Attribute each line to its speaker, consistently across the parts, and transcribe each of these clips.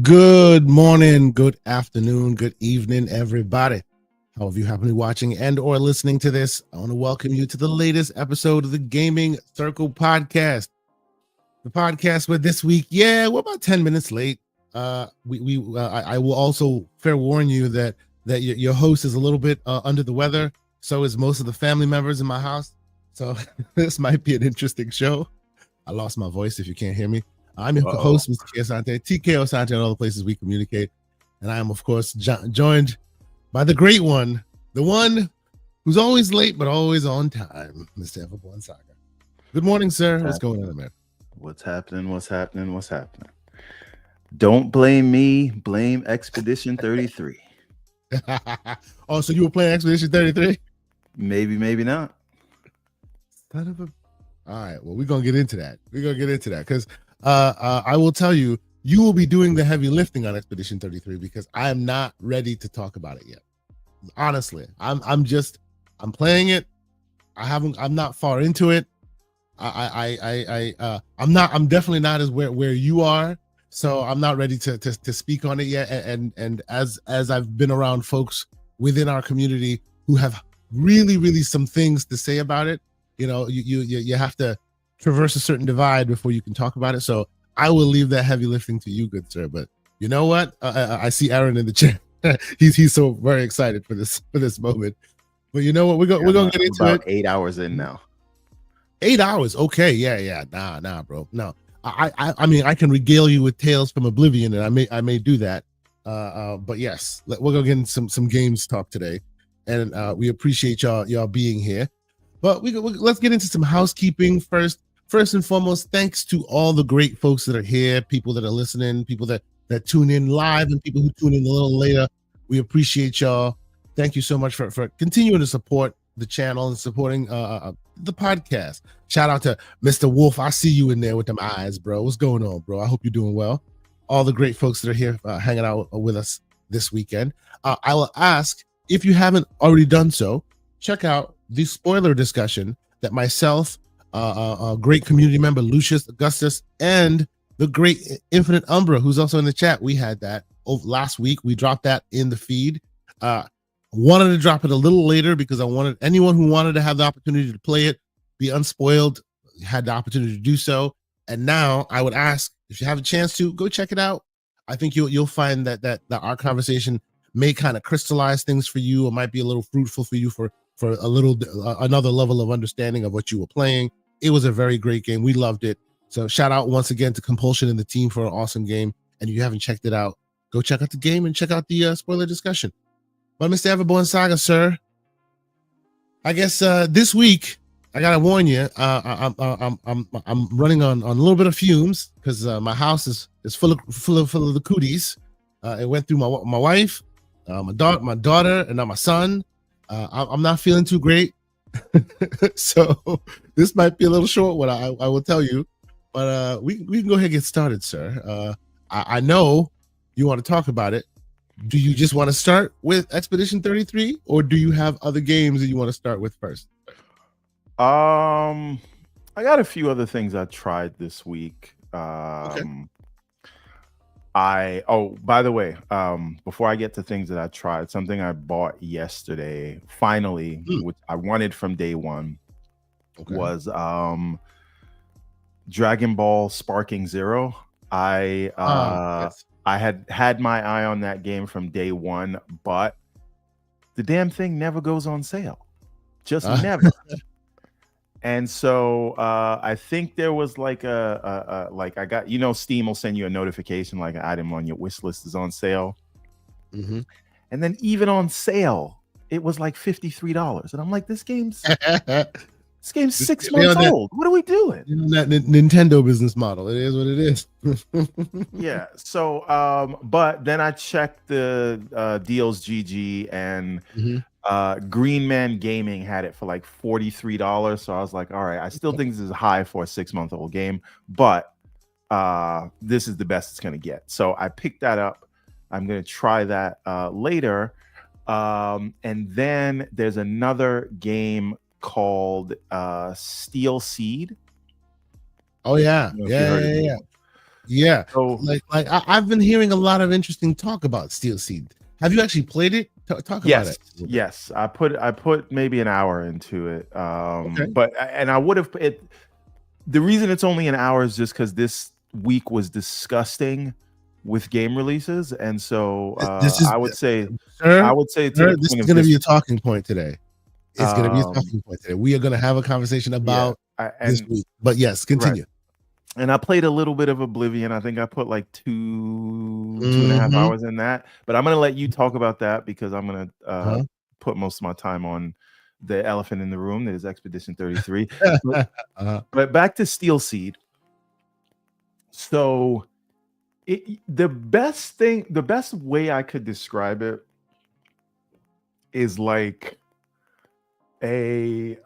Speaker 1: Good morning, good afternoon, good evening, everybody. However you happen to be watching and or listening to this, I want to welcome you to the latest episode of the Gaming Circle podcast. The podcast where this week, we're about 10 minutes late. I will also fair warn you that your host is a little bit under the weather. So is most of the family members in my house. So this might be an interesting show. I lost my voice if you can't hear me. I'm your host, Mr. K. Asante, TK Asante, and all the places we communicate. And I am, of course, joined by the great one, the one who's always late but always on time, Mr. Everborn Saga. Good morning, sir. What's going on, man?
Speaker 2: What's happening? Don't blame me. Blame Expedition 33.
Speaker 1: Oh, so you were playing Expedition 33?
Speaker 2: Maybe not.
Speaker 1: Son of a... All right, well, we're going to get into that. Because I will tell you, you will be doing the heavy lifting on Expedition 33 because I am not ready to talk about it yet. Honestly, I'm playing it. I'm not far into it. I'm definitely not as where you are. So I'm not ready to speak on it yet. And as I've been around folks within our community who have really some things to say about it, you know, you have to traverse a certain divide before you can talk about it. So I will leave that heavy lifting to you, good sir. But you know what? I see Aaron in the chat. he's so very excited for this moment. But you know what? We're gonna get into
Speaker 2: about
Speaker 1: it.
Speaker 2: 8 hours in now.
Speaker 1: 8 hours? Okay, yeah. Nah, bro. No, I mean I can regale you with tales from Oblivion, and I may do that. But yes, we're gonna get into some games talk today, and we appreciate y'all being here. But let's get into some housekeeping first. First and foremost, thanks to all the great folks that are here, people that are listening, people that tune in live, and people who tune in a little later. We appreciate y'all. Thank you so much for continuing to support the channel and supporting the podcast. Shout out to Mr. Wolf. I see you in there with them eyes, bro. What's going on, bro? I hope you're doing well. All the great folks that are here hanging out with us this weekend. I will ask, if you haven't already done so, check out the spoiler discussion that myself, a great community member Lucius Augustus, and the great Infinite Umbra, who's also in the chat. We had that last week. We dropped that in the feed. Wanted to drop it a little later because I wanted anyone who wanted to have the opportunity to play it, be unspoiled, had the opportunity to do so. And now I would ask, if you have a chance to, go check it out. I think you'll find that our conversation may kind of crystallize things for you. It might be a little fruitful for you for a little another level of understanding of what you were playing. It was a very great game. We loved it. So shout out once again to Compulsion and the team for an awesome game. And if you haven't checked it out, go check out the game and check out the spoiler discussion. But Mr. Everborn Saga, sir, I guess this week I gotta warn you, I'm running on a little bit of fumes because my house is full of the cooties. It went through my wife, my daughter, and now my son. I'm not feeling too great, so this might be a little short. What I will tell you, but we can go ahead and get started, sir. I know you want to talk about it. Do you just want to start with Expedition 33, or do you have other games that you want to start with first?
Speaker 2: I got a few other things I tried this week.
Speaker 1: Okay.
Speaker 2: By the way, before I get to things that I tried, something I bought yesterday, finally, which I wanted from day one, was Dragon Ball Sparking Zero.
Speaker 1: Yes.
Speaker 2: I had my eye on that game from day one, but the damn thing never goes on sale. Just never. And so I think there was like like I got, Steam will send you a notification like an item on your wish list is on sale.
Speaker 1: Mm-hmm.
Speaker 2: And then even on sale, it was like $53. And I'm like, this game's 6 months old. What are we doing?
Speaker 1: That Nintendo business model. It is what it is.
Speaker 2: Yeah. So, but then I checked the Deals GG, and Green Man Gaming had it for like $43. So I was like, all right, I still think this is high for a 6-month-old game, but this is the best it's going to get. So I picked that up. I'm going to try that later. And then there's another game called Steel Seed.
Speaker 1: Oh yeah. Yeah. Yeah,
Speaker 2: So
Speaker 1: I've been hearing a lot of interesting talk about Steel Seed. Have you actually played it? Talk about
Speaker 2: yes,
Speaker 1: it a little bit.
Speaker 2: yes, I put maybe an hour into it.
Speaker 1: Okay.
Speaker 2: But and I would have it. The reason it's only an hour is just because this week was disgusting with game releases, and so
Speaker 1: This is,
Speaker 2: I
Speaker 1: sir,
Speaker 2: would say to the
Speaker 1: sir, this
Speaker 2: point
Speaker 1: is
Speaker 2: of
Speaker 1: going to
Speaker 2: this.
Speaker 1: be a talking point today. It's going to be a
Speaker 2: Um,
Speaker 1: talking point today. We are going to have a conversation
Speaker 2: yeah,
Speaker 1: about
Speaker 2: I,
Speaker 1: this
Speaker 2: and
Speaker 1: week. But yes,
Speaker 2: right,
Speaker 1: continue.
Speaker 2: and I played a little bit of Oblivion. I think I put like two and a half
Speaker 1: Mm-hmm.
Speaker 2: hours in that. But I'm gonna let you talk about that because I'm gonna
Speaker 1: Uh-huh.
Speaker 2: put most of my time on the elephant in the room that is Expedition 33. But,
Speaker 1: uh-huh.
Speaker 2: but back to Steel Seed. So the best way I could describe it is like a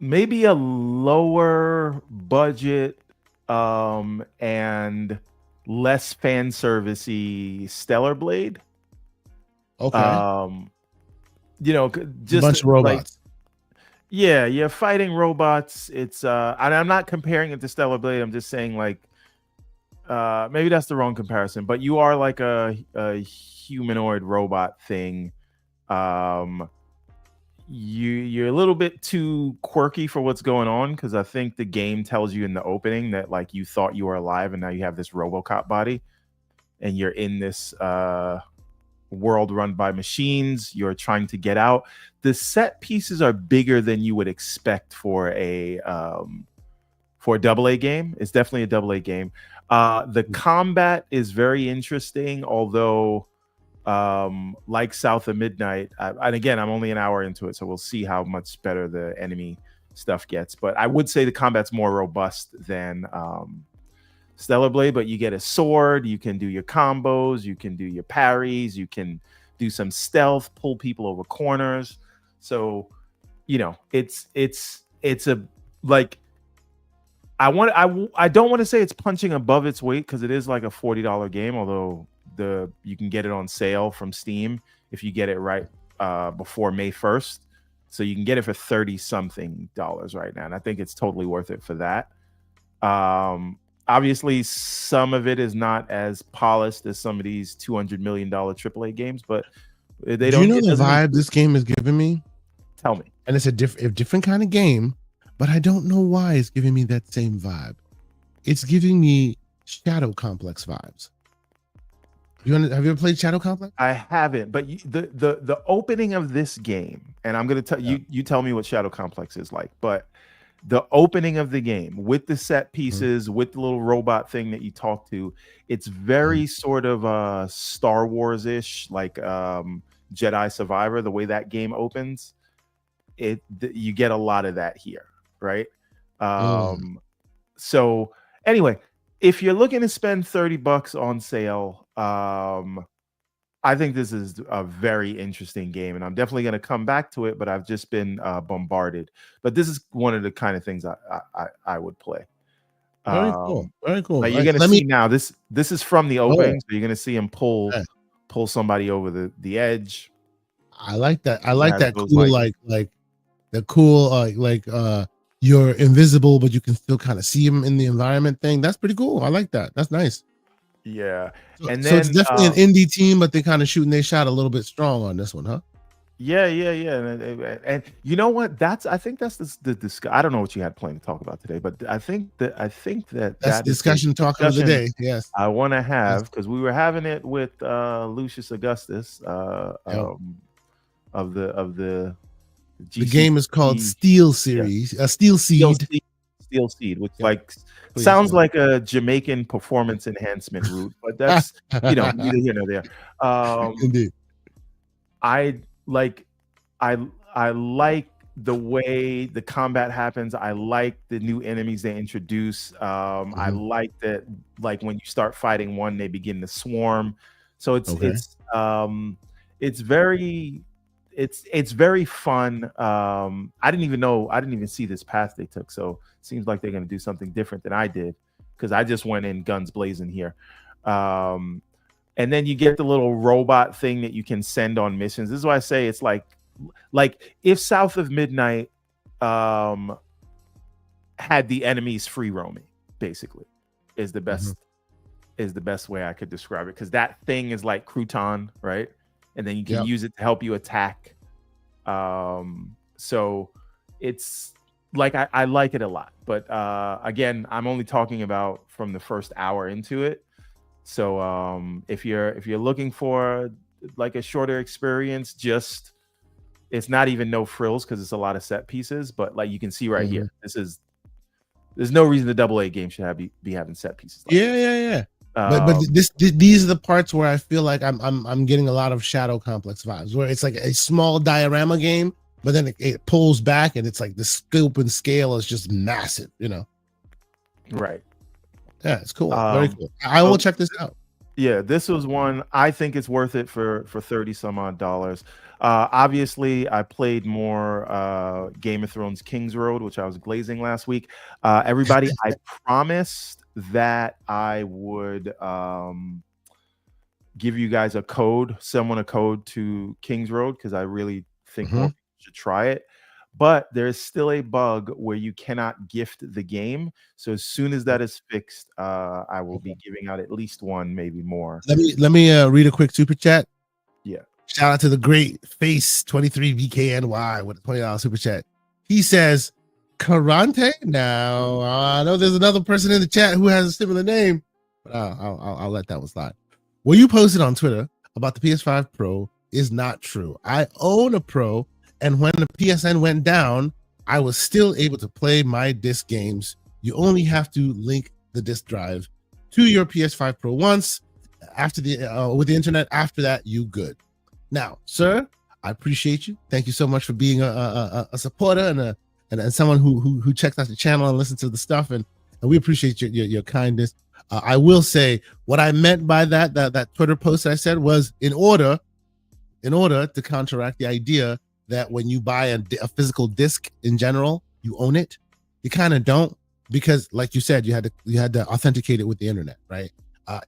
Speaker 2: maybe a lower budget and less fan servicey Stellar Blade.
Speaker 1: Okay. A
Speaker 2: Just
Speaker 1: bunch of
Speaker 2: like,
Speaker 1: robots.
Speaker 2: yeah, you're fighting robots. It's and I'm not comparing it to Stellar Blade. I'm just saying like maybe that's the wrong comparison, but you are like a humanoid robot thing. You're a little bit too quirky for what's going on because I think the game tells you in the opening that like you thought you were alive and now you have this RoboCop body and you're in this world run by machines. You're trying to get out. The set pieces are bigger than you would expect for a double A game. It's definitely a double A game. The combat is very interesting, although like South of Midnight, and again, I'm only an hour into it, so we'll see how much better the enemy stuff gets. But I would say the combat's more robust than Stellar Blade. But you get a sword, you can do your combos, you can do your parries, you can do some stealth, pull people over corners. So it's a like I don't want to say it's punching above its weight because it is like a $40 game, although you can get it on sale from Steam if you get it right before May 1st. So you can get it for 30 something dollars right now. And I think it's totally worth it for that. Obviously, some of it is not as polished as some of these $200 million AAA games, but they
Speaker 1: Do
Speaker 2: don't.
Speaker 1: you know the vibe this game is giving me?
Speaker 2: Tell me.
Speaker 1: And it's a different kind of game, but I don't know why it's giving me that same vibe. It's giving me Shadow Complex vibes. Have you ever played Shadow Complex?
Speaker 2: I haven't, but the opening of this game, and I'm gonna tell you tell me what Shadow Complex is like, but the opening of the game with the set pieces, with the little robot thing that you talk to, it's very sort of Star Wars-ish, like Jedi Survivor, the way that game opens. You get a lot of that here, right? So anyway, if you're looking to spend $30 on sale, I think this is a very interesting game, and I'm definitely going to come back to it. But I've just been bombarded. But this is one of the kind of things I would play.
Speaker 1: Very cool. Very cool.
Speaker 2: Like you're going to see now. This is from the opening, so you're going to see him pull somebody over the edge.
Speaker 1: I like that. I like that cool, like the cool, you're invisible, but you can still kind of see him in the environment thing. That's pretty cool. I like that. That's nice.
Speaker 2: Yeah.
Speaker 1: So,
Speaker 2: and
Speaker 1: so
Speaker 2: then
Speaker 1: it's definitely an indie team, but they kind of shooting their shot a little bit strong on this one, huh?
Speaker 2: Yeah. And you know what? I think that's the I don't know what you had planned to talk about today, but I think that
Speaker 1: that's discussion talk of the day. Yes.
Speaker 2: I want to have because we were having it with Lucius Augustus of the GC.
Speaker 1: The game is called Steel Series, Steel Seed.
Speaker 2: Steel Seed, which sounds like a Jamaican performance enhancement route, but that's neither here nor there.
Speaker 1: Indeed.
Speaker 2: I like the way the combat happens. I like the new enemies they introduce. I like that, like when you start fighting one, they begin to swarm. So it's very fun. I didn't even see this path they took. So it seems like they're going to do something different than I did because I just went in guns blazing here. And then you get the little robot thing that you can send on missions. This is why I say it's like if South of Midnight had the enemies free roaming, basically, is the best way I could describe it, because that thing is like Crouton, right? And then you can use it to help you attack. So it's like I like it a lot, but again, I'm only talking about from the first hour into it. So if you're looking for like a shorter experience, just it's not even no frills because it's a lot of set pieces, but like you can see right here, there's no reason the AA game should be having set pieces. Like
Speaker 1: yeah. But these are the parts where I feel like I'm getting a lot of Shadow Complex vibes, where it's like a small diorama game, but then it pulls back and it's like the scope and scale is just massive, you know?
Speaker 2: Right.
Speaker 1: Yeah, it's cool. Very cool. I will check this out.
Speaker 2: Yeah, this was one I think it's worth it for 30 some odd dollars. Obviously, I played more Game of Thrones King's Road, which I was glazing last week. Everybody, I promised that I would give you guys someone a code to King's Road, because I really think more people should try it. But there is still a bug where you cannot gift the game. So as soon as that is fixed, I will be giving out at least one, maybe more.
Speaker 1: Let me read a quick super chat.
Speaker 2: Yeah.
Speaker 1: Shout out to the great face 23 VKNY with a $20 super chat. He says, Karante. Now I know there's another person in the chat who has a similar name, but I'll let that one slide. What you posted on Twitter about the PS5 Pro is not true. I own a Pro, and when the PSN went down, I was still able to play my disc games. You only have to link the disc drive to your PS5 Pro once after with the internet. After that, you good. Now, sir, I appreciate you. Thank you so much for being a supporter and someone who checks out the channel and listens to the stuff, and we appreciate your kindness. I will say what I meant by that Twitter post that I said was in order to counteract the idea that when you buy a physical disc in general, you own it. You kind of don't, because like you said, you had to authenticate it with the internet, right?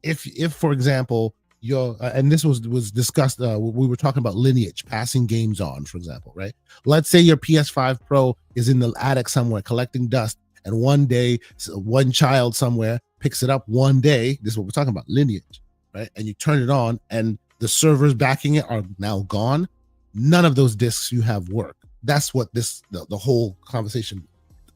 Speaker 1: If for example, and this was discussed, we were talking about lineage, passing games on, for example, right? Let's say your PS5 Pro is in the attic somewhere collecting dust, and one day one child somewhere picks it up one day. This is what we're talking about, lineage, right? And you turn it on and the servers backing it are now gone. None of those discs you have work. That's what the whole conversation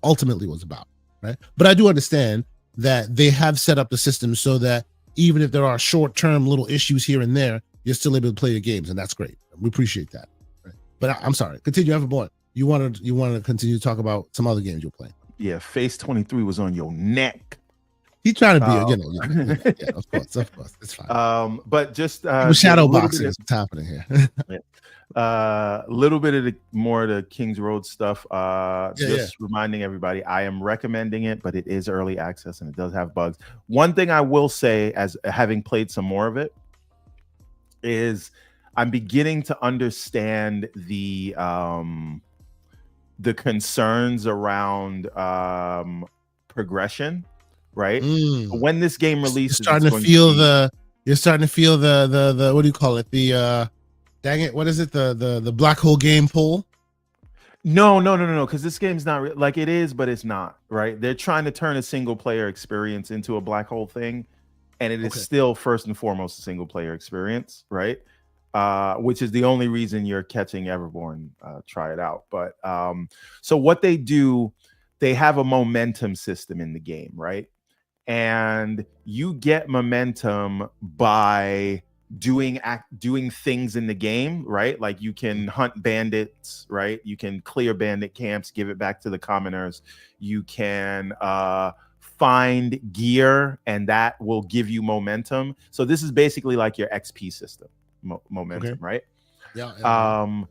Speaker 1: ultimately was about, right? But I do understand that they have set up the system so that even if there are short-term little issues here and there, you're still able to play your games, and that's great. We appreciate that. Right? But I'm sorry. Continue, Everborn. You want to continue to talk about some other games you're playing?
Speaker 2: Yeah, Face 23 was on your neck.
Speaker 1: He's trying to be, yeah, of course, it's fine.
Speaker 2: But just
Speaker 1: shadow boxing is what's happening here.
Speaker 2: A little bit of more of the King's Road stuff. Reminding everybody, I am recommending it, but it is early access and it does have bugs. One thing I will say, as having played some more of it, is I'm beginning to understand the concerns around progression. Right. When this game releases,
Speaker 1: you're starting to feel the what do you call it? The dang it, what is it? The black hole game pull?
Speaker 2: No, because this game's not like it is, but it's not, right? They're trying to turn a single player experience into a black hole thing, and it is still first and foremost a single player experience, right? Which is the only reason you're catching Everborn. Try it out. But so what they do, they have a momentum system in the game, right? And you get momentum by doing things in the game, right? Like you can hunt bandits, right? You can clear bandit camps, give it back to the commoners. You can find gear, and that will give you momentum. So this is basically like your XP system, momentum, right?
Speaker 1: Yeah.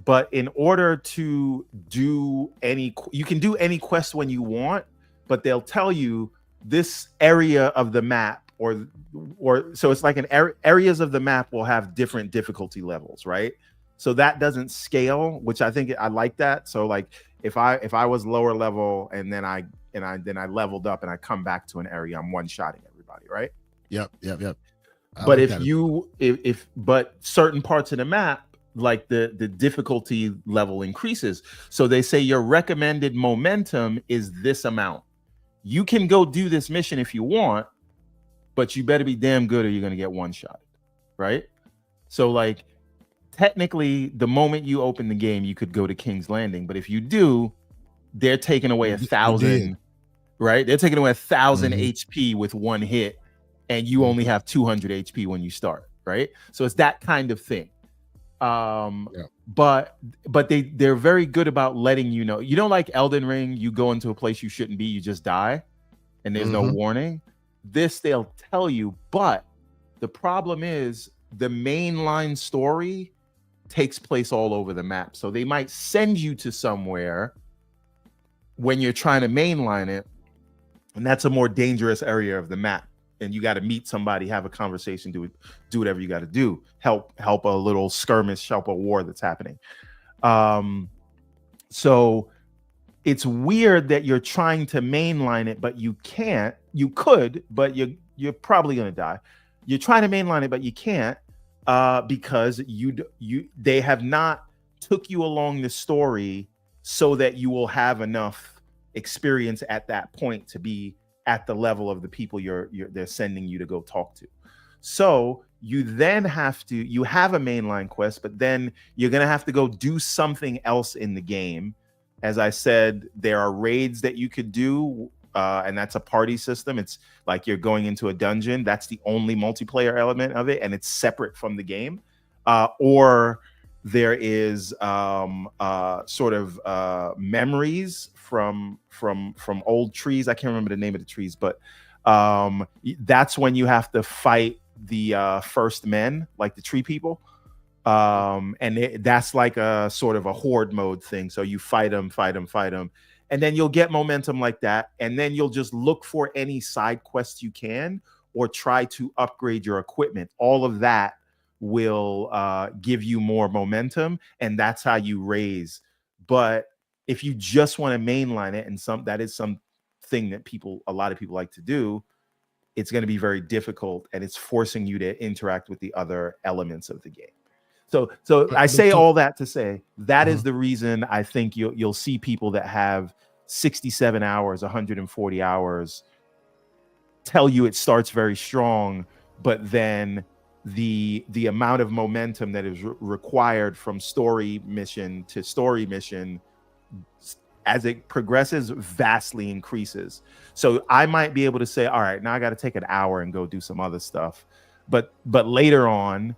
Speaker 2: But in order to do you can do any quest when you want, but they'll tell you this area of the map, or so it's like areas of the map will have different difficulty levels, right? So that doesn't scale, which I think I like that. So like if I was lower level and then I leveled up and I come back to an area, I'm one-shotting everybody, right?
Speaker 1: Yep.
Speaker 2: But but certain parts of the map, like the difficulty level increases. So they say your recommended momentum is this amount. You can go do this mission if you want, but you better be damn good or you're going to get one shot, right? So like technically the moment you open the game, you could go to King's Landing, but if you do, they're taking away 1,000, right? They're taking away 1,000 HP with one hit, and you only have 200 HP when you start, right? So it's that kind of thing. But they're very good about letting you know. You know, like Elden Ring, you go into a place you shouldn't be, you just die, and there's no warning. This they'll tell you, but the problem is the mainline story takes place all over the map. So they might send you to somewhere when you're trying to mainline it, and that's a more dangerous area of the map. And you got to meet somebody, have a conversation, do whatever you got to do, help a little skirmish, help a war that's happening. So it's weird that you're trying to mainline it, but you can't. You could, but you're probably gonna die. You're trying to mainline it, but you can't because they have not took you along the story so that you will have enough experience at that point to be at the level of the people they're sending you to go talk to. So you then you have a mainline quest, but then you're gonna have to go do something else in the game. As I said, there are raids that you could do, and that's a party system. It's like you're going into a dungeon. That's the only multiplayer element of it, and it's separate from the game. Or there is sort of memories from old trees. I can't remember the name of the trees, but that's when you have to fight the first men, like the tree people. That's like a sort of a horde mode thing. So you fight them, and then you'll get momentum like that, and then you'll just look for any side quests you can, or try to upgrade your equipment. All of that will give you more momentum, and that's how you raise. But if you just want to mainline it, and that is something that a lot of people like to do, it's going to be very difficult, and it's forcing you to interact with the other elements of the game. So I say all that to say that is the reason I think you'll see people that have 67 hours, 140 hours tell you it starts very strong, but then the amount of momentum that is required from story mission to story mission as it progresses vastly increases. So I might be able to say, all right, now I got to take an hour and go do some other stuff, but later on,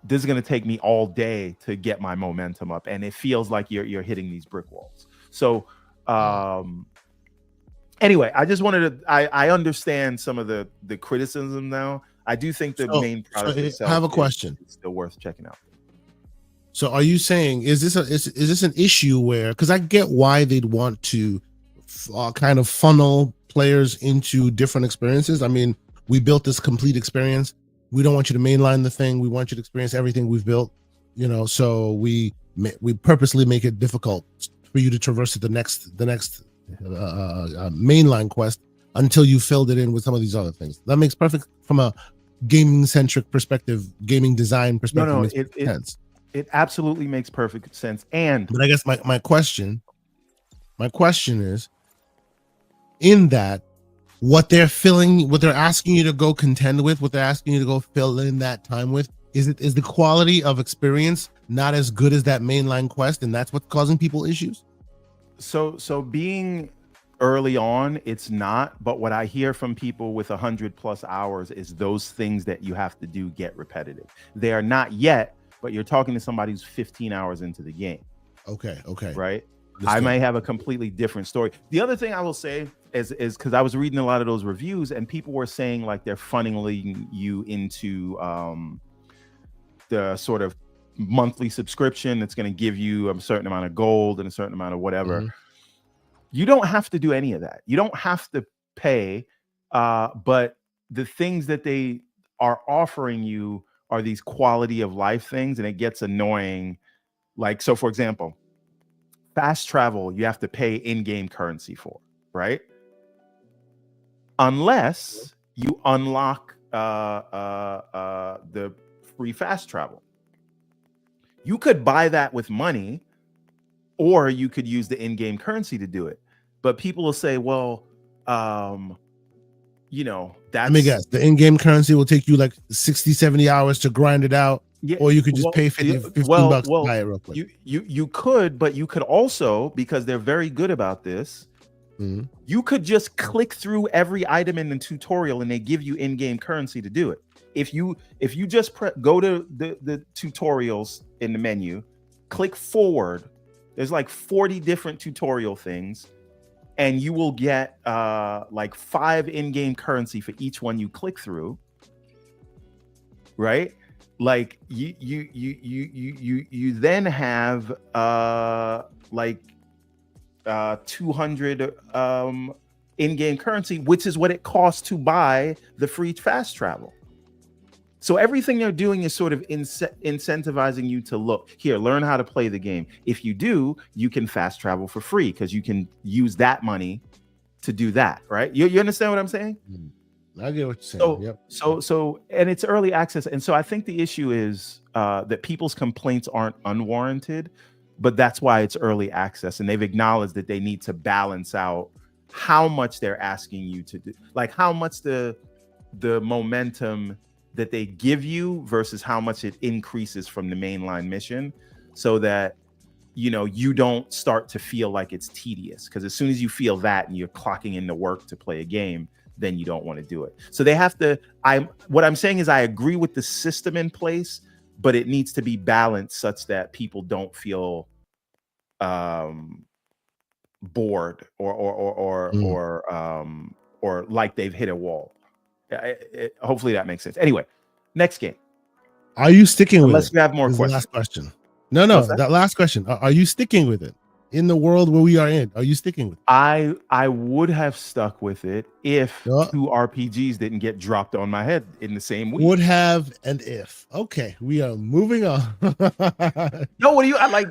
Speaker 2: this is going to take me all day to get my momentum up, and it feels like you're hitting these brick walls. So anyway, I just wanted to I understand some of the criticism now. I do think the main product itself
Speaker 1: I have a question.
Speaker 2: Is still worth checking out.
Speaker 1: So are you saying is this an issue where, because I get why they'd want to kind of funnel players into different experiences. I mean, we built this complete experience. We don't want you to mainline the thing. We want you to experience everything we've built, so we purposely make it difficult for you to traverse the next mainline quest until you filled it in with some of these other things. That makes perfect, from a gaming centric perspective, gaming design perspective.
Speaker 2: It absolutely makes perfect sense.
Speaker 1: But I guess my question is, in that, what they're asking you to go contend with, what they're asking you to go fill in that time with, is the quality of experience not as good as that mainline quest, and that's what's causing people issues?
Speaker 2: So being early on, it's not. But what I hear from people with 100+ hours is those things that you have to do get repetitive. They are not yet, but you're talking to somebody who's 15 hours into the game.
Speaker 1: Okay.
Speaker 2: Right. I might have a completely different story. The other thing I will say is because I was reading a lot of those reviews, and people were saying like they're funneling you into the sort of monthly subscription that's going to give you a certain amount of gold and a certain amount of whatever. You don't have to do any of that. You don't have to pay, but the things that they are offering you are these quality of life things, and it gets annoying. Like, so for example, fast travel, you have to pay in-game currency for, right? Unless you unlock the free fast travel. You could buy that with money, or you could use the in-game currency to do it. But people will say, well, you know,
Speaker 1: Let me guess. The in-game currency will take you like 60, 70 hours to grind it out.
Speaker 2: Yeah,
Speaker 1: or you could just pay 15 bucks to buy it real quick.
Speaker 2: You could, but you could also, because they're very good about this, you could just click through every item in the tutorial and they give you in-game currency to do it. If you just go to the tutorials in the menu, click forward, there's like 40 different tutorial things, and you will get like 5 in-game currency for each one you click through, right? Like you then have like 200 in-game currency, which is what it costs to buy the free fast travel. So everything they're doing is sort of incentivizing you to look here, learn how to play the game. If you do, you can fast travel for free because you can use that money to do that, right? You understand what I'm saying?
Speaker 1: I get what you're saying.
Speaker 2: So, and it's early access, and so I think the issue is that people's complaints aren't unwarranted, but that's why it's early access, and they've acknowledged that they need to balance out how much they're asking you to do, like how much the momentum that they give you versus how much it increases from the mainline mission, so that you don't start to feel like it's tedious. Because as soon as you feel that and you're clocking in the work to play a game, then you don't want to do it. So they have to. What I'm saying is I agree with the system in place, but it needs to be balanced such that people don't feel bored or like they've hit a wall. Hopefully that makes sense. Anyway, next game.
Speaker 1: Are you sticking with it?
Speaker 2: Unless you have more questions.
Speaker 1: Last question. No, that last question. Are you sticking with it? In the world where we are in, are you sticking with it?
Speaker 2: I would have stuck with it if 2 RPGs didn't get dropped on my head in the same week.
Speaker 1: Would have and if. Okay, we are moving on.
Speaker 2: No, what am I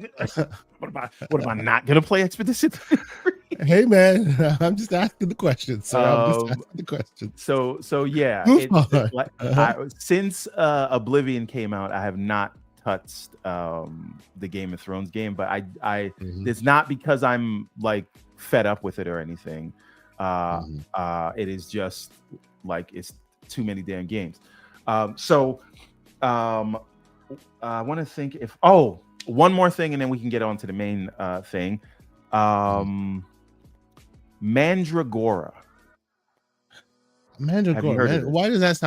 Speaker 2: not gonna play Expedition 33?
Speaker 1: Hey man, I'm just asking the question.
Speaker 2: So yeah, since Oblivion came out, I have not touched the Game of Thrones game, but it's not because I'm like fed up with it or anything. It is just like it's too many damn games. I want to think if one more thing and then we can get on to the main thing. Mandragora.
Speaker 1: Why does that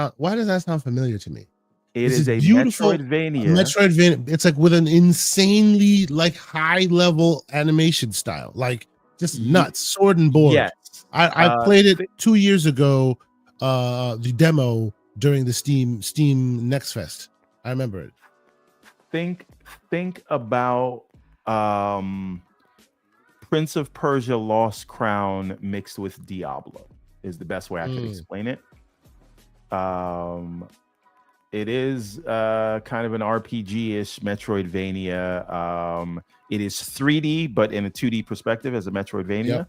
Speaker 1: sound familiar to me?
Speaker 2: It is a beautiful
Speaker 1: Metroidvania. It's like with an insanely like high level animation style, like just nuts, sword and board.
Speaker 2: Yes.
Speaker 1: I played it 2 years ago, the demo during the Steam Next Fest. I remember it.
Speaker 2: Think about Prince of Persia Lost Crown mixed with Diablo is the best way I can explain it. It is kind of an RPG-ish Metroidvania. It is 3D, but in a 2D perspective as a Metroidvania.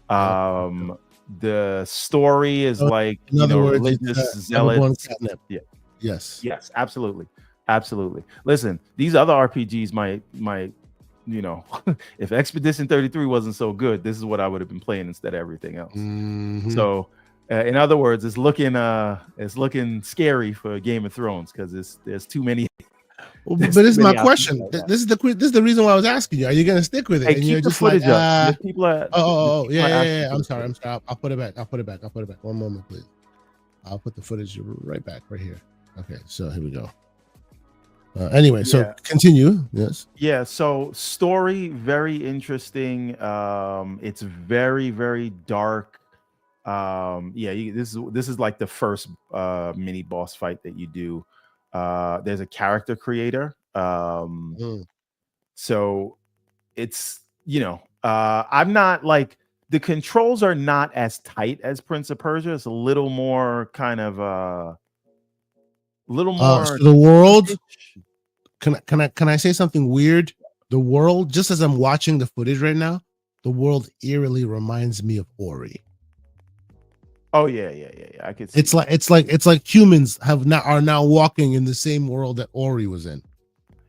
Speaker 2: Yep. The story is like religious zealots. Yeah.
Speaker 1: Yes,
Speaker 2: absolutely. Listen, these other RPGs might if Expedition 33 wasn't so good, this is what I would have been playing instead of everything else. So in other words, it's looking scary for Game of Thrones because there's too many.
Speaker 1: But this is my question. Like this is the reason why I was asking you. Are you going to stick with it?
Speaker 2: Hey, and you're just like,
Speaker 1: yeah. I'm sorry. I'll put it back. 1 moment, please. I'll put the footage right back right here. Okay, so here we go. Anyway, so continue. Yes.
Speaker 2: Yeah. So story very interesting. It's very, very dark. This is like the first mini boss fight that you do. There's a character creator. So it's I'm not like the controls are not as tight as Prince of Persia. It's a little more kind of
Speaker 1: so the world. Can I say something weird? The world, just as I'm watching the footage right now, the world eerily reminds me of Ori.
Speaker 2: Oh yeah. I could see.
Speaker 1: It's like humans are now walking in the same world that Ori was in.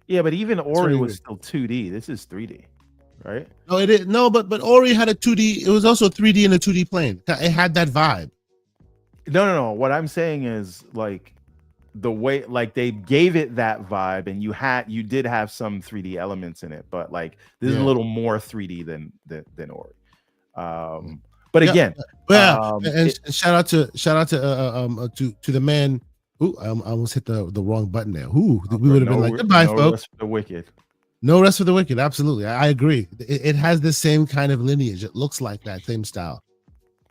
Speaker 2: Yeah, but even
Speaker 1: It's
Speaker 2: Ori
Speaker 1: very
Speaker 2: was
Speaker 1: weird.
Speaker 2: still 2D. This is 3D, right?
Speaker 1: No, it is no, but Ori had a 2D. It was also 3D in a 2D plane. It had that vibe.
Speaker 2: No. What I'm saying is like the way like they gave it that vibe, and you did have some 3D elements in it, but like this is a
Speaker 1: Yeah.
Speaker 2: little more 3D than Ori. But
Speaker 1: Yeah.
Speaker 2: again,
Speaker 1: Yeah. And
Speaker 2: it,
Speaker 1: shout out to the man who I almost hit the wrong button there. Who we would have been like, goodbye,
Speaker 2: no
Speaker 1: folks.
Speaker 2: rest for the wicked.
Speaker 1: No rest for the wicked. Absolutely. I agree. It has the same kind of lineage. It looks like that same style.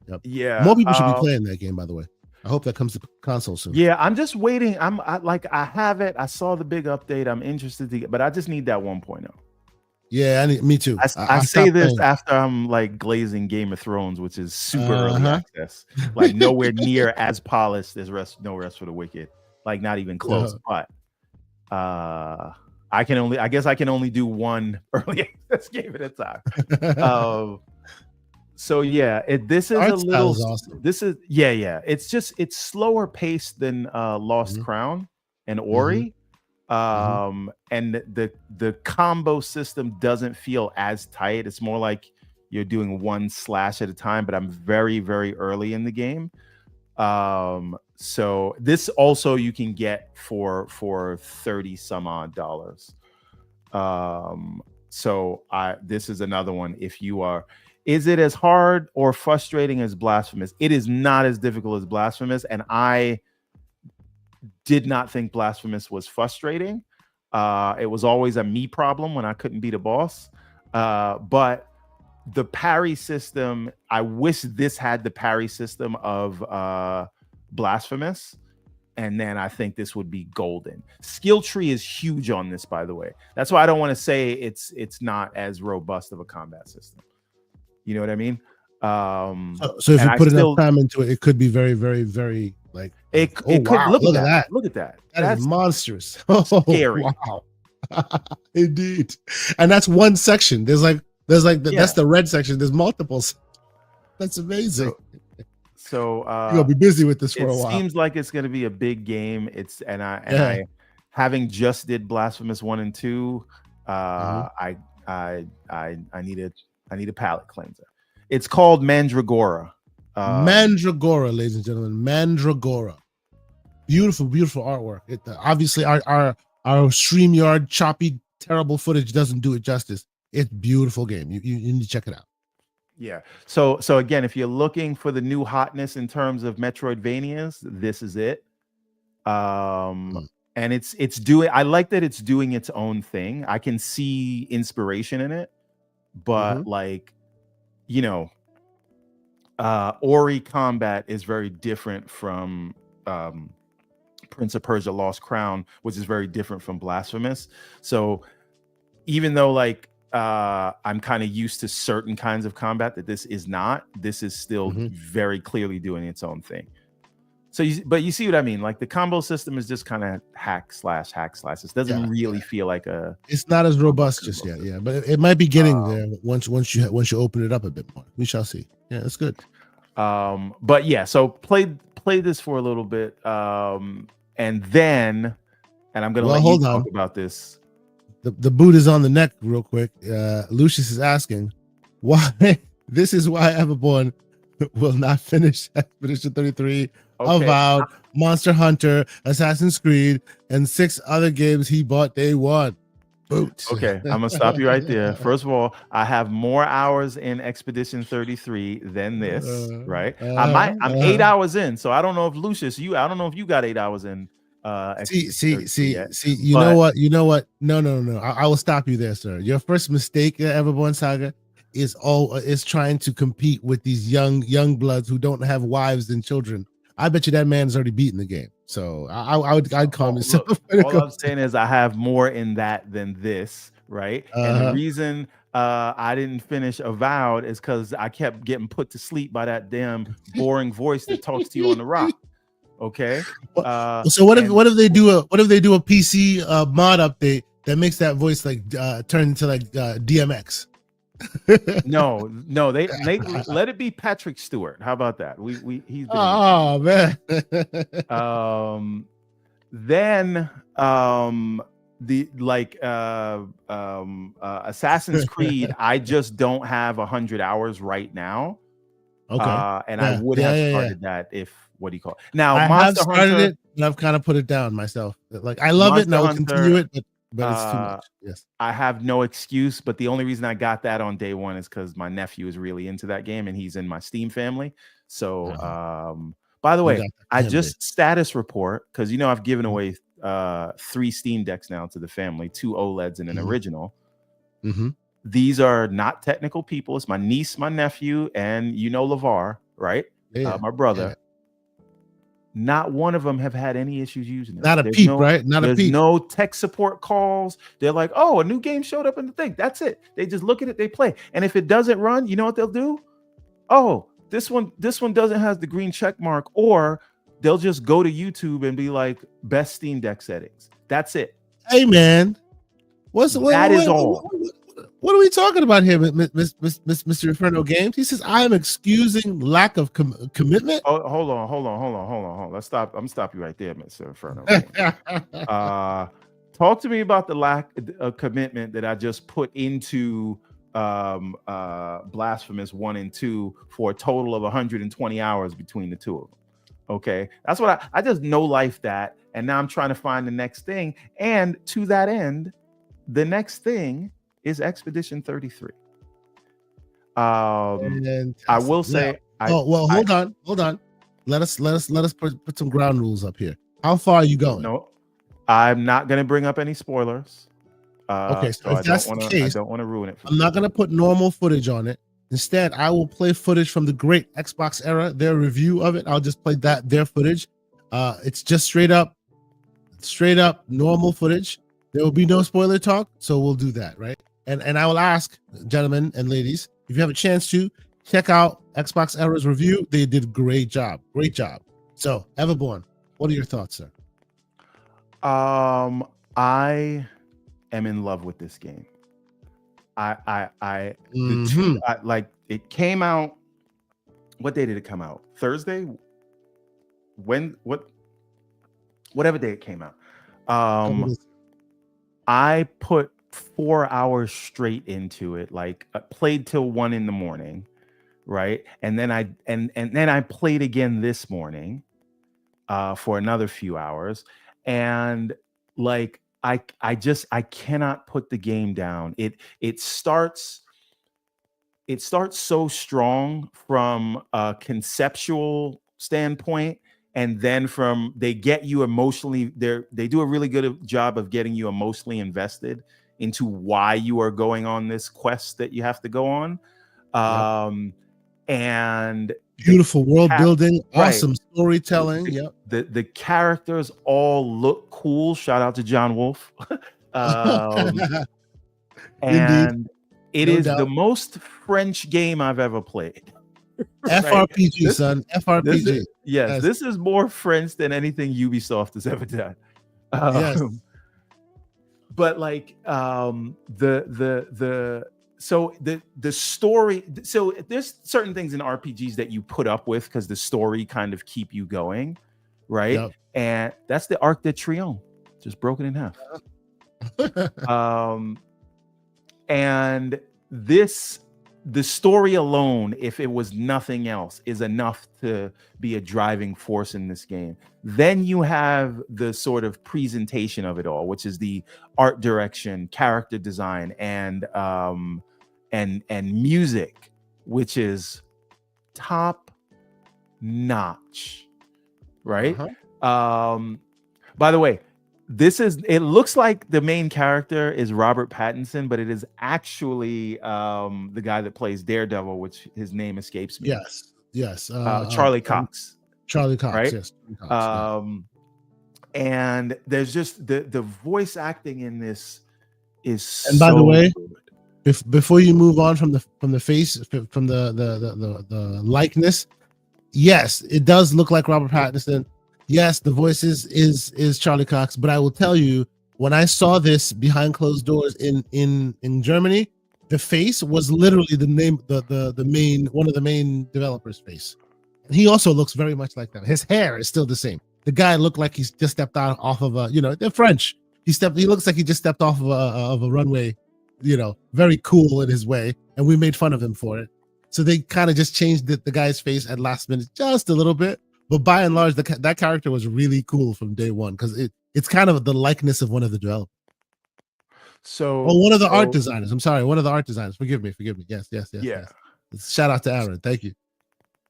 Speaker 1: Yep.
Speaker 2: Yeah.
Speaker 1: More people should be playing that game, by the way. I hope that comes to console soon.
Speaker 2: Yeah, I'm just waiting. I have it. I saw the big update. I'm interested to get, but I just need that 1.0.
Speaker 1: Yeah, me too.
Speaker 2: I say this after I'm like glazing Game of Thrones, which is super early access, like nowhere near as polished as No Rest for the Wicked, like not even close. But I guess I can only do one early access game at a time. So yeah, this is a little awesome. This is it's slower paced than Lost Crown and Ori. And the combo system doesn't feel as tight. It's more like you're doing one slash at a time, but I'm very, very early in the game. So this also you can get for 30 some odd dollars. So this is another one. If you are, is it as hard or frustrating as Blasphemous? It is not as difficult as Blasphemous, and I did not think Blasphemous was frustrating. It was always a me problem when I couldn't beat a boss. But the parry system, I wish this had the parry system of Blasphemous. And then I think this would be golden. Skill tree is huge on this, by the way. That's why I don't want to say it's not as robust of a combat system. You know what I mean?
Speaker 1: So if you put enough time into it, it could be very, very, very like
Speaker 2: it could look at that. Look at that.
Speaker 1: That's monstrous. Scary. Wow. Indeed. And that's one section. There's that's the red section. There's multiples. That's amazing.
Speaker 2: So
Speaker 1: you'll be busy with this for a while.
Speaker 2: It seems like it's going to be a big game. I having just did Blasphemous 1 and 2. I need a palate cleanser. It's called Mandragora.
Speaker 1: Mandragora, ladies and gentlemen, Mandragora. Beautiful, beautiful artwork. Obviously our StreamYard choppy, terrible footage doesn't do it justice. It's a beautiful game. You need to check it out.
Speaker 2: Yeah. So again, if you're looking for the new hotness in terms of Metroidvanias, this is it. And it's doing. I like that it's doing its own thing. I can see inspiration in it, but like, you know, Ori combat is very different from Prince of Persia: Lost Crown, which is very different from Blasphemous. So even though like I'm kind of used to certain kinds of combat that this is not, this is still very clearly doing its own thing. So but you see what I mean? Like the combo system is just kind of hack slash. It doesn't really feel like
Speaker 1: it's not as robust just yet. Yeah, but it might be getting there once you open it up a bit more. We shall see. Yeah, that's good.
Speaker 2: But yeah, so play this for a little bit, and then I'm gonna let you talk about this.
Speaker 1: The boot is on the neck real quick. Lucius is asking why this is why Everborn will not finish Expedition 33, Avowed, Monster Hunter, Assassin's Creed, and 6 other games he bought day one. Boot.
Speaker 2: Okay, I'm gonna stop you right there. First of all, I have more hours in Expedition 33 than this, right? I'm 8 hours in, so I don't know if Lucius, I don't know if you got 8 hours in.
Speaker 1: See. Know what? No. I will stop you there, sir. Your first mistake, Everborn Saga, is trying to compete with these young bloods who don't have wives and children. I bet you that man's already beaten the game. So I'd call myself.
Speaker 2: All I'm saying is I have more in that than this, right? And the reason I didn't finish Avowed is because I kept getting put to sleep by that damn boring voice that talks to you on the rock. Okay.
Speaker 1: So what if they do a PC mod update that makes that voice like turn into like DMX?
Speaker 2: No, they let it be Patrick Stewart. How about that? He's been
Speaker 1: man.
Speaker 2: Then Assassin's Creed, I just don't have 100 hours right now.
Speaker 1: Okay.
Speaker 2: And I would have started that if what do you call it? Now
Speaker 1: I
Speaker 2: Monster
Speaker 1: have started
Speaker 2: Hunter,
Speaker 1: it, and I've kind of put it down myself. Like I love it, and I will continue it, but it's too much. Yes,
Speaker 2: I have no excuse. But the only reason I got that on day one is because my nephew is really into that game, and he's in my Steam family. So, by the way, I just status report because I've given away 3 Steam Decks now to the family, 2 OLEDs and an original. These are not technical people. It's my niece, my nephew, and LeVar, right? My brother. Not one of them have had any issues using it.
Speaker 1: Not a peep, right? Not a peep.
Speaker 2: There's no tech support calls. They're like, oh, a new game showed up in the thing. That's it. They just look at it, they play. And if it doesn't run, you know what they'll do? Oh, this one doesn't have the green check mark, or they'll just go to YouTube and be like, best Steam Deck settings. That's it.
Speaker 1: Hey man,
Speaker 2: that is all.
Speaker 1: What are we talking about here, Mr. Inferno Games? He says, I am excusing lack of commitment.
Speaker 2: Oh, hold on. Let's stop. I'm gonna stop you right there, Mr. Inferno. Talk to me about the lack of commitment that I just put into Blasphemous 1 and 2 for a total of 120 hours between the two of them. Okay, that's what I just no life that, and now I'm trying to find the next thing. And to that end, the next thing is Expedition 33. I will say.
Speaker 1: Hold on. Let us put some ground rules up here. How far are you going?
Speaker 2: No, I'm not going to bring up any spoilers.
Speaker 1: Okay, so if that's the case,
Speaker 2: I don't want to ruin it.
Speaker 1: I'm not going to put normal footage on it. Instead, I will play footage from the great Xbox era, their review of it. I'll just play their footage. It's just straight up normal footage. There will be no spoiler talk, so we'll do that, right? And I will ask, gentlemen and ladies, if you have a chance to check out Xbox Era's review. They did a great job. So, Everborn, what are your thoughts, sir?
Speaker 2: I am in love with this game. Like it came out. What day did it come out? Thursday? Whatever day it came out. I put 4 hours straight into it, like played till 1 a.m, right? And then I played again this morning for another few hours, and like I cannot put the game down. It starts so strong from a conceptual standpoint, and then they get you emotionally. They do a really good job of getting you emotionally invested into why you are going on this quest that you have to go on. And
Speaker 1: beautiful world building, awesome storytelling.
Speaker 2: The characters all look cool. Shout out to John Wolfe. And it is the most French game I've ever played.
Speaker 1: FRPG, son. FRPG.
Speaker 2: This is more French than anything Ubisoft has ever done.
Speaker 1: Yes.
Speaker 2: But like the story, so there's certain things in RPGs that you put up with because the story kind of keep you going, right? Yep. And that's the Arc de Triomphe, just broken in half. And the story alone, if it was nothing else, is enough to be a driving force in this game. Then you have the sort of presentation of it all, which is the art direction, character design, and music, which is top notch, right? By the way, it looks like the main character is Robert Pattinson, but it is actually the guy that plays Daredevil, which his name escapes me.
Speaker 1: Yes.
Speaker 2: Charlie Cox.
Speaker 1: Charlie Cox,
Speaker 2: right?
Speaker 1: Yes.
Speaker 2: And there's just the voice acting in this is.
Speaker 1: And by the way, before you move on from the face, from the likeness, yes, it does look like Robert Pattinson. Yes, the voice is Charlie Cox, but I will tell you, when I saw this behind closed doors in Germany, the face was literally the name, the main, one of the main developers' face. He also looks very much like that. His hair is still the same. The guy looked like he's just stepped out off of they're French. He looks like he just stepped off of a runway, very cool in his way, and we made fun of him for it. So they kind of just changed the guy's face at last minute just a little bit, but by and large, that character was really cool from day one because it's kind of the likeness of one of the developers.
Speaker 2: So,
Speaker 1: one of the art designers. I'm sorry, one of the art designers. Forgive me. Yes.
Speaker 2: Yeah.
Speaker 1: Yes. Shout out to Aaron. Thank you.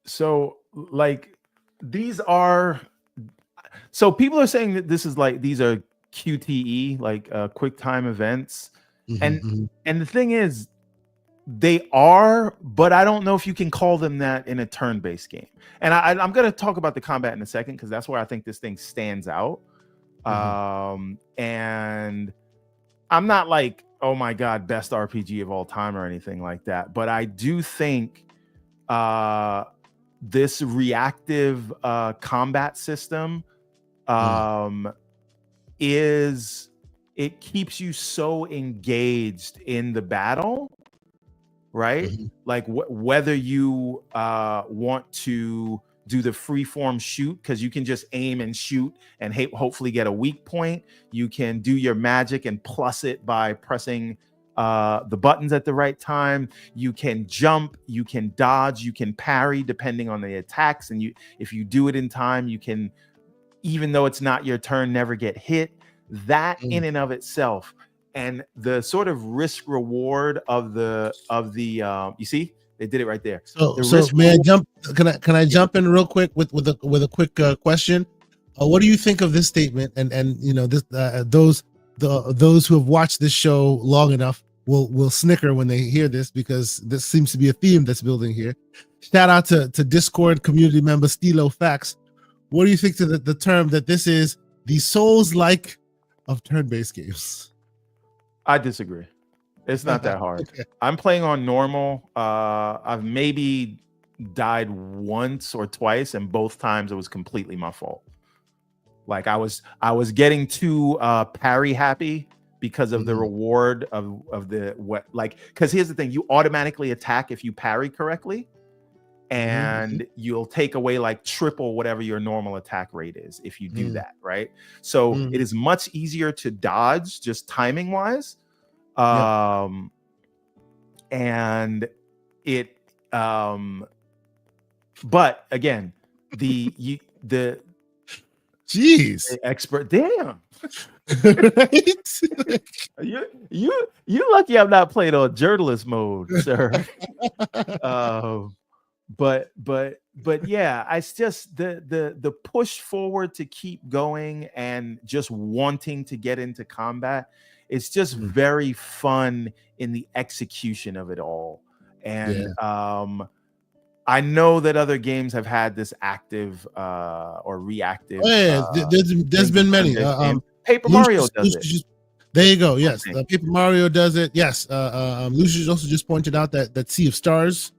Speaker 2: So, like, these are. So people are saying that this is like these are QTE, like quick time events, and the thing is, they are, but I don't know if you can call them that in a turn-based game. And I'm going to talk about the combat in a second because that's where I think this thing stands out. And I'm not like, oh my God, best RPG of all time or anything like that. But I do think this reactive combat system it keeps you so engaged in the battle, right? Like whether you want to do the freeform shoot because you can just aim and shoot and hopefully get a weak point. You can do your magic and plus it by pressing the buttons at the right time. You can jump, you can dodge, you can parry depending on the attacks. And if you do it in time, you can, even though it's not your turn, never get hit. That in and of itself, and the sort of risk reward of the you see, they did it right there.
Speaker 1: So may I jump? Can I jump in real quick with a quick question? What do you think of this statement? And this those who have watched this show long enough will snicker when they hear this because this seems to be a theme that's building here. Shout out to Discord community member Stilo Facts. What do you think to the term that this is the Souls-like of turn-based games?
Speaker 2: I disagree. It's not that hard. Okay. I'm playing on normal. I've maybe died once or twice, and both times it was completely my fault. Like I was getting too parry happy because of the reward of the what, like, because here's the thing, you automatically attack if you parry correctly, and you'll take away like triple whatever your normal attack rate is if you do that, right? So it is much easier to dodge just timing wise. And it but again, the expert, damn. Right? you lucky I'm not playing on journalist mode, sir. But yeah, it's just the push forward to keep going and just wanting to get into combat. It's just very fun in the execution of it all. And I know that other games have had this active or reactive.
Speaker 1: There's been many.
Speaker 2: Paper Mario does it.
Speaker 1: There you go. Yes, Paper Mario does it. Yes, Lucius also just pointed out that Sea of Stars,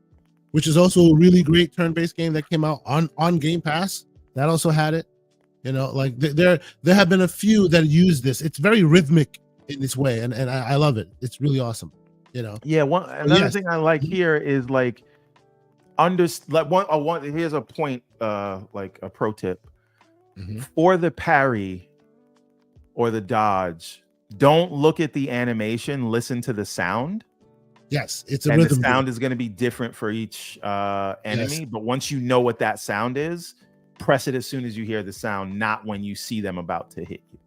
Speaker 1: which is also a really great turn-based game that came out on Game Pass, that also had it. Like there have been a few that use this. It's very rhythmic in this way, and I love it. It's really awesome.
Speaker 2: Yeah. Another thing I like here is like here's a point, like a pro tip for the parry or the dodge. Don't look at the animation. Listen to the sound.
Speaker 1: Yes, it's a rhythm.
Speaker 2: The sound is going to be different for each enemy, but once you know what that sound is, press it as soon as you hear the sound, not when you see them about to hit you.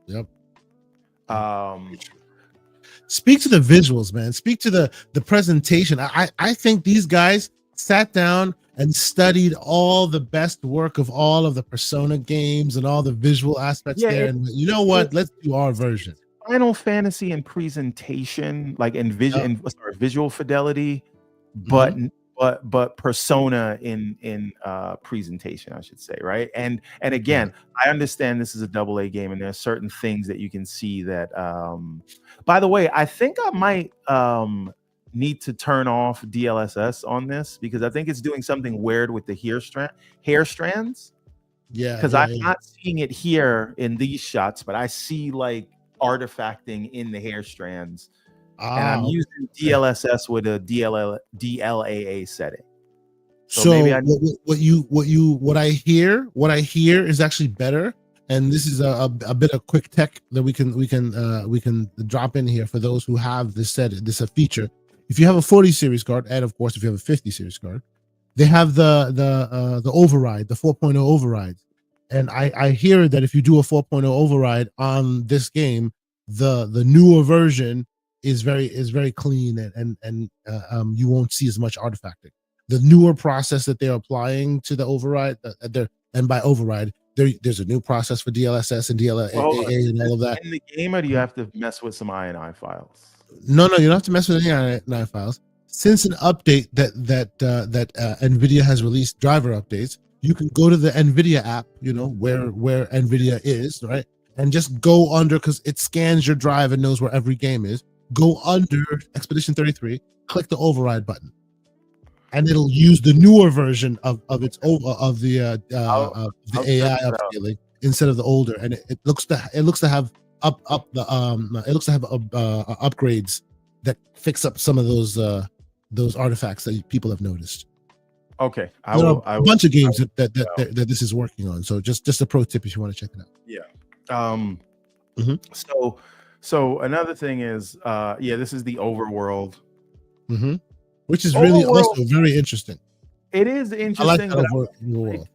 Speaker 1: Yep. Speak to the visuals, man. Speak to the presentation. I think these guys sat down and studied all the best work of all of the Persona games and all the visual aspects there. And you know what? Let's do our version.
Speaker 2: Final Fantasy in presentation, like in visual fidelity, but Persona in presentation, I should say, right? And again, I understand this is a AA game, and there are certain things that you can see that. By the way, I think I might need to turn off DLSS on this because I think it's doing something weird with the hair strands.
Speaker 1: Yeah,
Speaker 2: because I'm not seeing it here in these shots, but I see like artifacting in the hair strands, and I'm using DLSS with a DLAA setting.
Speaker 1: So maybe what I hear is actually better, and this is a bit of quick tech that we can drop in here for those who have this a feature. If you have a 40 series card, and of course if you have a 50 series card, they have the override, the 4.0 overrides. And I hear that if you do a 4.0 override on this game, the newer version is very clean, and you won't see as much artifacting. The newer process that they're applying to the override, and by override, there's a new process for DLSS and DLAA and all of that.
Speaker 2: In the game, or do you have to mess with some INI files?
Speaker 1: No, you don't have to mess with any INI files. Since an update that NVIDIA has released, driver updates, you can go to the NVIDIA app, where NVIDIA is, right? And just go under, because it scans your drive and knows where every game is. Go under Expedition 33, click the override button, and it'll use the newer version of the AI upscaling instead of the older. And it looks to have upgrades that fix up some of those artifacts that people have noticed.
Speaker 2: Okay,
Speaker 1: a bunch of games that this is working on. So just a pro tip if you want to check it out.
Speaker 2: Yeah. So another thing is, this is the overworld,
Speaker 1: which is really also very interesting.
Speaker 2: It is interesting.
Speaker 1: I like that overworld.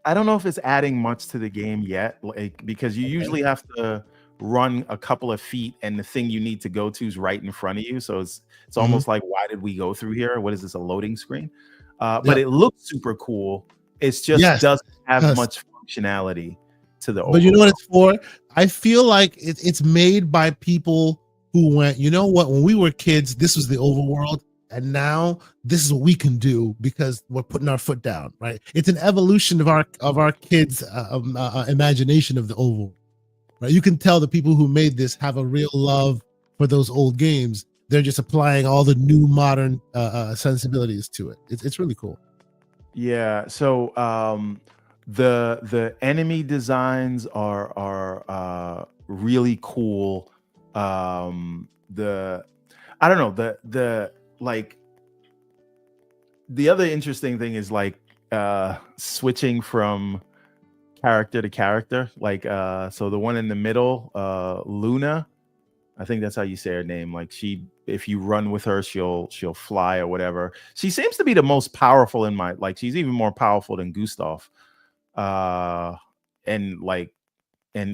Speaker 2: I don't know if it's adding much to the game yet, because you usually have to run a couple of feet, and the thing you need to go to is right in front of you. So it's almost like, why did we go through here? What is this, a loading screen? But it looks super cool. It's just doesn't have much functionality to the overworld.
Speaker 1: But you know what it's for? I feel like it's made by people who went, you know what, when we were kids, this was the overworld, and now this is what we can do because we're putting our foot down, right? It's an evolution of our kids' imagination of the overworld. Right? You can tell the people who made this have a real love for those old games. They're just applying all the new modern sensibilities to it. It's really cool.
Speaker 2: Yeah. So the enemy designs are really cool. I don't know, the other interesting thing is switching from character to character, so the one in the middle, Luna, I think that's how you say her name. If you run with her, she'll fly or whatever. She seems to be the most powerful in my, she's even more powerful than Gustav, and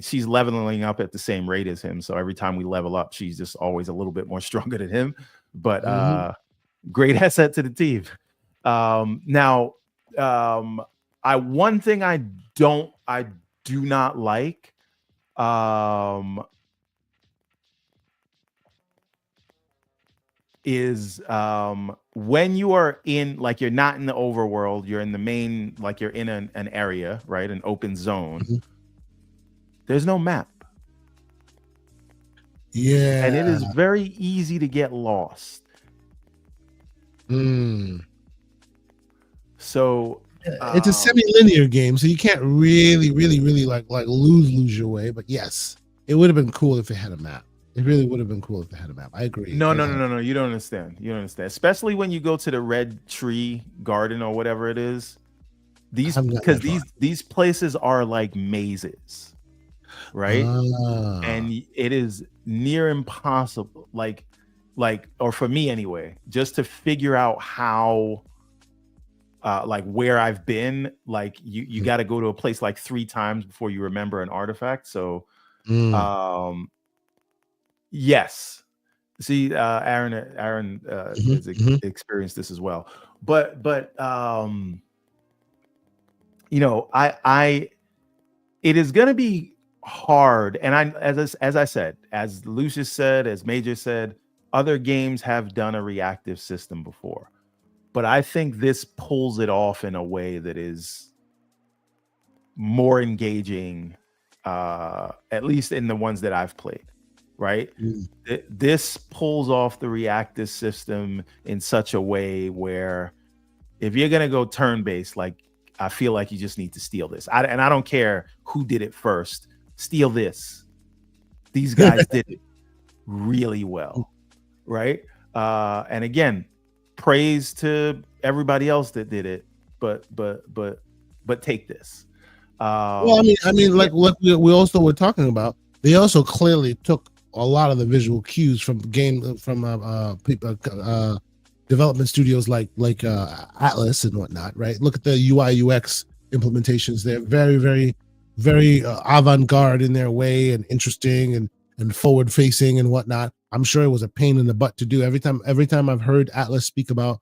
Speaker 2: she's leveling up at the same rate as him. So every time we level up, she's just always a little bit more stronger than him. But great asset to the team. Now, one thing I do not like, is when you are in, you're not in the overworld, you're in the main, you're in an area, right, an open zone. There's no map.
Speaker 1: Yeah,
Speaker 2: and it is very easy to get lost. So
Speaker 1: it's a semi-linear game, so you can't really lose your way. But yes, it would have been cool if it had a map. It really would have been cool if it had a map. I agree.
Speaker 2: No. You don't understand. You don't understand. Especially when you go to the Red Tree Garden or whatever it is. These places are like mazes, right? And it is near impossible. Or for me anyway, just to figure out how. Where I've been, you got to go to a place 3 times before you remember an artifact. So, yes. See, Aaron has experienced this as well. But it is going to be hard. And as I said, as Lucius said, as Major said, other games have done a reactive system before. But I think this pulls it off in a way that is more engaging, at least in the ones that I've played, right? This pulls off the reactive system in such a way where if you're going to go turn-based, I feel like you just need to steal this. And I don't care who did it first. Steal this. These guys did it really well, right? And again, praise to everybody else that did it, but take this.
Speaker 1: Well, like what we also were talking about. They also clearly took a lot of the visual cues from development studios like Atlas and whatnot, right? Look at the UI UX implementations. They're very, very, very avant-garde in their way and interesting and forward facing and whatnot. I'm sure it was a pain in the butt to do. Every time I've heard Atlas speak about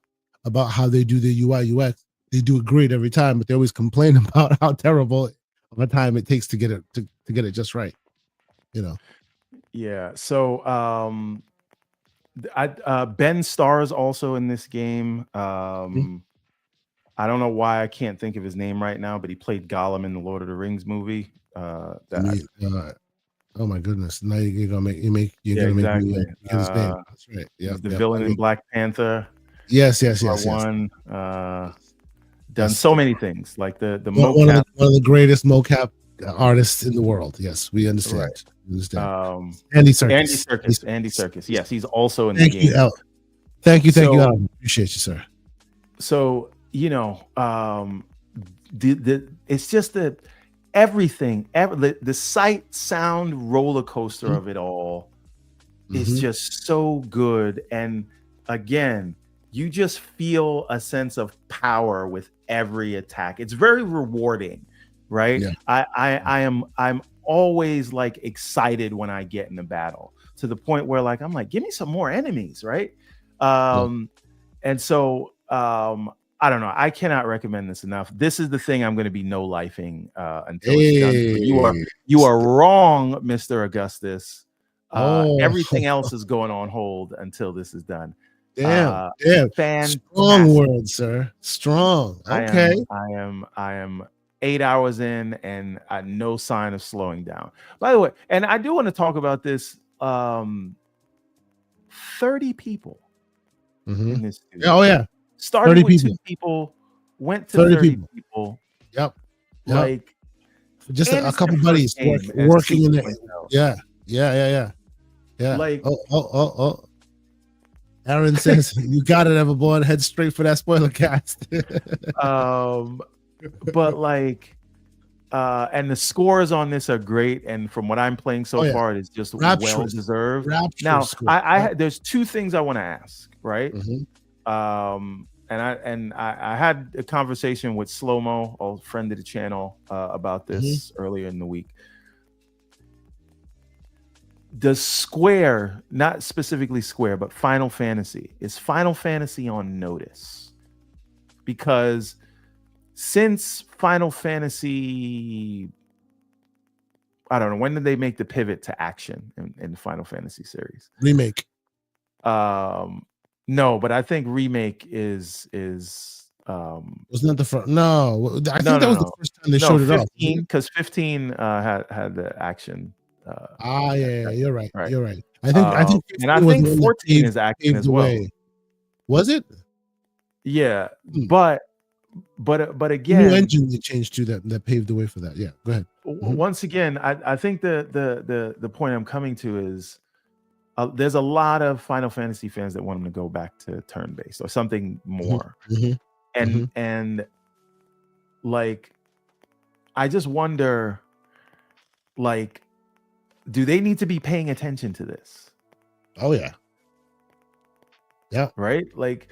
Speaker 1: how they do the UI UX, they do it great every time, but they always complain about how terrible of a time it takes to get it to get it just right.
Speaker 2: Yeah. So Ben Starr's also in this game. I don't know why I can't think of his name right now, but he played Gollum in the Lord of the Rings movie.
Speaker 1: Oh my goodness! Now you're gonna make me get his name. That's right.
Speaker 2: Yeah, the villain in Black Panther.
Speaker 1: Yes.
Speaker 2: One. Done so many things, like the
Speaker 1: one of the greatest mocap artists in the world. Yes, we understand.
Speaker 2: Right.
Speaker 1: Andy Serkis.
Speaker 2: Andy Serkis. Yes, he's also in the game.
Speaker 1: Thank you, Al. Appreciate you, sir.
Speaker 2: So it's just everything, the sight sound roller coaster of it all is just so good. And again, you just feel a sense of power with every attack. It's very rewarding, right? Yeah. I'm always like excited when I get in a battle, to the point where like I'm like, give me some more enemies, right? And so I don't know. I cannot recommend this enough. This is the thing I'm going to be no-lifing until it's done. You are wrong, Mr. Augustus. Everything else is going on hold until this is done.
Speaker 1: Damn. Strong words, sir. Strong. Okay.
Speaker 2: I am 8 hours in and no sign of slowing down. By the way, and I do want to talk about this. 30 people in this studio.
Speaker 1: Oh yeah.
Speaker 2: Started with 2 people, went to 30 people.
Speaker 1: Yep.
Speaker 2: Like
Speaker 1: just a couple buddies working in it. Yeah. Like Aaron says, you got it, Everborn. Head straight for that spoiler cast.
Speaker 2: But like and the scores on this are great, and from what I'm playing so far, it is just well deserved. Now I there's 2 things I want to ask, right? And I had a conversation with Slow-Mo, a friend of the channel, about this earlier in the week. Does Square, not specifically Square, but Final Fantasy, is Final Fantasy on notice? Because since Final Fantasy, I don't know, when did they make the pivot to action in the Final Fantasy series?
Speaker 1: Remake.
Speaker 2: No, but I think remake is
Speaker 1: wasn't that the first? No, I think that was the first time they showed it off.
Speaker 2: Because 15 had the action.
Speaker 1: Yeah, you're right. You're right. I think
Speaker 2: and I think 14 is action as well.
Speaker 1: Was it?
Speaker 2: Yeah, but again,
Speaker 1: new engine they changed to that paved the way for that. Yeah, go ahead.
Speaker 2: Once again, I think the point I'm coming to is there's a lot of Final Fantasy fans that want them to go back to turn-based or something more. And like, I just wonder, like, do they need to be paying attention to this?
Speaker 1: Oh yeah. Yeah.
Speaker 2: Right? Like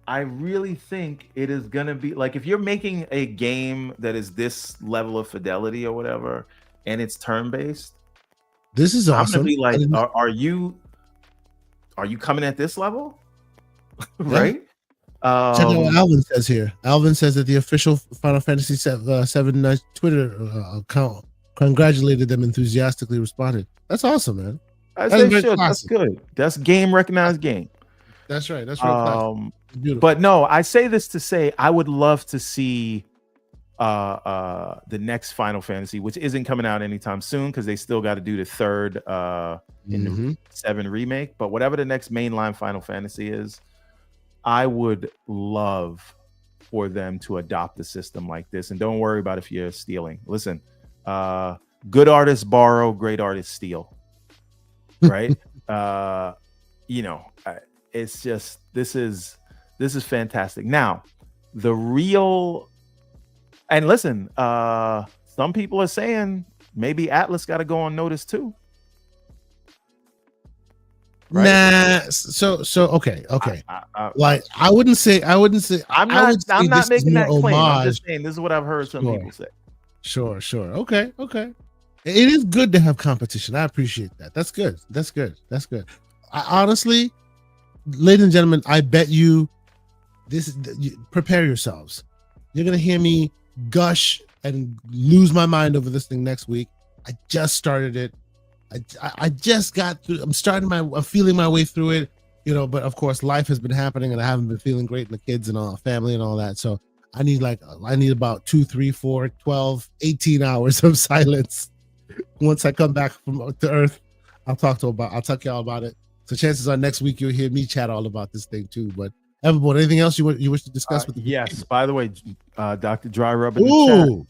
Speaker 2: I really think it is gonna be like, if you're making a game that is this level of fidelity or whatever, and it's turn-based,
Speaker 1: this is awesome.
Speaker 2: I'm gonna be like, are you coming at this level? Right?
Speaker 1: Check out what Alvin says here. Alvin says that the official Final Fantasy VII Twitter account congratulated them, enthusiastically responded. That's awesome, man.
Speaker 2: That's good. That's game recognized game.
Speaker 1: That's right. That's right. Beautiful.
Speaker 2: But no, I say this to say I would love to see the next Final Fantasy, which isn't coming out anytime soon because they still got to do the third in the 7 remake. But whatever the next mainline Final Fantasy is, I would love for them to adopt a system like this. And don't worry about if you're stealing. Listen, good artists borrow, great artists steal. Right? It's just this is fantastic. Now, the real And listen, some people are saying maybe Atlas got to go on notice too. Right?
Speaker 1: Nah, so okay. Like I wouldn't say
Speaker 2: I'm
Speaker 1: I would
Speaker 2: not
Speaker 1: say this is
Speaker 2: making
Speaker 1: more
Speaker 2: that claim. I'm
Speaker 1: homage.
Speaker 2: just saying this is what I've heard some people say.
Speaker 1: Sure. Okay. It is good to have competition. I appreciate that. That's good. I honestly, ladies and gentlemen, I bet you prepare yourselves. You're gonna hear me gush and lose my mind over this thing next week. I just started it. I just got through. I'm feeling my way through it, but of course life has been happening and I haven't been feeling great, and the kids and all, family and all that. So I need about 2, 3, 4, 12, 18 hours of silence. Once I come back to earth, I'll talk to y'all about it. So chances are next week you'll hear me chat all about this thing too. But Everboard, anything else you wish to discuss with?
Speaker 2: Yes. By the way, Dr. Dry Rub in the chat.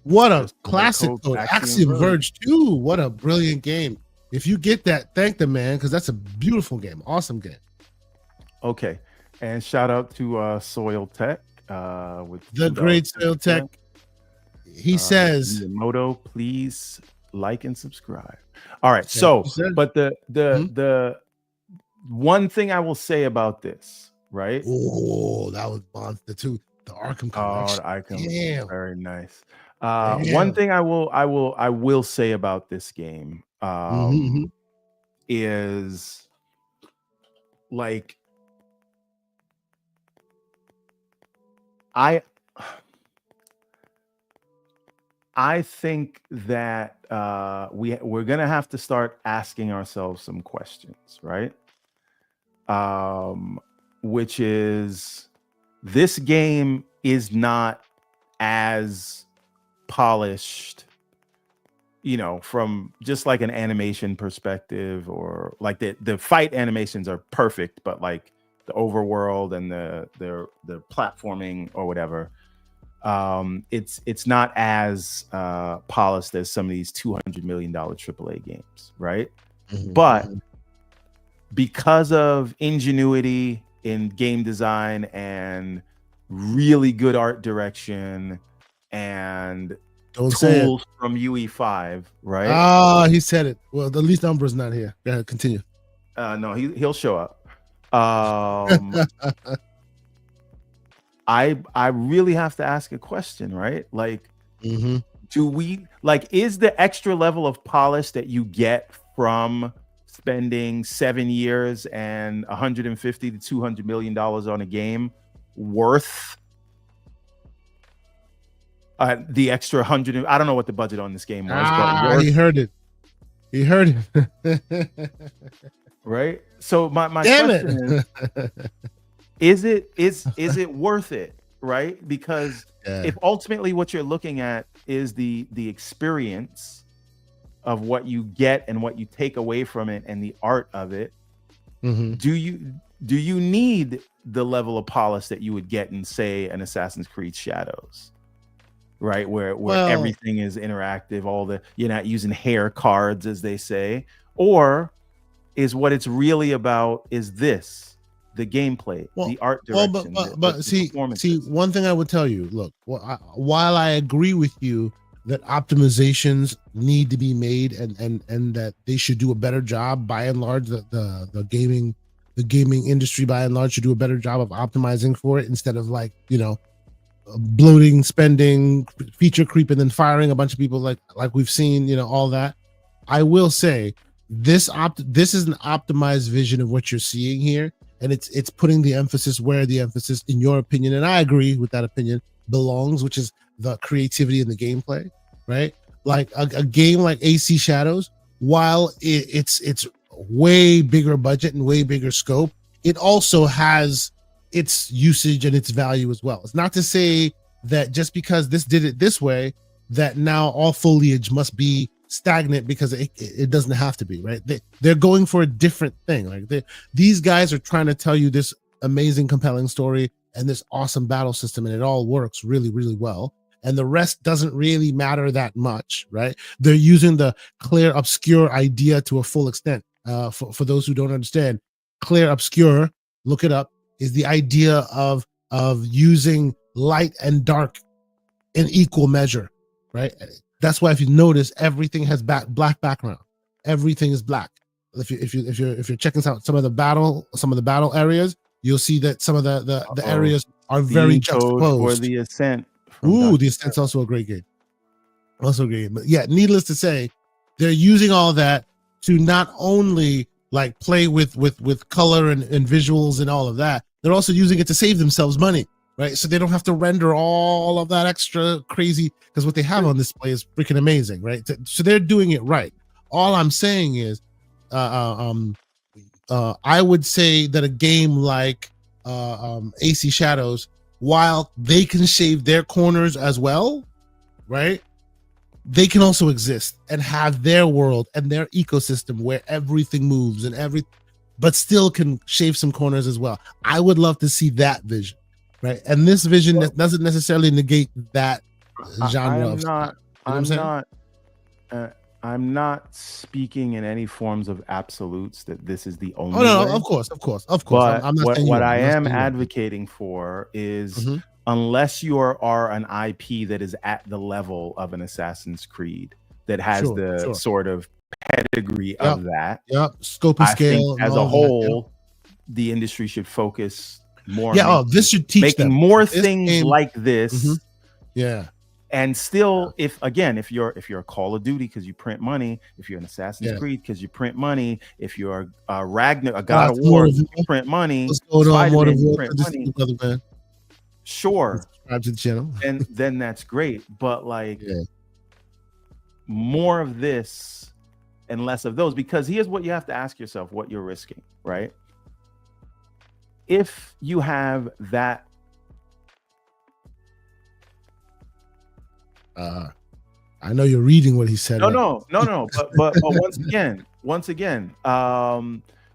Speaker 1: What a classic code. Axiom Verge 2. What a brilliant game. If you get that, thank the man, because that's a beautiful game. Awesome game.
Speaker 2: Okay. And shout out to Soil Tech. With
Speaker 1: the great Soil Tech. He says,
Speaker 2: Moto, please like and subscribe. All right. So, but the one thing I will say about this, right?
Speaker 1: Oh, that was monster too. The Arkham collection.
Speaker 2: Damn. Very nice. One thing I will say about this game is like I think that we're gonna have to start asking ourselves some questions, right? Which is, this game is not as polished, from just like an animation perspective, or like the fight animations are perfect, but like the overworld and the platforming or whatever, it's not as polished as some of these $200 million AAA games, right? But because of ingenuity in game design and really good art direction and tools from UE5, right?
Speaker 1: He said it. Well, the least number is not here. Go ahead, continue.
Speaker 2: No, he'll show up. I really have to ask a question, right? Like, do we is the extra level of polish that you get from spending 7 years and $150 to $200 million on a game worth the extra 100? I don't know what the budget on this game was, but
Speaker 1: he heard it.
Speaker 2: Right. So my question is it worth it, right? Because if ultimately what you're looking at is the experience of what you get and what you take away from it and the art of it, do you need the level of polish that you would get in, say, an Assassin's Creed Shadows, right? Where everything is interactive, you're not using hair cards, as they say, or is what it's really about is the gameplay, the art direction.
Speaker 1: But see, one thing I would tell you, look, while I agree with you that optimizations need to be made and that they should do a better job, by and large, the gaming industry by and large should do a better job of optimizing for it, instead of bloating, spending, feature creep, and then firing a bunch of people like we've seen, all that. I will say this is an optimized vision of what you're seeing here, and it's putting the emphasis where the emphasis, in your opinion, and I agree with that opinion, belongs, which is the creativity and the gameplay, right? Like a game like AC Shadows, while it's way bigger budget and way bigger scope, it also has its usage and its value as well. It's not to say that just because this did it this way, that now all foliage must be stagnant, because it doesn't have to be, right? They're going for a different thing. Like these guys are trying to tell you this amazing, compelling story and this awesome battle system, and it all works really, really well. And the rest doesn't really matter that much, right? They're using the Clair Obscur idea to a full extent. For those who don't understand, Clair Obscur, look it up, is the idea of using light and dark in equal measure, right? That's why if you notice, everything has black background. Everything is black. If you're checking out some of the battle areas, you'll see that some of the areas are very juxtaposed.
Speaker 2: For the Ascent.
Speaker 1: Ooh, the Ascent's also a great game. Also great. But yeah, needless to say, they're using all that to not only like play with color and visuals and all of that, they're also using it to save themselves money, right? So they don't have to render all of that extra crazy, because what they have on display is freaking amazing, right? So they're doing it right. All I'm saying is, I would say that a game like AC Shadows, while they can shave their corners as well, right? They can also exist and have their world and their ecosystem where everything moves and but still can shave some corners as well. I would love to see that vision, right? And this vision doesn't necessarily negate that genre.
Speaker 2: I'm not speaking in any forms of absolutes that this is the only.
Speaker 1: Oh no,
Speaker 2: way.
Speaker 1: Of course.
Speaker 2: But I'm not what I am advocating for is, unless you are an IP that is at the level of an Assassin's Creed that has sort of pedigree of that.
Speaker 1: Scope and scale.
Speaker 2: As a whole, the industry should focus more.
Speaker 1: This should teach
Speaker 2: making
Speaker 1: them
Speaker 2: more things like this.
Speaker 1: Yeah.
Speaker 2: And still, if you're a Call of Duty because you print money, if you're an Assassin's Creed because you print money, if you're a God of War, you print money, Spider-Man, you print money. Sure.
Speaker 1: Subscribe to the channel.
Speaker 2: And then that's great. But like more of this and less of those, because here's what you have to ask yourself, what you're risking, right? If you have that
Speaker 1: I know you're reading what he said.
Speaker 2: No. But once again,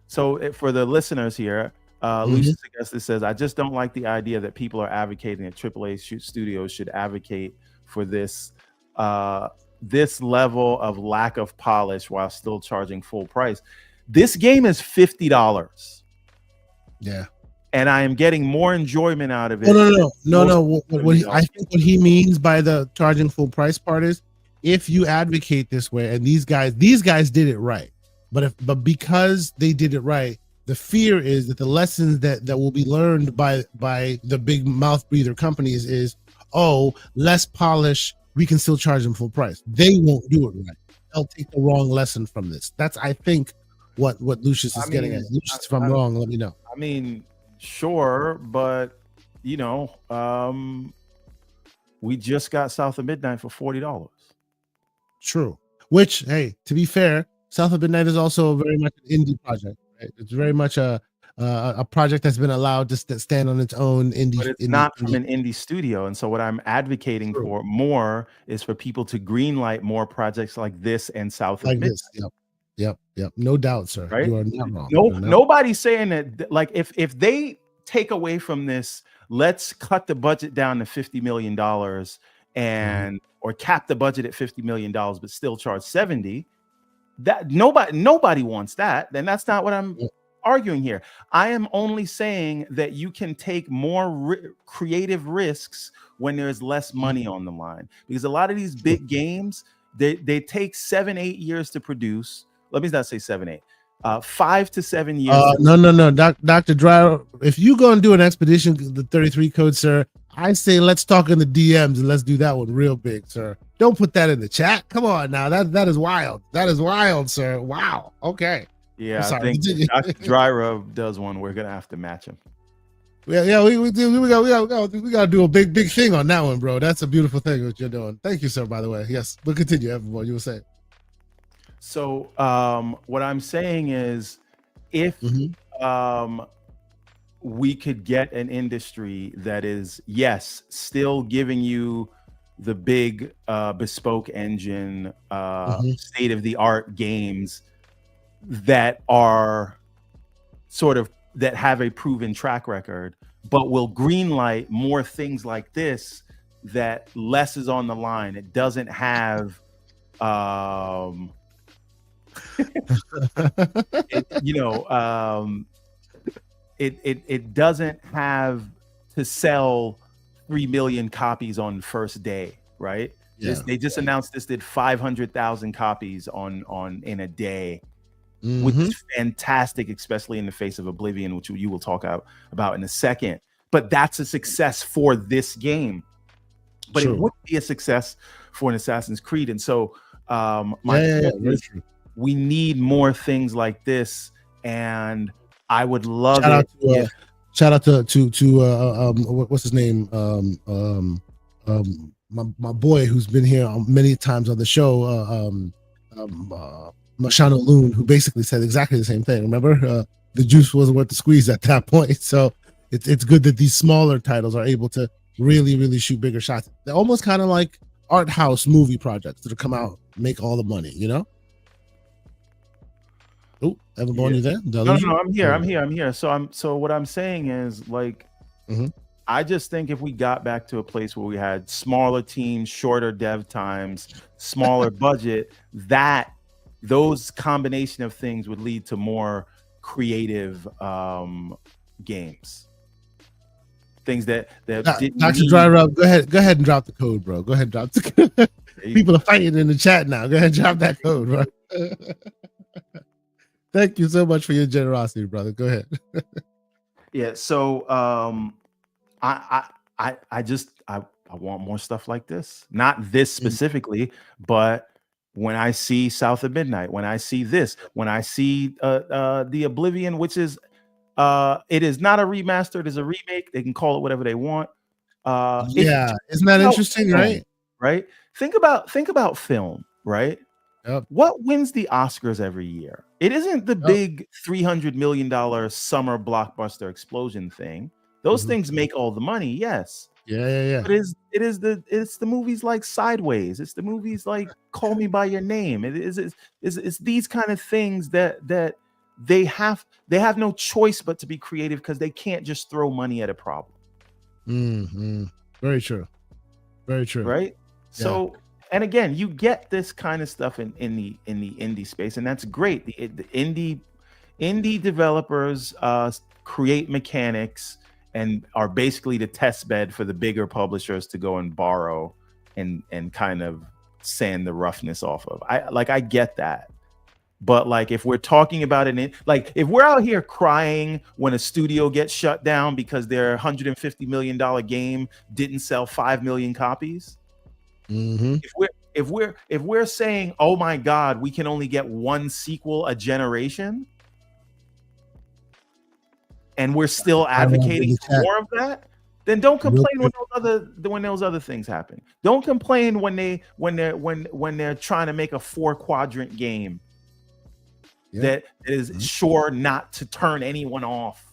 Speaker 2: so for the listeners here, Lucius Augustus says, I just don't like the idea that people are advocating that AAA studios should advocate for this level of lack of polish while still charging full price. This game is $50.
Speaker 1: Yeah.
Speaker 2: And I am getting more enjoyment out of it.
Speaker 1: No. I think what he means by the charging full price part is, if you advocate this way, and these guys did it right, but because they did it right, the fear is that the lessons that will be learned by the big mouth breather companies is, less polish, we can still charge them full price. They won't do it right. They'll take the wrong lesson from this. That's, I think, what Lucius is getting at. Lucius, if I'm wrong, let me know.
Speaker 2: I mean, sure, but we just got South of Midnight for $40.
Speaker 1: True. Which, hey, to be fair, South of Midnight is also very much an indie project. Right? It's very much a project that's been allowed to stand on its own indie.
Speaker 2: But it's not from an indie studio, and so what I'm advocating for more is for people to greenlight more projects like this and South of Midnight.
Speaker 1: Yep. No doubt, sir.
Speaker 2: Right?
Speaker 1: You are not wrong.
Speaker 2: Nobody's saying that. Like, if they take away from this, let's cut the budget down to $50 million and or cap the budget at $50 million, but still charge 70. That nobody wants that. Then that's not what I'm arguing here. I am only saying that you can take more creative risks when there's less money on the line, because a lot of these big games, they take 7-8 years to produce. Let me not say 7-8. 5 to 7 years.
Speaker 1: No. Dr. Dry, if you go and do an expedition, the 33 code, sir, I say let's talk in the DMs and let's do that one real big, sir. Don't put that in the chat. Come on now. That is wild. That is wild, sir. Wow. Okay.
Speaker 2: Yeah, I think Dr. Dryra does one. We're gonna have to match him.
Speaker 1: Yeah, we gotta do a big thing on that one, bro. That's a beautiful thing what you're doing. Thank you, sir, by the way. Yes, we'll continue, everyone. You were saying.
Speaker 2: So what I'm saying is, if we could get an industry that is, yes, still giving you the big bespoke engine, state-of-the-art games that are sort of, that have a proven track record, but will greenlight more things like this, that less is on the line. It doesn't have it doesn't have to sell 3 million copies on first day, right?
Speaker 1: Yeah.
Speaker 2: They just announced this did 500,000 copies on in a day, which
Speaker 1: Mhm.
Speaker 2: is fantastic, especially in the face of Oblivion, which you will talk about in a second. But that's a success for this game. But it
Speaker 1: True.
Speaker 2: wouldn't be a success for an Assassin's Creed. And so my
Speaker 1: Yeah,
Speaker 2: point
Speaker 1: very
Speaker 2: is,
Speaker 1: true.
Speaker 2: we need more things like this, and I would love
Speaker 1: Shout out
Speaker 2: it
Speaker 1: to
Speaker 2: if
Speaker 1: shout out to what's his name? My boy who's been here many times on the show, Mashano Loon, who basically said exactly the same thing. Remember, the juice wasn't worth the squeeze at that point. So it's good that these smaller titles are able to really shoot bigger shots. They're almost kind of like art house movie projects that come out, make all the money, you know. Oh, Evan Bourne, you there?
Speaker 2: No, I'm here. So what I'm saying is, like,
Speaker 1: Mhm.
Speaker 2: I just think if we got back to a place where we had smaller teams, shorter dev times, smaller budget, that those combination of things would lead to more creative games. Things that didn't
Speaker 1: Dr.
Speaker 2: need-
Speaker 1: Dry Rub, go ahead and drop the code, bro. Go ahead and drop the code. People are fighting in the chat now. Go ahead and drop that code, bro. Thank you so much for your generosity, brother. Go ahead.
Speaker 2: Yeah, so I want more stuff like this. Not this specifically, but when I see South of Midnight, when I see this, when I see the Oblivion, which is it is not a remaster, it is a remake. They can call it whatever they want.
Speaker 1: Yeah, isn't that interesting, right?
Speaker 2: Right? Think about film, right?
Speaker 1: Yep.
Speaker 2: What wins the Oscars every year? It isn't the big $300 million summer blockbuster explosion thing. Those things make all the money, yes.
Speaker 1: Yeah.
Speaker 2: But it's the movies like Sideways. It's the movies like Call Me by Your Name. It's these kind of things that they have no choice but to be creative, because they can't just throw money at a problem.
Speaker 1: Very true. Very true.
Speaker 2: Right? So, and again, you get this kind of stuff in the indie space, and that's great. The indie developers create mechanics and are basically the test bed for the bigger publishers to go and borrow and kind of sand the roughness off of. I get that. But like, if we're talking about like if we're out here crying when a studio gets shut down because their $150 million game didn't sell 5 million copies, if we're saying, oh my God, we can only get one sequel a generation, and we're still advocating for more of that, then don't complain when those other things happen. Don't complain when they're trying to make a 4-quadrant game that is sure not to turn anyone off,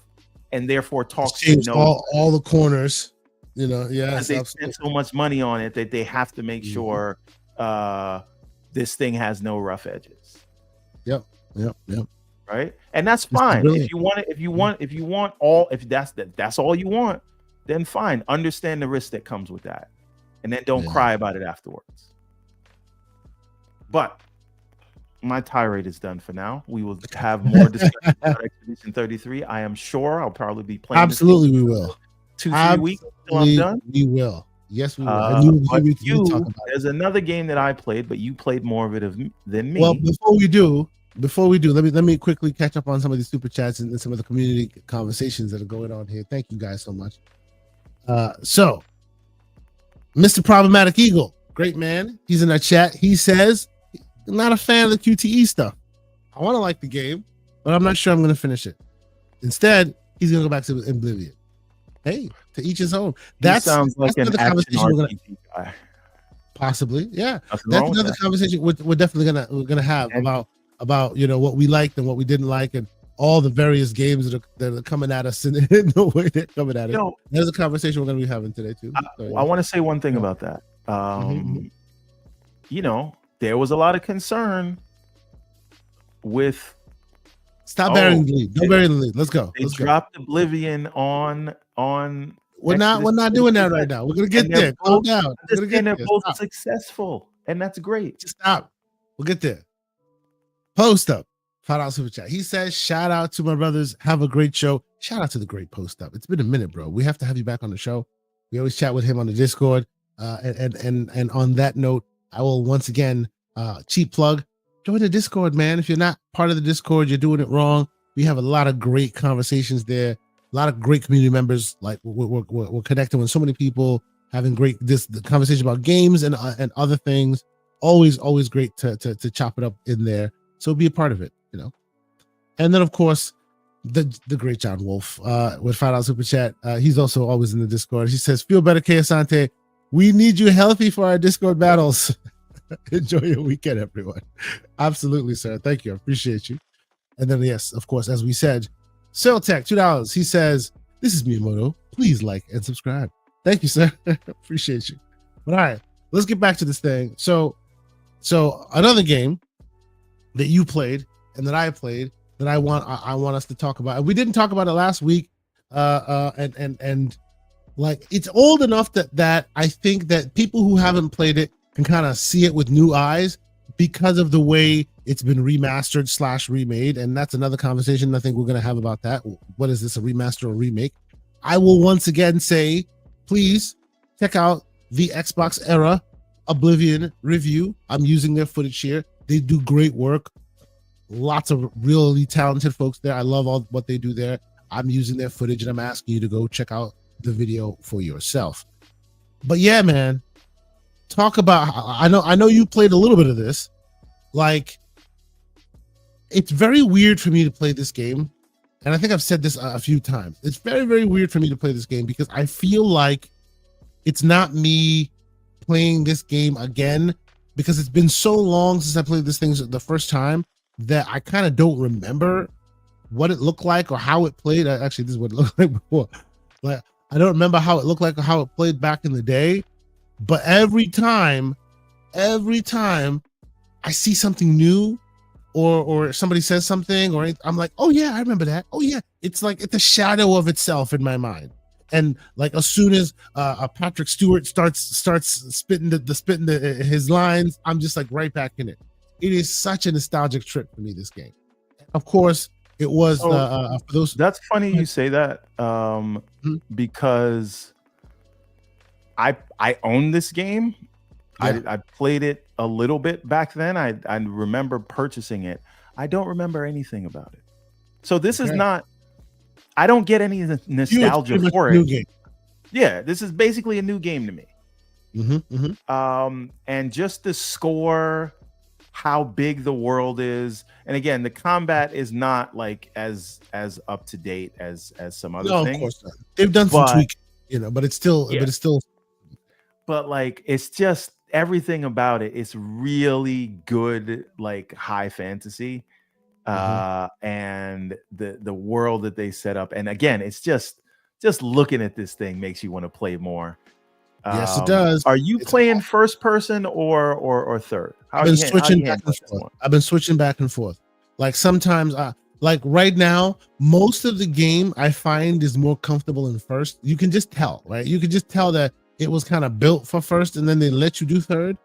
Speaker 2: and therefore talks to
Speaker 1: all the corners, you know.
Speaker 2: Because they spent so much money on it that they have to make sure this thing has no rough edges.
Speaker 1: Yep.
Speaker 2: Right, and that's fine. If that's all you want, then fine. Understand the risk that comes with that, and then don't cry about it afterwards. But my tirade is done for now. We will have more discussion about Expedition 33. I am sure I'll probably be playing.
Speaker 1: Absolutely, we will.
Speaker 2: 2-3 weeks until I'm done.
Speaker 1: We will. Yes, we will.
Speaker 2: There's another game that I played, but you played more of it than me.
Speaker 1: Well, before we do, let me quickly catch up on some of the super chats and some of the community conversations that are going on here. Thank you guys so much. So, Mr. Problematic Eagle, great man. He's in our chat. He says, I'm not a fan of the QTE stuff. I want to like the game, but I'm not sure I'm going to finish it. Instead, he's going to go back to Oblivion. Hey, to each his own. That
Speaker 2: sounds like an action RPG guy.
Speaker 1: Possibly, yeah. That's another conversation we're definitely gonna have about what we liked and what we didn't like, and all the various games that are coming at us in the way they're coming at us. There's a conversation we're gonna be having today too.
Speaker 2: I want to say one thing about that. There was a lot of concern with.
Speaker 1: Stop burying the lead. Don't bury the lead. Let's go.
Speaker 2: They dropped Oblivion on.
Speaker 1: We're not doing that right now. We're gonna get there. Calm down.
Speaker 2: They're both successful, and that's great.
Speaker 1: Stop. We'll get there. Post up. $5 super chat. He says, "Shout out to my brothers. Have a great show." Shout out to the great Post up. It's been a minute, bro. We have to have you back on the show. We always chat with him on the Discord. And on that note, I will once again cheap plug. Join the Discord, man. If you're not part of the Discord, you're doing it wrong. We have a lot of great conversations there. A lot of great community members. Like we're connecting with so many people, having the conversation about games and other things. Always great to chop it up in there. So be a part of it, you know. And then of course, the great John Wolf with $5 super chat. He's also always in the Discord. He says, "Feel better, K Asante. We need you healthy for our Discord battles." Enjoy your weekend, everyone. Absolutely, sir. Thank you. I appreciate you. And then, yes, of course, as we said, Tech, $2. He says, "This is Miyamoto. Please like and subscribe." Thank you, sir. Appreciate you. But all right, let's get back to this thing. So another game that you played and that I played that I want us to talk about. And we didn't talk about it last week. And like it's old enough that I think that people who haven't played it can kind of see it with new eyes because of the way it's been remastered / remade. And that's another conversation I think we're going to have about that. What is this, a remaster or remake? I will once again say, please check out the Xbox Era Oblivion review. I'm using their footage here. They do great work. Lots of really talented folks there. I love all what they do there. I'm using their footage and I'm asking you to go check out the video for yourself. But yeah, man, talk about, I know you played a little bit of this. Like, it's very weird for me to play this game. And I think I've said this a few times. It's very, very weird for me to play this game because I feel like it's not me playing this game again, because it's been so long since I played this thing the first time that I kind of don't remember what it looked like or how it played. Actually, this is what it looked like before. Like, I don't remember how it looked like or how it played back in the day. But every time I see something new or somebody says something, or I'm like, oh yeah, I remember that. Oh yeah, it's like it's a shadow of itself in my mind. And like as soon as Patrick Stewart starts spitting his lines, I'm just like right back in it. It is such a nostalgic trip for me, this game. Of course, it was for those.
Speaker 2: That's funny you say that, because I own this game. Yeah. I played it a little bit back then. I remember purchasing it. I don't remember anything about it. So this is not. I don't get any nostalgia for it. Game. Yeah, this is basically a new game to me. And just the score, how big the world is, and again, the combat is not like as up to date as some other things. Of course not.
Speaker 1: They've done some tweaking, but it's still,
Speaker 2: But like, it's just everything about it is really good, like high fantasy. And the world that they set up, and again, it's just looking at this thing makes you want to play more.
Speaker 1: Yes, it does.
Speaker 2: Are you playing first person or third?
Speaker 1: I've been switching back and forth. I've been switching back and forth. Like sometimes, like right now, most of the game I find is more comfortable in first. You can just tell, right? You can just tell that it was kind of built for first, and then they let you do third.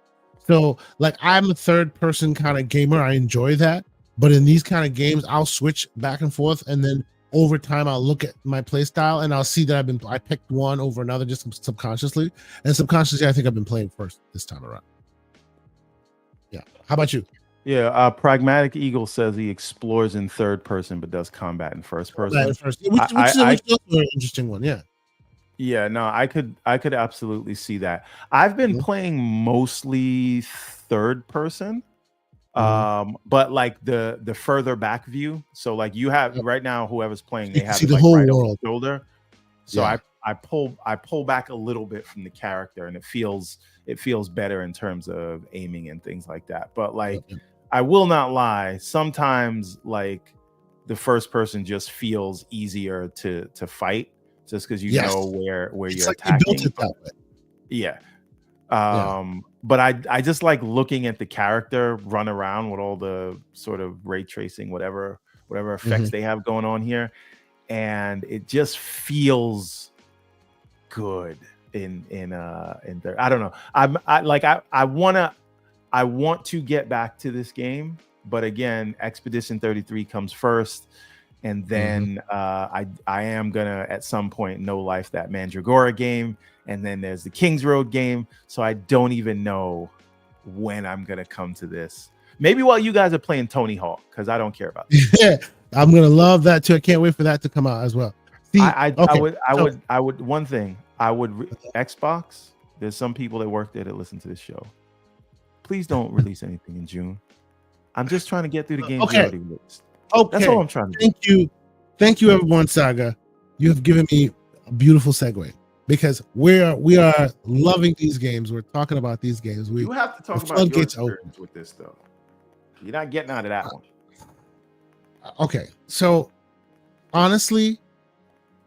Speaker 1: So, like, I'm a third person kind of gamer. I enjoy that. But in these kind of games, I'll switch back and forth, and then over time, I'll look at my play style and I'll see that I picked one over another just subconsciously. And subconsciously, I think I've been playing first this time around. Yeah. How about you?
Speaker 2: Yeah. Pragmatic Eagle says he explores in third person, but does combat in first person.
Speaker 1: Which is an interesting one. Yeah.
Speaker 2: Yeah. No, I could absolutely see that. I've been playing mostly third person. But like the further back view, so like you have right now, whoever's playing, they have
Speaker 1: the
Speaker 2: like
Speaker 1: whole
Speaker 2: right
Speaker 1: world
Speaker 2: over the shoulder. So I pull back a little bit from the character, and it feels better in terms of aiming and things like that. But like, I will not lie, sometimes like the first person just feels easier to fight, just because you know where you're attacking.
Speaker 1: Built it that way.
Speaker 2: Yeah. But I just like looking at the character run around with all the sort of ray tracing, whatever effects they have going on here, and it just feels good in there. I don't know. I want to get back to this game, but again, Expedition 33 comes first, and then I am gonna at some point no life that Mandragora game, and then there's the Kings Road game. So I don't even know when I'm gonna come to this. Maybe while you guys are playing Tony Hawk, because I don't care about that.
Speaker 1: Yeah, I'm gonna love that too. I can't wait for that to come out as well. See,
Speaker 2: I would one thing I would Xbox. There's some people that work there that listen to this show. Please don't release anything in June. I'm just trying to get through the games you already released.
Speaker 1: Okay,
Speaker 2: that's all I'm trying to do.
Speaker 1: Thank you, everyone. Saga, you have given me a beautiful segue because we are loving these games. We're talking about these games.
Speaker 2: You have to talk about your experience with this, though. You're not getting out of that one.
Speaker 1: Okay, so honestly,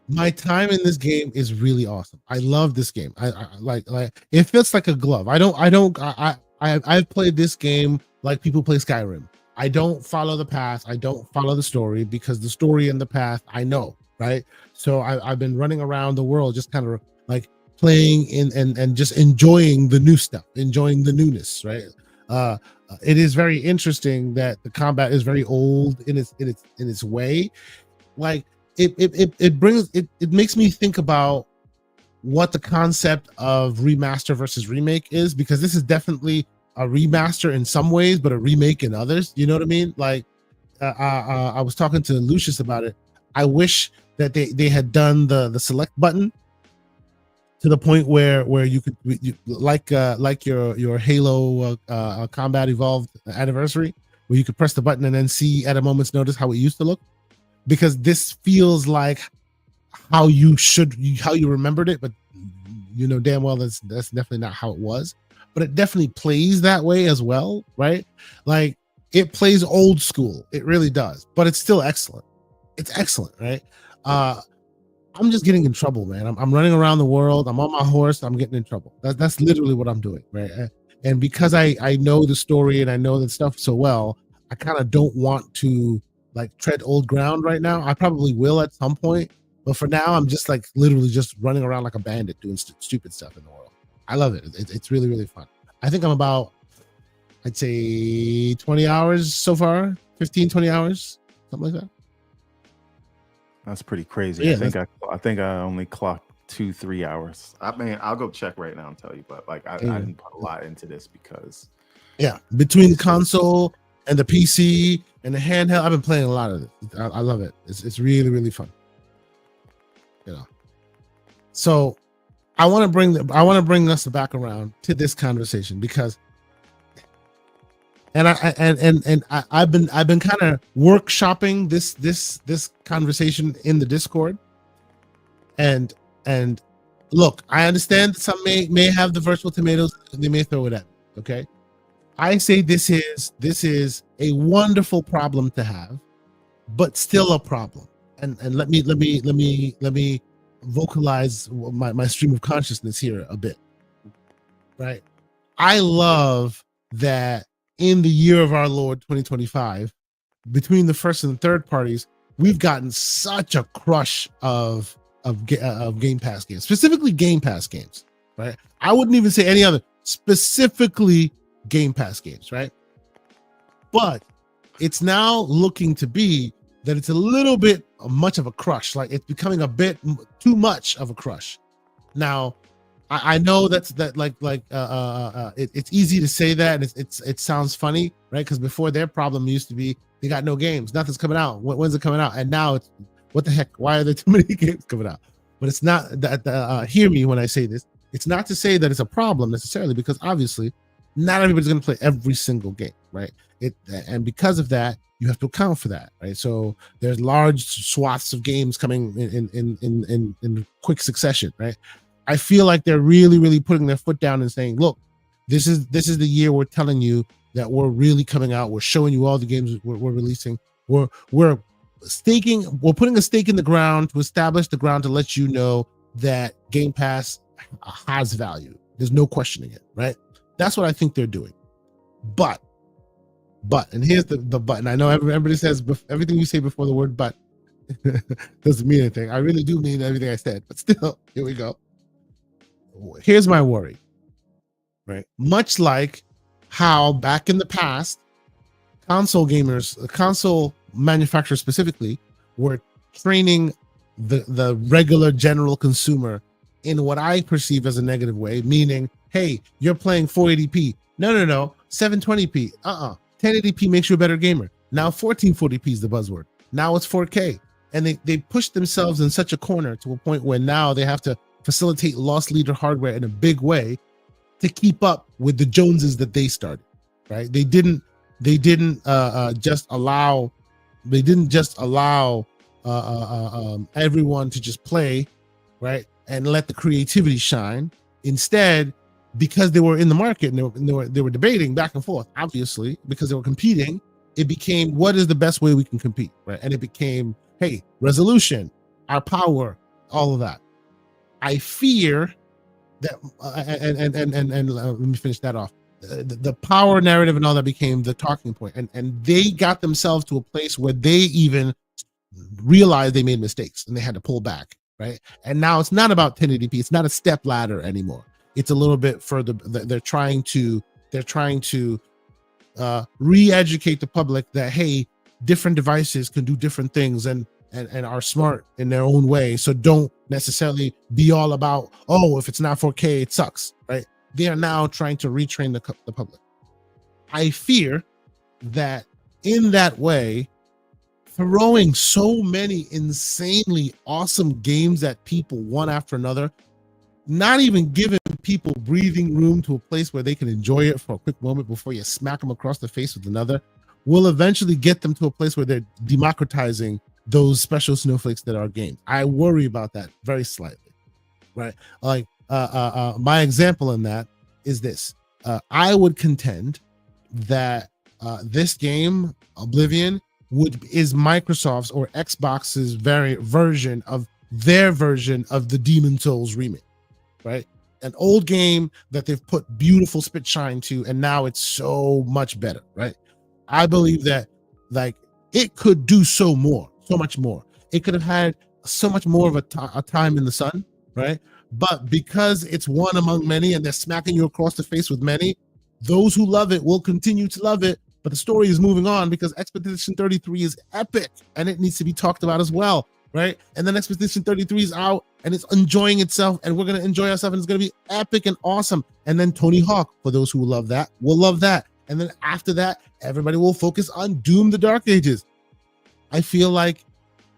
Speaker 1: my time in this game is really awesome. I love this game. I like it fits like a glove. I've played this game like people play Skyrim. I don't follow the path. I don't follow the story because the story and the path I know, right? So I've been running around the world just kind of like playing in and just enjoying the new stuff, enjoying the newness, right? It is very interesting that the combat is very old in its way. Like it makes me think about what the concept of remaster versus remake is, because this is definitely a remaster in some ways, but a remake in others. You know what I mean? Like I was talking to Lucius about it. I wish that they had done the select button to the point where you could like your Halo Combat Evolved Anniversary, where you could press the button and then see at a moment's notice how it used to look, because this feels like how you remembered it, but you know damn well that's definitely not how it was. But it definitely plays that way as well, right? Like it plays old school, it really does, but it's still excellent. It's excellent, right? I'm just getting in trouble, man. I'm running around the world. I'm on my horse. I'm getting in trouble. That's literally what I'm doing, right? And because I know the story and I know that stuff so well, I kind of don't want to like tread old ground right now. I probably will at some point, but for now, I'm just like literally just running around like a bandit doing stupid stuff in the world. I love it. It's really, really fun. I think I'm about, I'd say 20 hours so far, 15, 20 hours, something like that.
Speaker 2: That's pretty crazy.
Speaker 1: Yeah,
Speaker 2: I think I only clocked 2-3 hours. I mean, I'll go check right now and tell you, but like I didn't put a lot into this because
Speaker 1: between the console and the PC and the handheld, I've been playing a lot of it. I love it. It's really, really fun. You know. So I want to bring us back around to this conversation because I've been kind of workshopping this conversation in the Discord, and look, I understand some may have the virtual tomatoes, they may throw it at me, okay? I say this is a wonderful problem to have, but still a problem. And let me vocalize my stream of consciousness here a bit, right? I love that in the year of our Lord 2025, between the first and third parties, we've gotten such a crush of Game Pass games, specifically Game Pass games, right? I wouldn't even say any other, specifically Game Pass games, right? But it's now looking to be that it's a little bit much of a crush, like it's becoming a bit too much of a crush. Now, I know it's easy to say that, and it sounds funny, right? Because before their problem used to be they got no games, nothing's coming out. When's it coming out? And now it's what the heck? Why are there too many games coming out? But it's not that. Hear me when I say this. It's not to say that it's a problem necessarily, because obviously not everybody's going to play every single game, right? And because of that, you have to account for that, right? So there's large swaths of games coming in quick succession, right? I feel like they're really, really putting their foot down and saying, look, this is the year we're telling you that we're really coming out. We're showing you all the games we're releasing. We're putting a stake in the ground to establish the ground to let you know that Game Pass has value. There's no questioning it, right? That's what I think they're doing. But, and here's the button. I know everybody says everything you say before the word but doesn't mean anything. I really do mean everything I said, but still, here we go. Here's my worry, right? Much like how back in the past, console manufacturers specifically were training the regular general consumer in what I perceive as a negative way, meaning, hey, you're playing 480p. No, 720p. 1080p makes you a better gamer. Now 1440p is the buzzword. Now it's 4K. And they pushed themselves in such a corner to a point where now they have to facilitate loss leader hardware in a big way to keep up with the Joneses that they started, right? They didn't just allow everyone to just play, right, and let the creativity shine. Instead, because they were in the market and they were debating back and forth, obviously, because they were competing, it became, what is the best way we can compete, right? And it became, hey, resolution, our power, all of that. I fear that, let me finish that off. The power narrative and all that became the talking point, and they got themselves to a place where they even realized they made mistakes and they had to pull back, right? And now it's not about 1080p. It's not a step ladder anymore. It's a little bit further. They're trying to re-educate the public that, hey, different devices can do different things and are smart in their own way. So don't necessarily be all about, oh, if it's not 4K, it sucks, right? They are now trying to retrain the public. I fear that in that way, throwing so many insanely awesome games at people one after another, not even giving people breathing room to a place where they can enjoy it for a quick moment before you smack them across the face with another, will eventually get them to a place where they're democratizing those special snowflakes that are games. I worry about that very slightly, right? Like my example in that is this. I would contend that this game, Oblivion, is Microsoft's or Xbox's version of the Demon Souls remake, right? An old game that they've put beautiful spit shine to, and now it's so much better, right? I believe that, like, it could do so much more. It could have had so much more of a time in the sun, right? But because it's one among many and they're smacking you across the face with many, those who love it will continue to love it. But the story is moving on because Expedition 33 is epic and it needs to be talked about as well, right? And then Expedition 33 is out and it's enjoying itself, and we're going to enjoy ourselves, and it's going to be epic and awesome. And then Tony Hawk, for those who love that, will love that. And then after that, everybody will focus on Doom: The Dark Ages. I feel like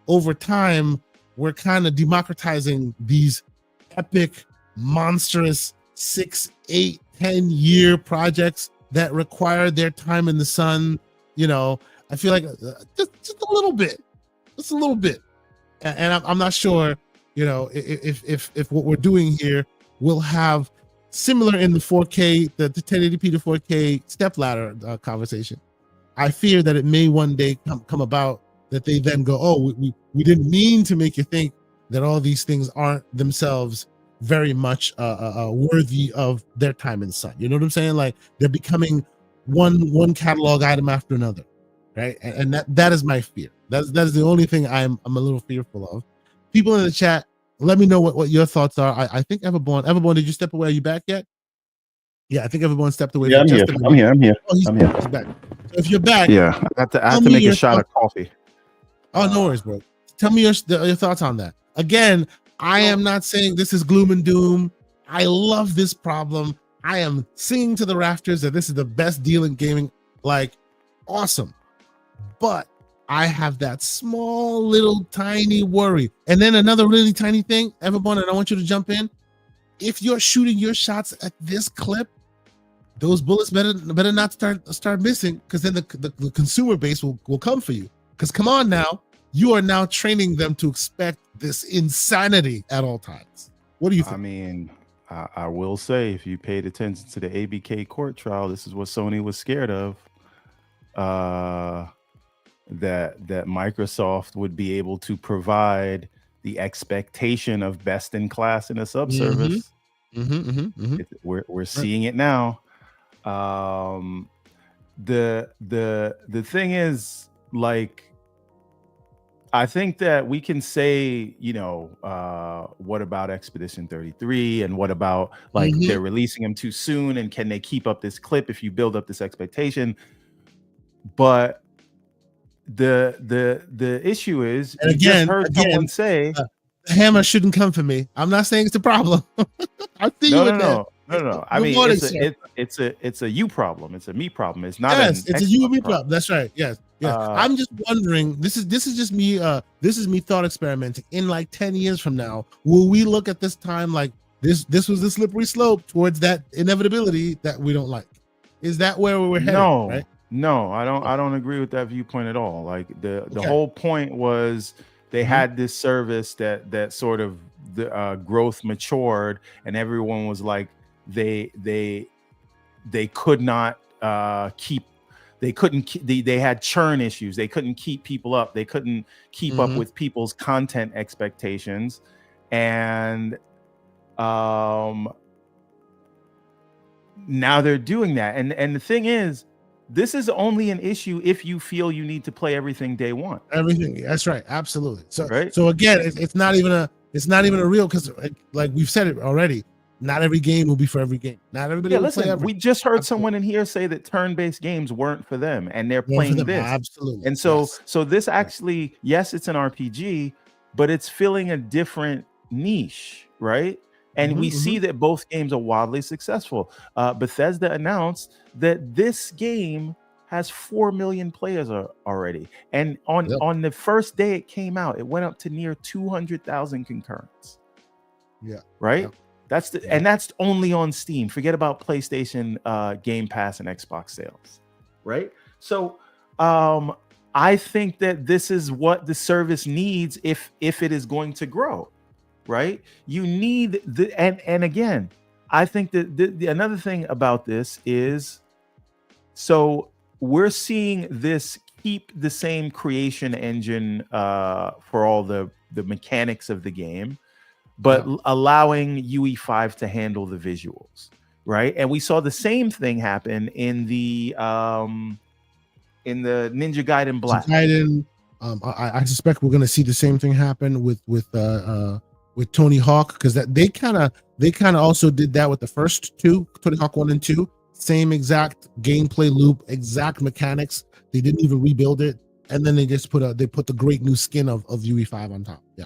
Speaker 1: over time, we're kind of democratizing these epic, monstrous 6, 8, 10-year projects that require their time in the sun. You know, I feel like just a little bit, and I'm not sure, you know, if what we're doing here will have similar in the 4K, the 1080p to 4K stepladder conversation. I fear that it may one day come about that they then go, oh, we didn't mean to make you think that all these things aren't themselves very much worthy of their time in the sun. You know what I'm saying? Like, they're becoming one catalog item after another, right? And that is my fear. That is the only thing I'm a little fearful of. People in the chat, let me know what your thoughts are. I think Everborn, did you step away? Are you back yet? Yeah, I think Everborn stepped away.
Speaker 3: Yeah, I'm here. I'm here.
Speaker 1: Oh, he's back. So if you're back,
Speaker 2: yeah, I have to make a shot of coffee.
Speaker 1: Oh, no worries, bro. Tell me your thoughts on that. Again, I am not saying this is gloom and doom. I love this problem. I am singing to the rafters that this is the best deal in gaming. Like, awesome. But I have that small little tiny worry. And then another really tiny thing, Everborn, and I want you to jump in. If you're shooting your shots at this clip, those bullets better not start missing, because then the consumer base will come for you. Because come on now, you are now training them to expect this insanity at all times. What do you think?
Speaker 2: I mean, I will say, if you paid attention to the ABK court trial, this is what Sony was scared of. That Microsoft would be able to provide the expectation of best in class in a subservice. We're seeing it now. The thing is, like, I think that we can say, you know, what about Expedition 33, and what about, like, they're releasing them too soon, and can they keep up this clip if you build up this expectation? But the issue is,
Speaker 1: And
Speaker 2: you just
Speaker 1: again,
Speaker 2: heard someone say,
Speaker 1: the hammer shouldn't come for me. I'm not saying it's a problem. I see you with that.
Speaker 2: no. I
Speaker 1: Good
Speaker 2: mean,
Speaker 1: morning,
Speaker 2: it's
Speaker 1: sir.
Speaker 2: it's a you problem. It's a me problem. It's not
Speaker 1: Yes,
Speaker 2: an
Speaker 1: it's a
Speaker 2: Xbox
Speaker 1: you and me
Speaker 2: problem.
Speaker 1: problem. That's right. Yes. I'm just wondering. This is just me. This is me thought experimenting. In like 10 years from now, will we look at this time like this? This was the slippery slope towards that inevitability that we don't like. Is that where we're headed? Right?
Speaker 2: No, I don't agree with that viewpoint at all. Like the whole point was they had this service that sort of the growth matured, and everyone was like they could not keep. They had churn issues. They couldn't keep people up. They couldn't keep up with people's content expectations. And now they're doing that. And the thing is, this is only an issue if you feel you need to play everything day one.
Speaker 1: Everything. That's right. Absolutely. So
Speaker 2: right?
Speaker 1: So again, it's not even a real, because like we've said it already. Not every game will be for every game. Not everybody will play every.
Speaker 2: We just heard someone in here say that turn-based games weren't for them, and they're playing this.
Speaker 1: Absolutely.
Speaker 2: And so this actually, yes, it's an RPG, but it's filling a different niche, right? And we see that both games are wildly successful. Bethesda announced that this game has 4 million players already. And on the first day it came out, it went up to near 200,000 concurrents.
Speaker 1: Yeah.
Speaker 2: Right? And that's only on Steam. Forget about PlayStation, Game Pass, and Xbox sales, right? So I think that this is what the service needs if it is going to grow, right? You need and again, I think that the another thing about this is, so we're seeing this keep the same creation engine for all the mechanics of the game, but allowing UE5 to handle the visuals, right? And we saw the same thing happen in the Ninja Gaiden Black.
Speaker 1: I suspect we're going to see the same thing happen with Tony Hawk, because they kind of also did that with the first two, Tony Hawk 1 and 2. Same exact gameplay loop, exact mechanics. They didn't even rebuild it, and then they just put the great new skin of UE5 on top. Yeah.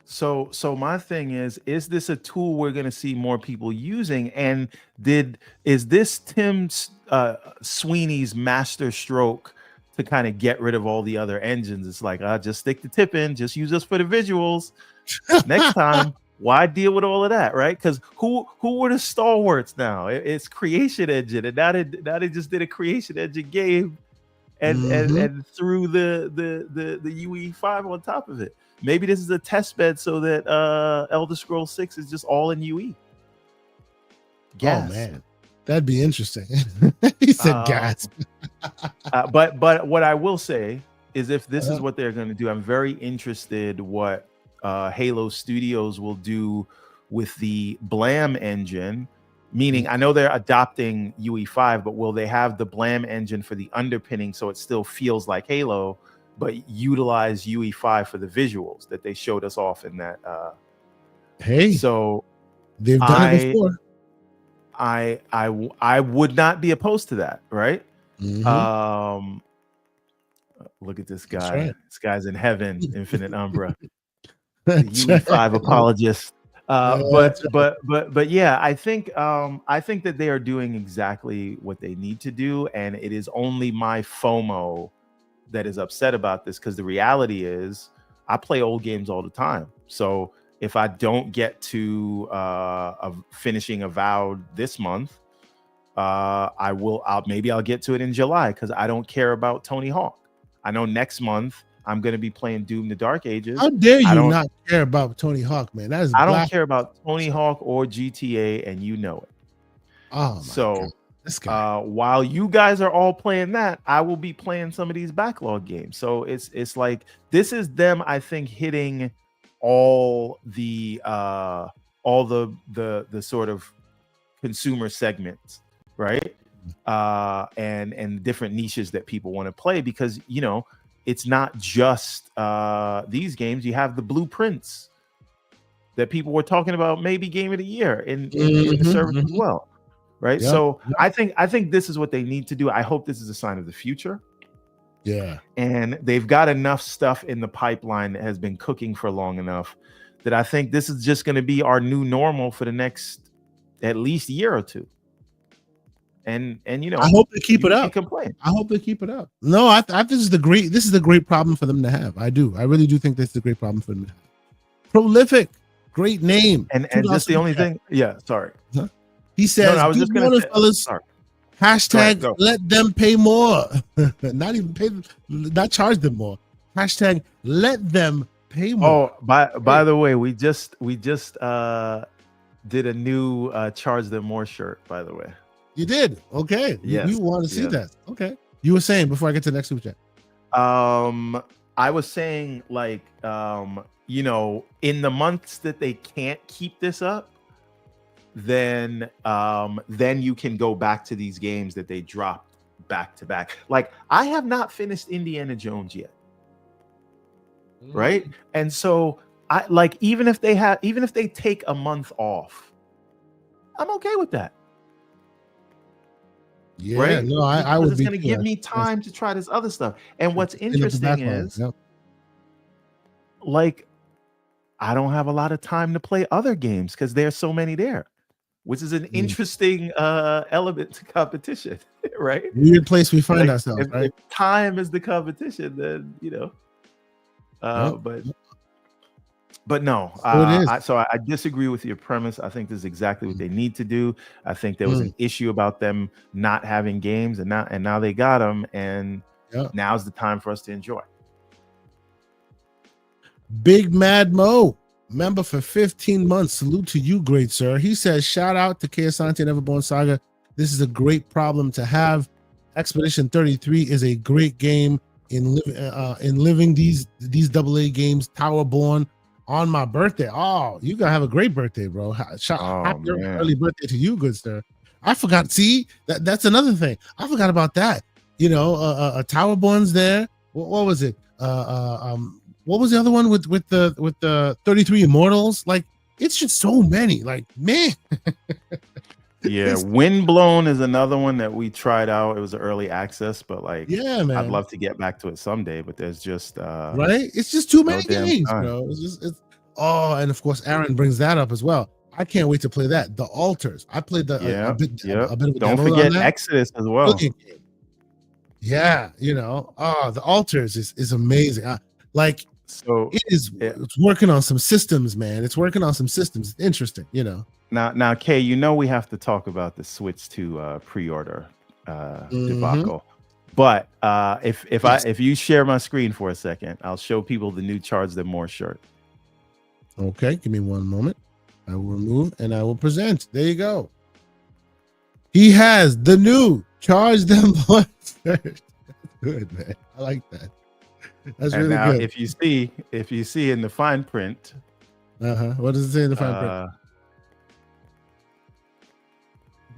Speaker 2: So my thing is this a tool we're going to see more people using? And is this Tim Sweeney's master stroke to kind of get rid of all the other engines? It's like, just stick the tip in, just use us for the visuals. Next time, why deal with all of that, right? Because who were the stalwarts now? It's Creation Engine, and now they just did a Creation Engine game, and threw the UE5 on top of it. Maybe this is a test bed so that Elder Scrolls 6 is just all in UE.
Speaker 1: Gas. Oh man, that'd be interesting. He said gas.
Speaker 2: But what I will say is, if this is what they're going to do, I'm very interested what Halo Studios will do with the Blam engine. Meaning, I know they're adopting UE5, but will they have the Blam engine for the underpinning so it still feels like Halo, but utilize UE5 for the visuals that they showed us off in that? So
Speaker 1: they've done it before.
Speaker 2: I would not be opposed to that, right? Look at this guy. Right. This guy's in heaven, Infinite Umbra. UE5 apologist. But yeah, I think that they are doing exactly what they need to do, and it is only my FOMO that is upset about this, because the reality is I play old games all the time. So if I don't get to finishing Avowed this month, maybe I'll get to it in July, because I don't care about Tony Hawk. I know next month I'm going to be playing Doom: The Dark Ages.
Speaker 1: How dare you not care about Tony Hawk, man?
Speaker 2: I don't care about Tony Hawk or GTA, and you know it.
Speaker 1: Oh, my God. This guy.
Speaker 2: While you guys are all playing that, I will be playing some of these backlog games. So it's like, this is them, I think, hitting all the sort of consumer segments, right? And different niches that people want to play, because it's not just these games. You have the blueprints that people were talking about, maybe game of the year in the service as well, right? So I think this is what they need to do. I hope this is a sign of the future.
Speaker 1: Yeah.
Speaker 2: And they've got enough stuff in the pipeline that has been cooking for long enough that I think this is just going to be our new normal for the next at least year or two. And you know,
Speaker 1: I hope they keep
Speaker 2: you
Speaker 1: it
Speaker 2: can't
Speaker 1: up.
Speaker 2: complain.
Speaker 1: I hope they keep it up. No, I this is the great problem for them to have. I do. I really do think this is a great problem for them to have. Prolific, great name.
Speaker 2: And
Speaker 1: $2
Speaker 2: just the only
Speaker 1: super chat.
Speaker 2: thing, yeah, sorry.
Speaker 1: He says,
Speaker 2: I was just gonna say,
Speaker 1: fellas.
Speaker 2: sorry.
Speaker 1: Hashtag
Speaker 2: Go.
Speaker 1: let them pay more. Not even pay, not charge them more. Hashtag let them pay more.
Speaker 2: Oh, by the way, we just did a new charge them more shirt, by the way.
Speaker 1: You did? Okay.
Speaker 2: Yes.
Speaker 1: You want to see that. Okay. You were saying before I get to the next super chat.
Speaker 2: I was saying, like, you know, in the months that they can't keep this up, then you can go back to these games that they dropped back to back. Like, I have not finished Indiana Jones yet. Right? And so I like, even if they take a month off, I'm okay with that.
Speaker 1: Yeah,
Speaker 2: right?
Speaker 1: no, I would
Speaker 2: it's
Speaker 1: be
Speaker 2: going to
Speaker 1: too.
Speaker 2: give me time to try this other stuff. And what's interesting is, like, I don't have a lot of time to play other games because there's so many there, which is an interesting element to competition, right?
Speaker 1: Weird place we find ourselves, right?
Speaker 2: If time is the competition, then, you know, but no, so I disagree with your premise. I think this is exactly what they need to do. I think there was an issue about them not having games, and now they got them, and now's the time for us to enjoy.
Speaker 1: Big Mad Mo, member for 15 months. Salute to you, great sir. He says, shout out to Kayasante and Everborn Saga. This is a great problem to have. Expedition 33 is a great game in living these AA games. Towerborn on my birthday. Oh, you gotta have a great birthday, bro. Happy early birthday to you, good sir. I forgot. See, that's another thing. I forgot about that. You know, Towerborn's there. What was it? What was the other one with the 33 Immortals? Like, it's just so many. Like, man.
Speaker 2: Yeah, Windblown is another one that we tried out. It was an early access, but like,
Speaker 1: yeah, man,
Speaker 2: I'd love to get back to it someday. But there's just
Speaker 1: right. It's just too many games, bro. And of course, Aaron brings that up as well. I can't wait to play that. The Altars. I played a bit of a
Speaker 2: Don't forget Exodus as well.
Speaker 1: Yeah, you know, the Altars is amazing. So it's working on some systems, man. It's working on some systems. It's interesting, you know.
Speaker 2: Now, Kay, you know we have to talk about the Switch to pre-order debacle. But if you share my screen for a second, I'll show people the new Charge Them More shirt.
Speaker 1: Okay, give me one moment. I will remove and I will present. There you go. He has the new Charge Them More shirt. Good, man. I like that. That's really good.
Speaker 2: If you see in the fine print,
Speaker 1: what does it say in the fine print?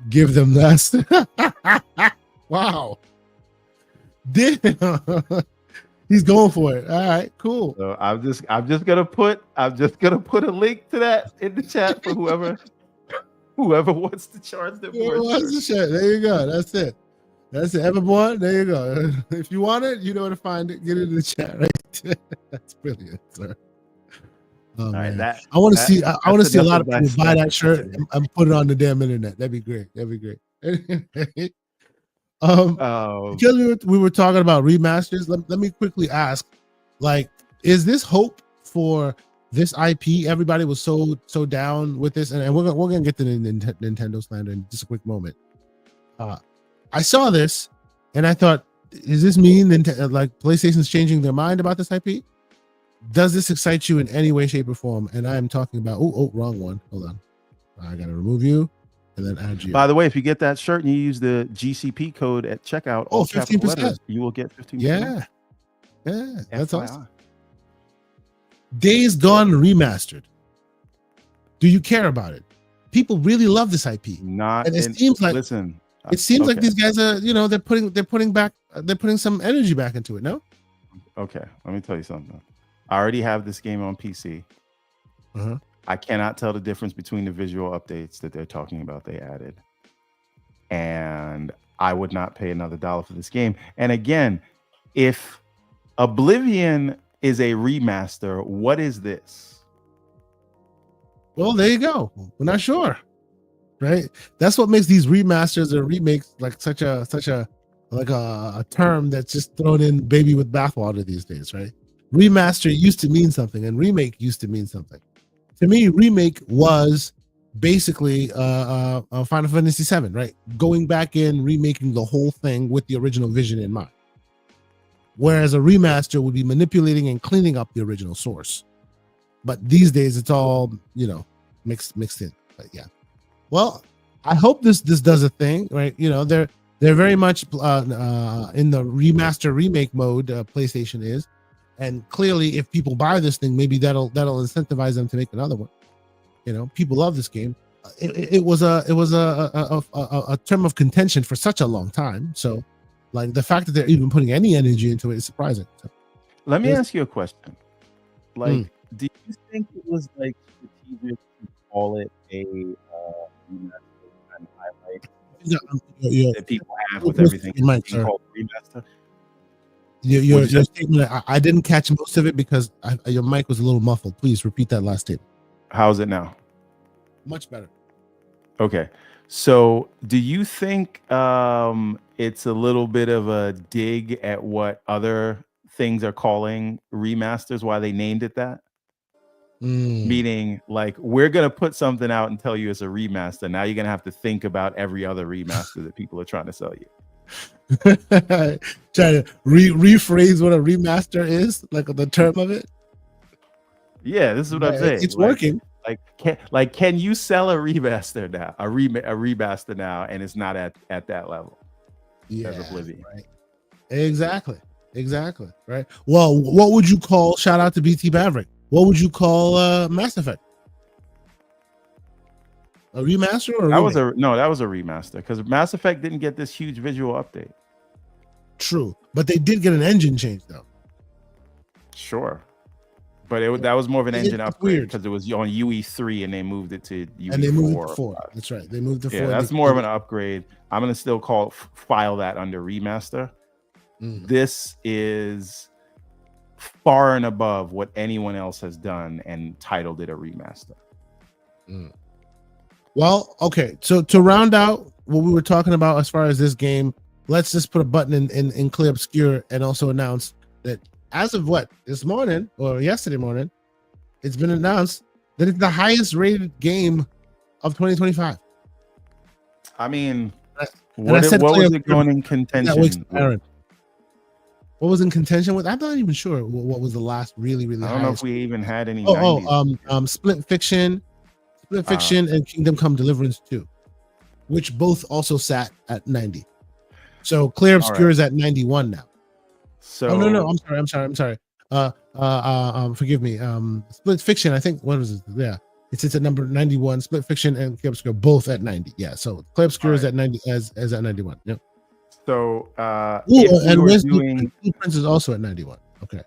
Speaker 1: Give them that. Wow. Damn. He's going for it. All right, cool.
Speaker 2: So I'm just gonna put a link to that in the chat for whoever wants to charge them more.
Speaker 1: There you go. That's it. Everborn. There you go. If you want it, you know where to find it. Get it in the chat right. That's brilliant, sir. Oh, man. I want to see. I want to see a lot of people buy that shirt and put it on the damn internet. That'd be great. Because we were talking about remasters. Let me quickly ask, like, is this hope for this IP? Everybody was so down with this, and we're gonna get to the Nintendo slander in just a quick moment. I saw this, and I thought, does this mean like PlayStation's changing their mind about this IP? Does this excite you in any way, shape, or form? And I am talking about wrong one. Hold on, I gotta remove you and then add you.
Speaker 2: By the way, if you get that shirt and you use the GCP code at checkout,
Speaker 1: 15%,
Speaker 2: you will get 15%.
Speaker 1: Yeah, that's awesome. Days Gone remastered. Do you care about it? People really love this IP. It seems like these guys are, you know, they're putting some energy back into it. No.
Speaker 2: Okay, let me tell you something. I already have this game on PC. I cannot tell the difference between the visual updates that they're talking about they added. And I would not pay another $1 for this game. And again, if Oblivion is a remaster, what is this?
Speaker 1: Well, there you go. We're not sure, right? That's what makes these remasters or remakes like such a term that's just thrown in baby with bathwater these days, right? Remaster used to mean something, and remake used to mean something. To me, remake was basically Final Fantasy VII, right? Going back in, remaking the whole thing with the original vision in mind. Whereas a remaster would be manipulating and cleaning up the original source. But these days, it's all mixed in. But yeah, well, I hope this does a thing, right? They're very much in the remaster remake mode. PlayStation is, and clearly, if people buy this thing, maybe that'll incentivize them to make another one. People love this game. It was a term of contention for such a long time. So, like the fact that they're even putting any energy into it is surprising. So,
Speaker 2: let me ask you a question. Like, do you think it was like strategic to call it a remaster kind of highlight that people have with everything called remaster?
Speaker 1: Your statement, I didn't catch most of it because your mic was a little muffled. Please repeat that last statement.
Speaker 2: How's it now?
Speaker 1: Much better.
Speaker 2: Okay. So do you think it's a little bit of a dig at what other things are calling remasters, why they named it that? Meaning, like, we're going to put something out and tell you it's a remaster. Now you're going to have to think about every other remaster that people are trying to sell you.
Speaker 1: Trying to rephrase what a remaster is, like the term of it.
Speaker 2: Yeah, this is what I'm saying.
Speaker 1: It's working.
Speaker 2: Can you sell a remaster now? A remaster now, and it's not at that level.
Speaker 1: Yeah,
Speaker 2: as Oblivion.
Speaker 1: Right. Exactly. Right. Well, what would you call? Shout out to BT Maverick. What would you call Mass Effect? A remaster or
Speaker 2: that was a remaster because Mass Effect didn't get this huge visual update.
Speaker 1: True, but they did get an engine change though.
Speaker 2: Sure, but that was more of an engine upgrade because it was on UE3 and they moved it to UE4.
Speaker 1: And they moved it to 4. That's right. They moved to 4.
Speaker 2: Yeah, that's more of an upgrade. I'm gonna still file that under remaster. This is far and above what anyone else has done and titled it a remaster.
Speaker 1: Well, okay. So to round out what we were talking about as far as this game, let's just put a button in Clear Obscure and also announce that as of this morning or yesterday morning, it's been announced that it's the highest rated game of 2025.
Speaker 2: I mean, what was it going in contention?
Speaker 1: What was in contention with? I'm not even sure what was the last really
Speaker 2: I don't know if we even had any.
Speaker 1: Split Fiction and Kingdom Come Deliverance 2, which both also sat at 90. So Clear Obscure is at 91 now. So no, I'm sorry. Forgive me. Split Fiction, I think. What was it? Yeah, it sits at number 91. Split Fiction and Clear Obscure both at 90. Yeah, so Clear Obscure is at 90 as at 91. Yep.
Speaker 2: So
Speaker 1: and Blue Prince is also at 91. Okay.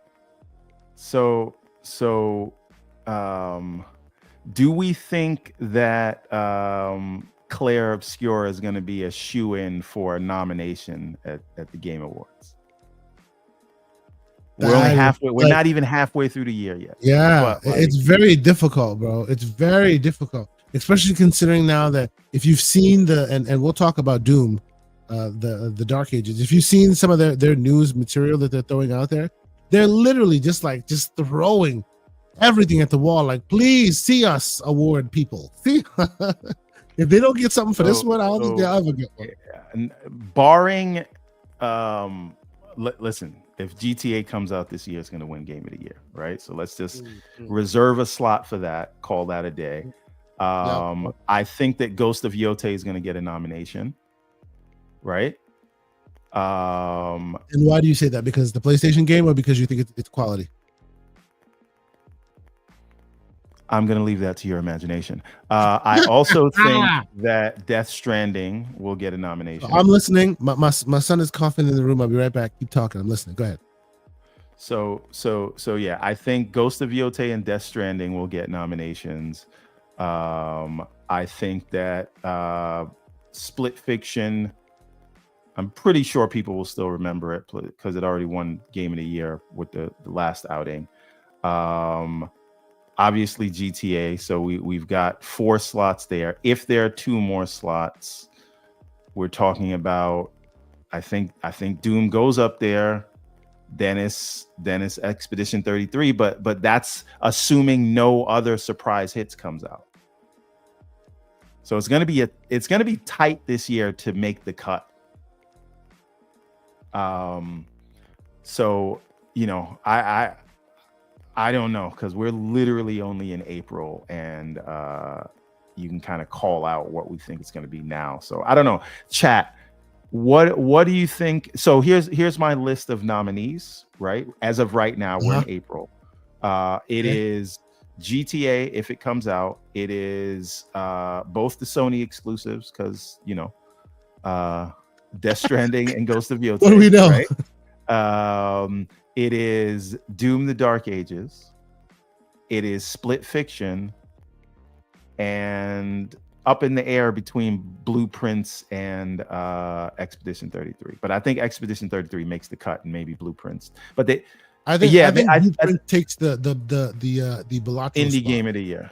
Speaker 2: So do we think that Claire Obscure is going to be a shoe-in for a nomination at the Game Awards? We're only halfway. We're not even halfway through the year yet.
Speaker 1: Yeah, it's very difficult, bro. It's very difficult, especially considering now that if you've seen and we'll talk about Doom, the Dark Ages. If you've seen some of their news material that they're throwing out there, they're literally just throwing everything at the wall. Like, please see us award people. See, if they don't get something for this one, I don't think they'll ever get one.
Speaker 2: Yeah. And barring, listen, if GTA comes out this year, it's going to win Game of the Year, right? So let's just reserve a slot for that. Call that a day. I think that Ghost of Yotei is going to get a nomination. Right. And
Speaker 1: why do you say that? Because the PlayStation game, or because you think it's quality?
Speaker 2: I'm going to leave that to your imagination. I also think that Death Stranding will get a nomination.
Speaker 1: I'm listening. My son is coughing in the room. I'll be right back. Keep talking. I'm listening. Go ahead.
Speaker 2: So yeah, I think Ghost of Yotei and Death Stranding will get nominations. I think that Split Fiction I'm pretty sure people will still remember it because it already won Game of the Year with the last outing. Obviously GTA. So we've got 4 slots there. If there are 2 more slots, we're talking about, I think Doom goes up there. Dennis Expedition 33, but that's assuming no other surprise hits comes out. So it's gonna be tight this year to make the cut. So I don't know, because we're literally only in April, and you can kind of call out what we think it's going to be now. So I don't know. Chat, what do you think? So here's my list of nominees, right? As of right now, we're in April. It is GTA if it comes out. It is both the Sony exclusives, because Death Stranding and Ghost of Yotei.
Speaker 1: What do we know?
Speaker 2: Right? It is Doom: The Dark Ages. It is Split Fiction, and up in the air between Blueprints and Expedition 33. But I think Expedition 33 makes the cut, and maybe Blueprints. But
Speaker 1: I think Blueprint takes the Balatro
Speaker 2: indie
Speaker 1: spot.
Speaker 2: Game of the Year.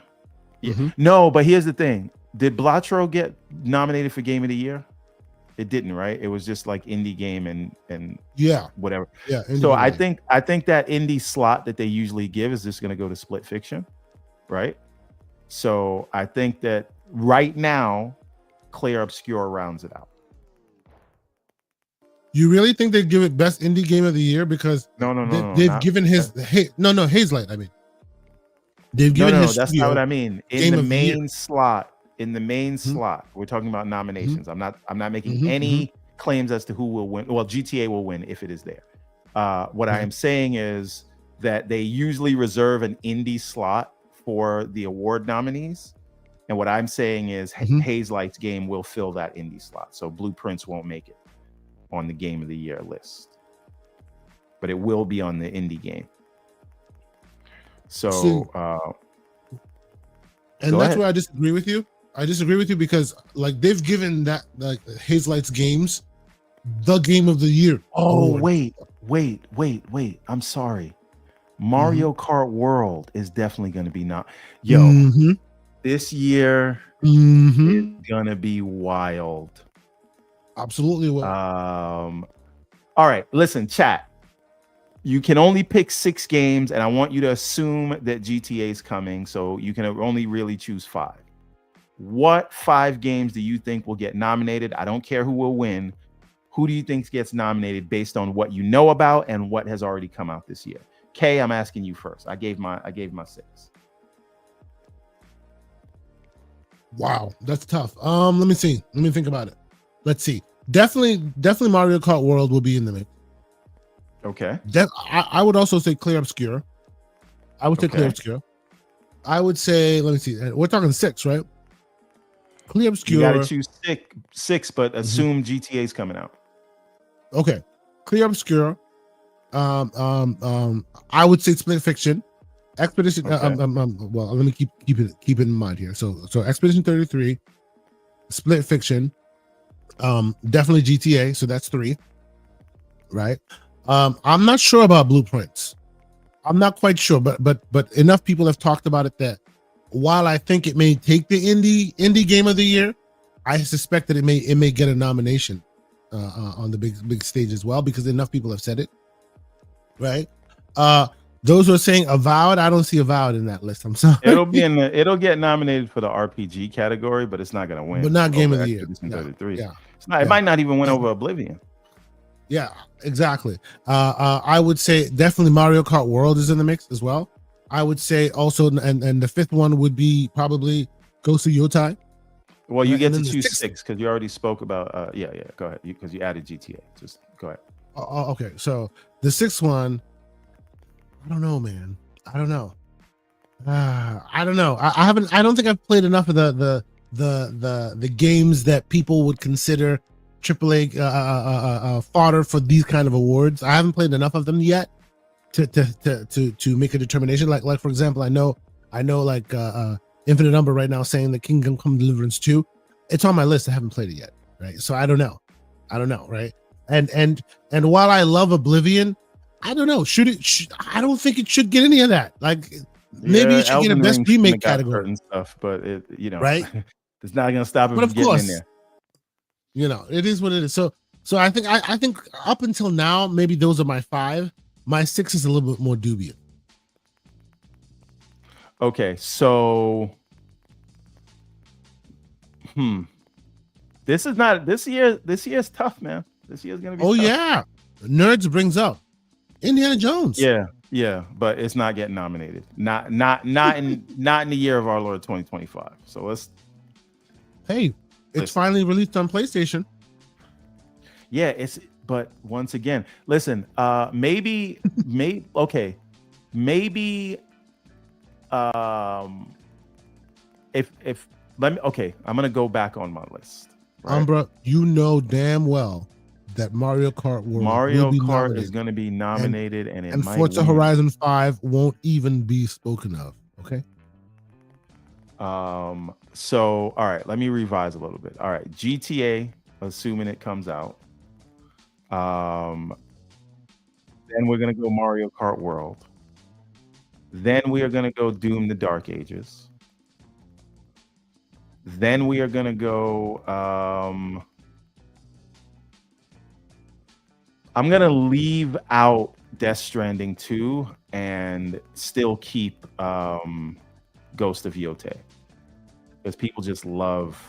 Speaker 2: Yeah. Mm-hmm. No, but here's the thing: did Balatro get nominated for Game of the Year? It didn't, right? It was just like indie game and whatever.
Speaker 1: Yeah.
Speaker 2: So I think that indie slot that they usually give is just going to go to Split Fiction, right? So I think that right now, Clair Obscur rounds it out.
Speaker 1: You really think they'd give it best indie game of the year? Because they've given Hazelight. I mean, they've given his.
Speaker 2: That's not what I mean. In the main slot. In the main slot, we're talking about nominations. I'm not making any claims as to who will win. Well, GTA will win if it is there. What I am saying is that they usually reserve an indie slot for the award nominees. And what I'm saying is Hazelight's game will fill that indie slot. So Blueprints won't make it on the Game of the Year list, but it will be on the indie game. So,
Speaker 1: and that's where I disagree with you. I disagree with you because like they've given that like Hazelight's games the Game of the Year.
Speaker 2: Oh, award. Wait. I'm sorry. Mario Kart World is definitely going to be this year is going to be wild.
Speaker 1: Absolutely wild.
Speaker 2: All right, listen, chat. You can only pick 6 games, and I want you to assume that GTA is coming, so you can only really choose 5. What 5 games do you think will get nominated? I don't care who will win. Who do you think gets nominated based on what you know about and what has already come out this year? Kay, I'm asking you first. I gave my 6.
Speaker 1: Wow, that's tough. Let me see. Let me think about it. Let's see. Definitely Mario Kart World will be in the mix.
Speaker 2: Okay.
Speaker 1: I would also say Clair Obscur. I would say Clair Obscur. I would say, let me see. We're talking 6, right? Clair Obscur.
Speaker 2: You gotta choose 6, but assume GTA's coming out.
Speaker 1: Okay. Clair Obscur. I would say Split Fiction. Expedition. Well, let me keep it in mind here. So Expedition 33, Split Fiction, definitely GTA. So that's 3, right? I'm not sure about Blueprints. I'm not quite sure, but enough people have talked about it that while I think it may take the indie game of the year, I suspect that it may get a nomination on the big stage as well, because enough people have said it, right? Those who are saying Avowed, I don't see Avowed in that list. I'm sorry.
Speaker 2: It'll get nominated for the RPG category, but it's not going to win.
Speaker 1: But not game of the year.
Speaker 2: Yeah. It might not even win over Oblivion.
Speaker 1: Yeah, exactly. I would say definitely Mario Kart World is in the mix as well. I would say also, and the 5th one would be probably Ghost of Yotei.
Speaker 2: Well, you get to choose 6 because you already spoke about. Go ahead, because you added GTA. Just go ahead.
Speaker 1: Okay, so the 6th one, I don't know, man. I don't know. I don't know. I don't think I've played enough of the games that people would consider AAA fodder for these kind of awards. I haven't played enough of them yet to make a determination. Like for example, I know like Infinite Number right now saying the Kingdom Come Deliverance 2. It's on my list. I haven't played it yet, right? So I don't know. I don't know, right? And while I love Oblivion, I don't know. I don't think it should get any of that. Like maybe it should get a
Speaker 2: Elden
Speaker 1: best
Speaker 2: Ring
Speaker 1: remake
Speaker 2: got
Speaker 1: category
Speaker 2: certain stuff, but it
Speaker 1: right?
Speaker 2: it's not gonna stop it
Speaker 1: But
Speaker 2: from
Speaker 1: of
Speaker 2: getting in
Speaker 1: course,
Speaker 2: there.
Speaker 1: it is what it is. So I think up until now, maybe those are my 5. My 6 is a little bit more dubious.
Speaker 2: Okay, so this year's tough, man. This year's gonna be tough.
Speaker 1: Yeah. Nerds brings up Indiana Jones.
Speaker 2: Yeah, but it's not getting nominated. Not in the year of our Lord 2025. So let's
Speaker 1: it's finally released on PlayStation.
Speaker 2: Yeah, but once again, listen, maybe if let me I'm gonna go back on my list.
Speaker 1: Right? Umbra, you know damn well that Mario Kart World
Speaker 2: is going to be nominated, and
Speaker 1: Forza Horizon 5 won't even be spoken of. Okay.
Speaker 2: So all right, let me revise a little bit. All right, GTA, assuming it comes out. Then we're gonna go Mario Kart World. Then we are gonna go Doom: The Dark Ages. Then we are gonna go. I'm gonna leave out Death Stranding 2 and still keep Ghost of Yotei because people just love.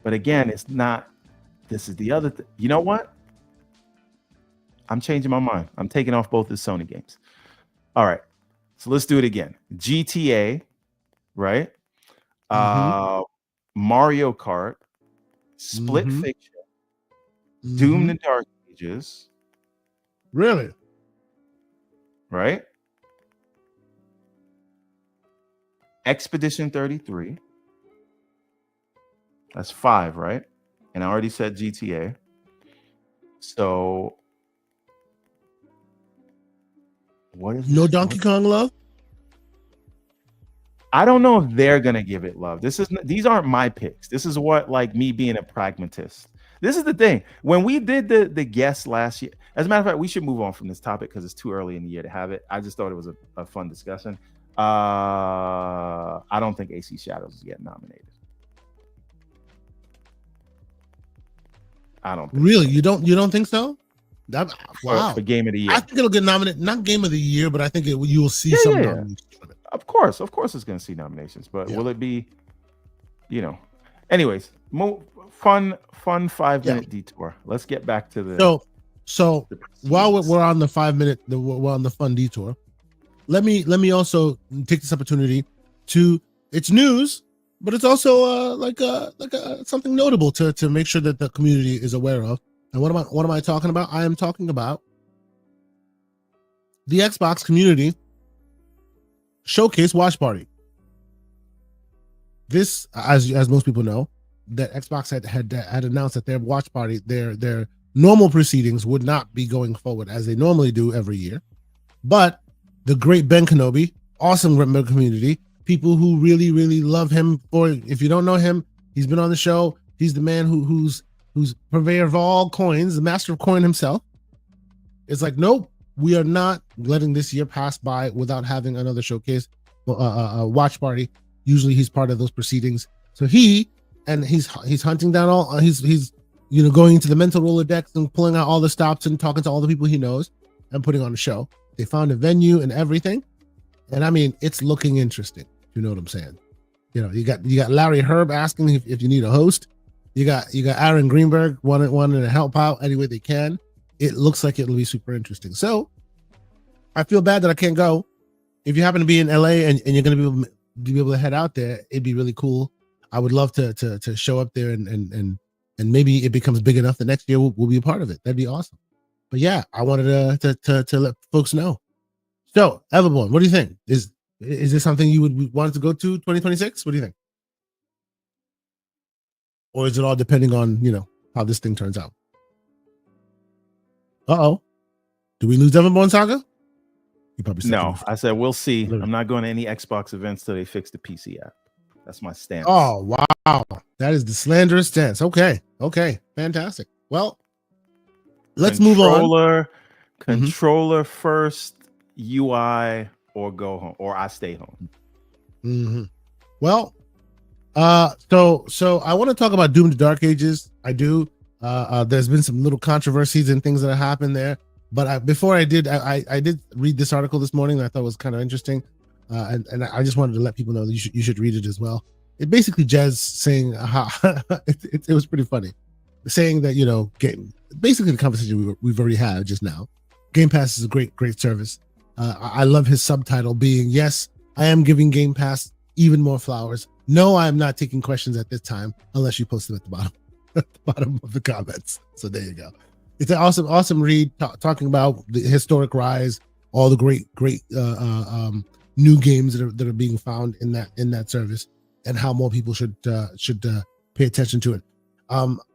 Speaker 2: But again, it's not. This is the other thing. You know what? I'm changing my mind. I'm taking off both the Sony games. All right, so let's do it again. GTA, right? Mario Kart, Split Fiction, Doom: The Dark Ages.
Speaker 1: Really?
Speaker 2: Right? Expedition 33. That's 5, right? And I already said GTA. So what is
Speaker 1: no Donkey Kong love?
Speaker 2: I don't know if they're gonna give it love. These aren't my picks. This is what, like, me being a pragmatist. This is the thing. When we did the guest last year, as a matter of fact, we should move on from this topic because it's too early in the year to have it. I just thought it was a fun discussion. I don't think AC Shadows is getting nominated. I don't think
Speaker 1: really.
Speaker 2: So.
Speaker 1: You don't think so? Wow.
Speaker 2: For game of the year,
Speaker 1: I think it'll get nominated. Not game of the year, but I think you will see some nominations from it.
Speaker 2: Of course, it's going to see nominations, but will it be? Anyways, fun 5-minute detour. Let's get back to the.
Speaker 1: So while we're on the 5-minute, we're on the fun detour. Let me also take this opportunity to. It's news, but it's also something notable to make sure that the community is aware of. And what am I talking about? I am talking about the Xbox community showcase watch party. This, as most people know, that Xbox had announced that their watch party, their normal proceedings would not be going forward as they normally do every year. But the great Ben Kenobi, awesome member community, people who really, really love him. Or if you don't know him, he's been on the show. He's the man who's purveyor of all coins, the master of coin himself. It's like, nope, we are not letting this year pass by without having another showcase, a watch party. Usually he's part of those proceedings. So he's hunting down all, he's going into the mental Rolodex and pulling out all the stops and talking to all the people he knows and putting on a show. They found a venue and everything. And I mean, it's looking interesting. You know what I'm saying? You got Larry Herb asking if you need a host. You got Aaron Greenberg wanting to help out any way they can. It looks like it'll be super interesting. So I feel bad that I can't go. If you happen to be in LA and you're going to be able to head out there, it'd be really cool. I would love to show up there and maybe it becomes big enough that next year we'll be a part of it. That'd be awesome. But yeah, I wanted to let folks know. So Everborn, what do you think? Is this something you would want to go to 2026? What do you think? Or is it all depending on, how this thing turns out? Uh-oh. Do we lose Everborn Saga? You probably
Speaker 2: no. I said we'll see. I'm not going to any Xbox events till they fix the PC app. That's my stance.
Speaker 1: Oh, wow. That is the slanderous stance. Okay. Fantastic. Well, let's move on.
Speaker 2: Controller first, UI, or go home, or I stay home.
Speaker 1: Well, so I want to talk about Doom: The Dark Ages. I do. There's been some little controversies and things that have happened there. But before I did read this article this morning that I thought was kind of interesting, and I just wanted to let people know that you should read it as well. It basically Jez saying how it was pretty funny, saying that basically the conversation we've already had just now. Game Pass is a great service. I love his subtitle being, yes, I am giving Game Pass even more flowers. No, I am not taking questions at this time unless you post them at the bottom of the comments. So there you go. It's an awesome read talking about the historic rise, all the great new games that are being found in that service, and how more people should pay attention to it.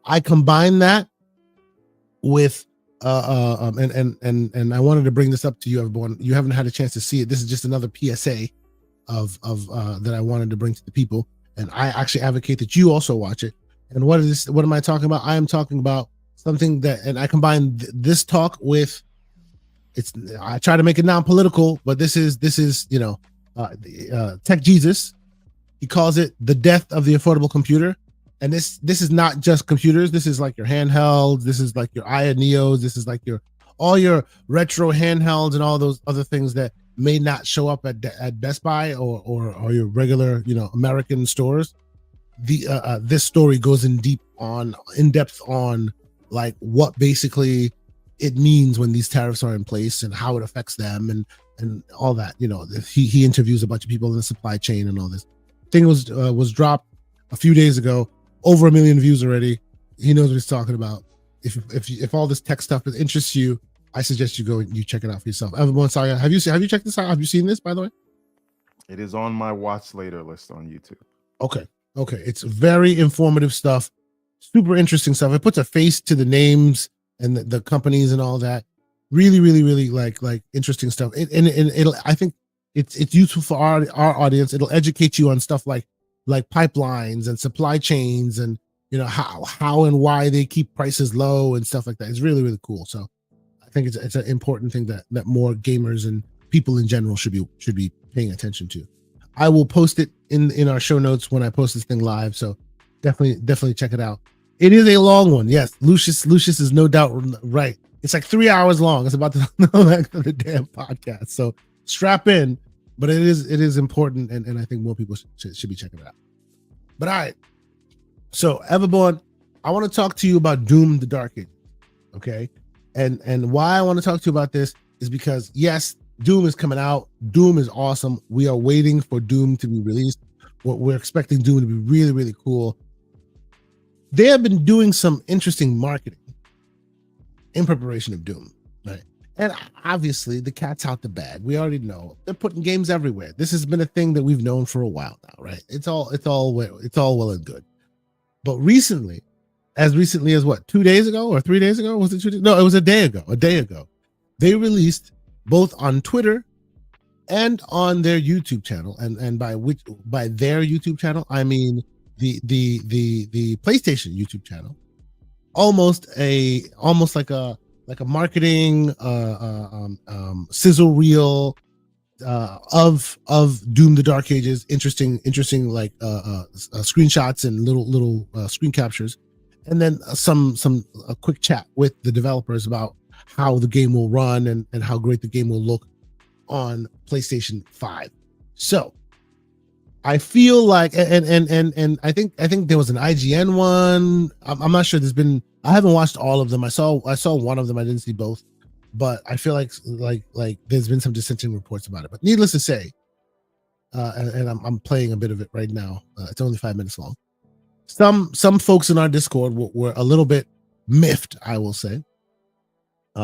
Speaker 1: I combine that with and I wanted to bring this up to you, everyone. You haven't had a chance to see it. This is just another PSA of that I wanted to bring to the people, and I actually advocate that you also watch it. And what am I talking about? I am talking about something that, and I combine this talk with I try to make it non-political, but this is Tech Jesus. He calls it the death of the affordable computer. And this is not just computers. This is like your handhelds. This is like your Aya Neos. This is like all your retro handhelds and all those other things that may not show up at Best Buy or your regular American stores. This story goes in depth on like what basically it means when these tariffs are in place and how it affects them and all that. He interviews a bunch of people in the supply chain and all this. Thing was dropped a few days ago. Over 1 million views already. He knows what he's talking about. If all this tech stuff interests you, I suggest you go and you check it out for yourself. Everyone, sorry, have you checked this out? Have you seen this, by the way?
Speaker 2: It is on my watch later list on YouTube.
Speaker 1: Okay. It's very informative stuff, super interesting stuff. It puts a face to the names and the companies and all that. Really, really, really like interesting stuff. It'll, I think it's useful for our audience. It'll educate you on stuff like pipelines and supply chains and how and why they keep prices low and stuff like that. It's really, really cool. So I think it's an important thing that more gamers and people in general should be paying attention to. I will post it in our show notes when I post this thing live. So definitely check it out. It is a long one. Yes, Lucius is no doubt right. It's like 3 hours long. It's about the length of the damn podcast. So strap in. But it is important, and I think more people should be checking it out. But all right, so Everborn, I want to talk to you about Doom: The Dark Ages, okay? And why I want to talk to you about this is because yes, Doom is coming out. Doom is awesome. We are waiting for Doom to be released. We're expecting Doom to be really, really cool. They have been doing some interesting marketing in preparation of Doom, right? And obviously, the cat's out the bag. We already know they're putting games everywhere. This has been a thing that we've known for a while now, right? It's all well and good. But recently, as what, 2 days ago or 3 days ago? Was it 2 days? No, it was a day ago. They released both on Twitter and on their YouTube channel. And by their YouTube channel, I mean the PlayStation YouTube channel. Almost like a marketing sizzle reel of Doom: The Dark Ages, interesting like screenshots and little screen captures, and then a quick chat with the developers about how the game will run and how great the game will look on PlayStation 5. So I feel like and I think there was an IGN one. I'm not sure. I haven't watched all of them. I saw one of them. I didn't see both, but I feel like there's been some dissenting reports about it. But needless to say, and I'm playing a bit of it right now. It's only 5 minutes long. Some folks in our Discord were a little bit miffed, I will say,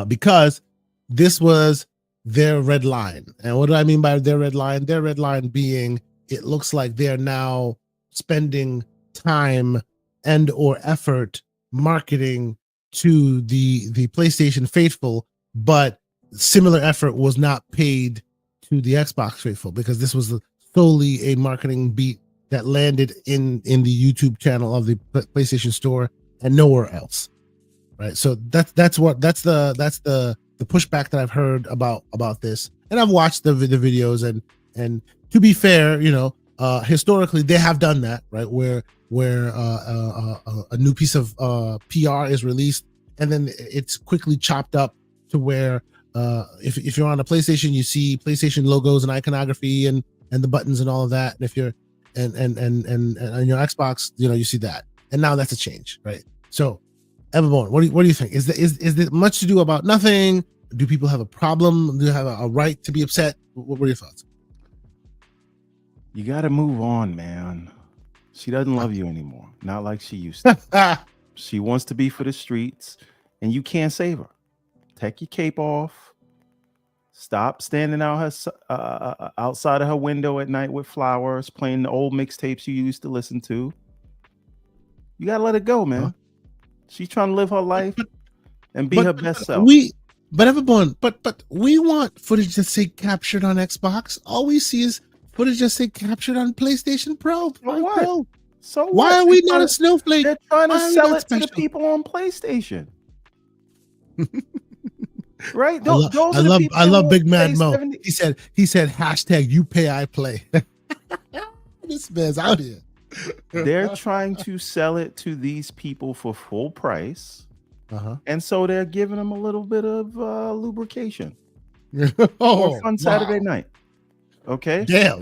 Speaker 1: because this was their red line. And what do I mean by their red line? Their red line being, it looks like they're now spending time and or effort marketing to the PlayStation faithful, but similar effort was not paid to the Xbox faithful, because this was solely a marketing beat that landed in the YouTube channel of the PlayStation Store and nowhere else. right? So that's the pushback that I've heard about this, and I've watched the videos, and to be fair, historically they have done that, right? Where a new piece of PR is released, and then it's quickly chopped up to where if you're on a PlayStation, you see PlayStation logos and iconography and the buttons and all of that, and if you're and on your Xbox, you see that, and now that's a change, right? So, Everborn, what do you think? Is there much to do about nothing? Do people have a problem? Do you have a right to be upset? What were your thoughts?
Speaker 2: You got to move on, man. She doesn't love you anymore. Not like she used to. She wants to be for the streets, and you can't save her. Take your cape off. Stop standing outside of her window at night with flowers, playing the old mixtapes you used to listen to. You gotta let it go, man. Huh? She's trying to live her life and be her best self.
Speaker 1: But we want footage that say captured on Xbox. All we see is footage that say captured on PlayStation Pro.
Speaker 2: So what? Pro. So
Speaker 1: why are we not a snowflake?
Speaker 2: They're trying to sell it to the people on PlayStation. Right?
Speaker 1: I love Big Mad Mo. 70. He said hashtag you pay I play. This man's out here.
Speaker 2: They're trying to sell it to these people for full price. And so they're giving them a little bit of lubrication. For fun Saturday night. Okay.
Speaker 1: Yeah,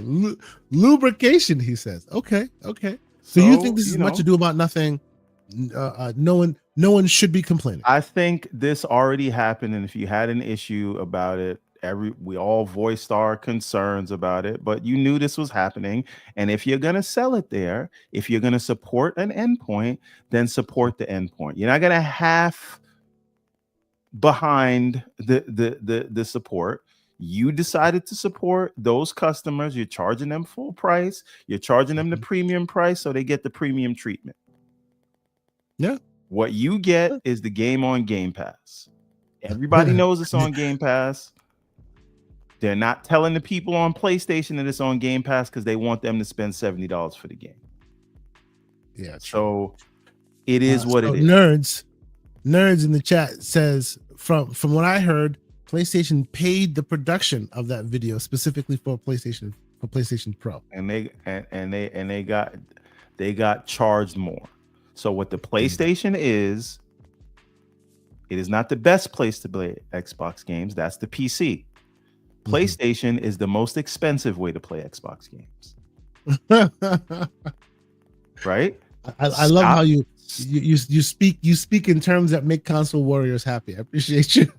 Speaker 1: lubrication, he says. Okay. So you think this is much ado about nothing? No one should be complaining.
Speaker 2: I think this already happened, and if you had an issue about it, we all voiced our concerns about it, but you knew this was happening. And if you're gonna sell it there, if you're gonna support an endpoint, then support the endpoint. You're not gonna half behind the support. You decided to support those customers. You're charging them full price. You're charging them the premium price, so they get the premium treatment.
Speaker 1: Yeah.
Speaker 2: What you get is the game on Game Pass. Everybody knows it's on Game Pass. They're not telling the people on PlayStation that it's on Game Pass because they want them to spend $70 for the game.
Speaker 1: Yeah.
Speaker 2: So it is what it is.
Speaker 1: Nerds in the chat says from what I heard, PlayStation paid the production of that video specifically for PlayStation Pro,
Speaker 2: and they got charged more. So what the PlayStation is, it is not the best place to play Xbox games. That's the PC. PlayStation is the most expensive way to play Xbox games. Right?
Speaker 1: I love how you speak in terms that make console warriors happy. I appreciate you.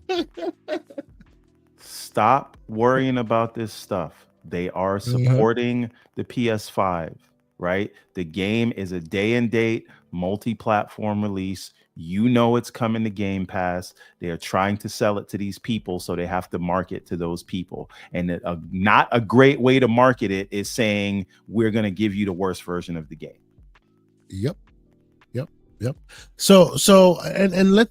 Speaker 2: Stop worrying about this stuff. They are supporting the PS5, right? The game is a day and date multi-platform release. You know it's coming to Game Pass. They are trying to sell it to these people, so they have to market to those people. And not a great way to market it is saying we're going to give you the worst version of the game.
Speaker 1: Yep. So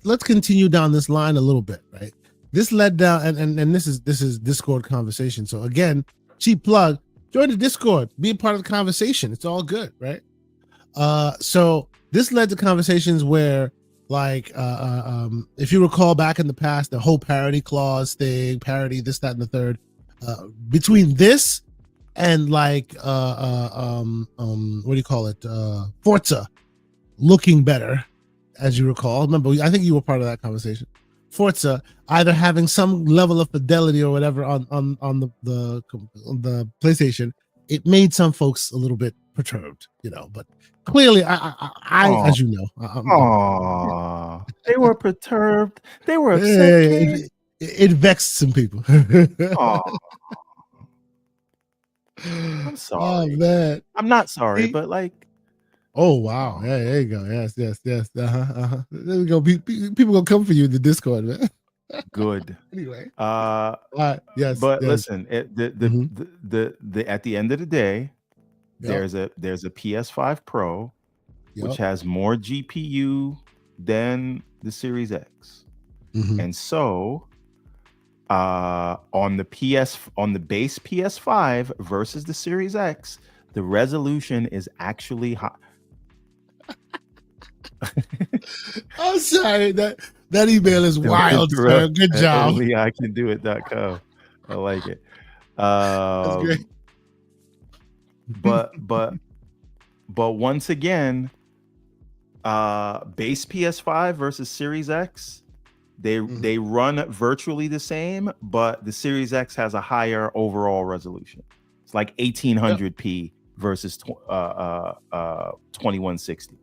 Speaker 1: let's continue down this line a little bit, right? This led down, and this is Discord conversation. So again, cheap plug, join the Discord, be a part of the conversation. It's all good, right? So this led to conversations where, like, if you recall back in the past, the whole parody clause thing, parody this, that, and the third, between this and like what do you call it, Forza looking better, as you recall. Remember, I think you were part of that conversation. Forza either having some level of fidelity or whatever on the PlayStation, it made some folks a little bit perturbed, but clearly I as you know,
Speaker 2: they were perturbed, they were upset.
Speaker 1: It vexed some people.
Speaker 2: I'm sorry.
Speaker 1: Oh man,
Speaker 2: I'm not sorry, but like,
Speaker 1: oh wow, yeah, there you go. Yes. There we go. People gonna come for you in the Discord, man.
Speaker 2: Good.
Speaker 1: Anyway,
Speaker 2: yes. But yes. Listen, the at the end of the day, there's a PS5 Pro, which has more GPU than the Series X, and so on the base PS5 versus the Series X, the resolution is actually high.
Speaker 1: I'm sorry. That email is wild, sir. Good job.
Speaker 2: Only I can do it.com. I like it.
Speaker 1: That's great.
Speaker 2: But once again, base PS5 versus Series X, they run virtually the same, but the Series X has a higher overall resolution. It's like 1800p versus 2160,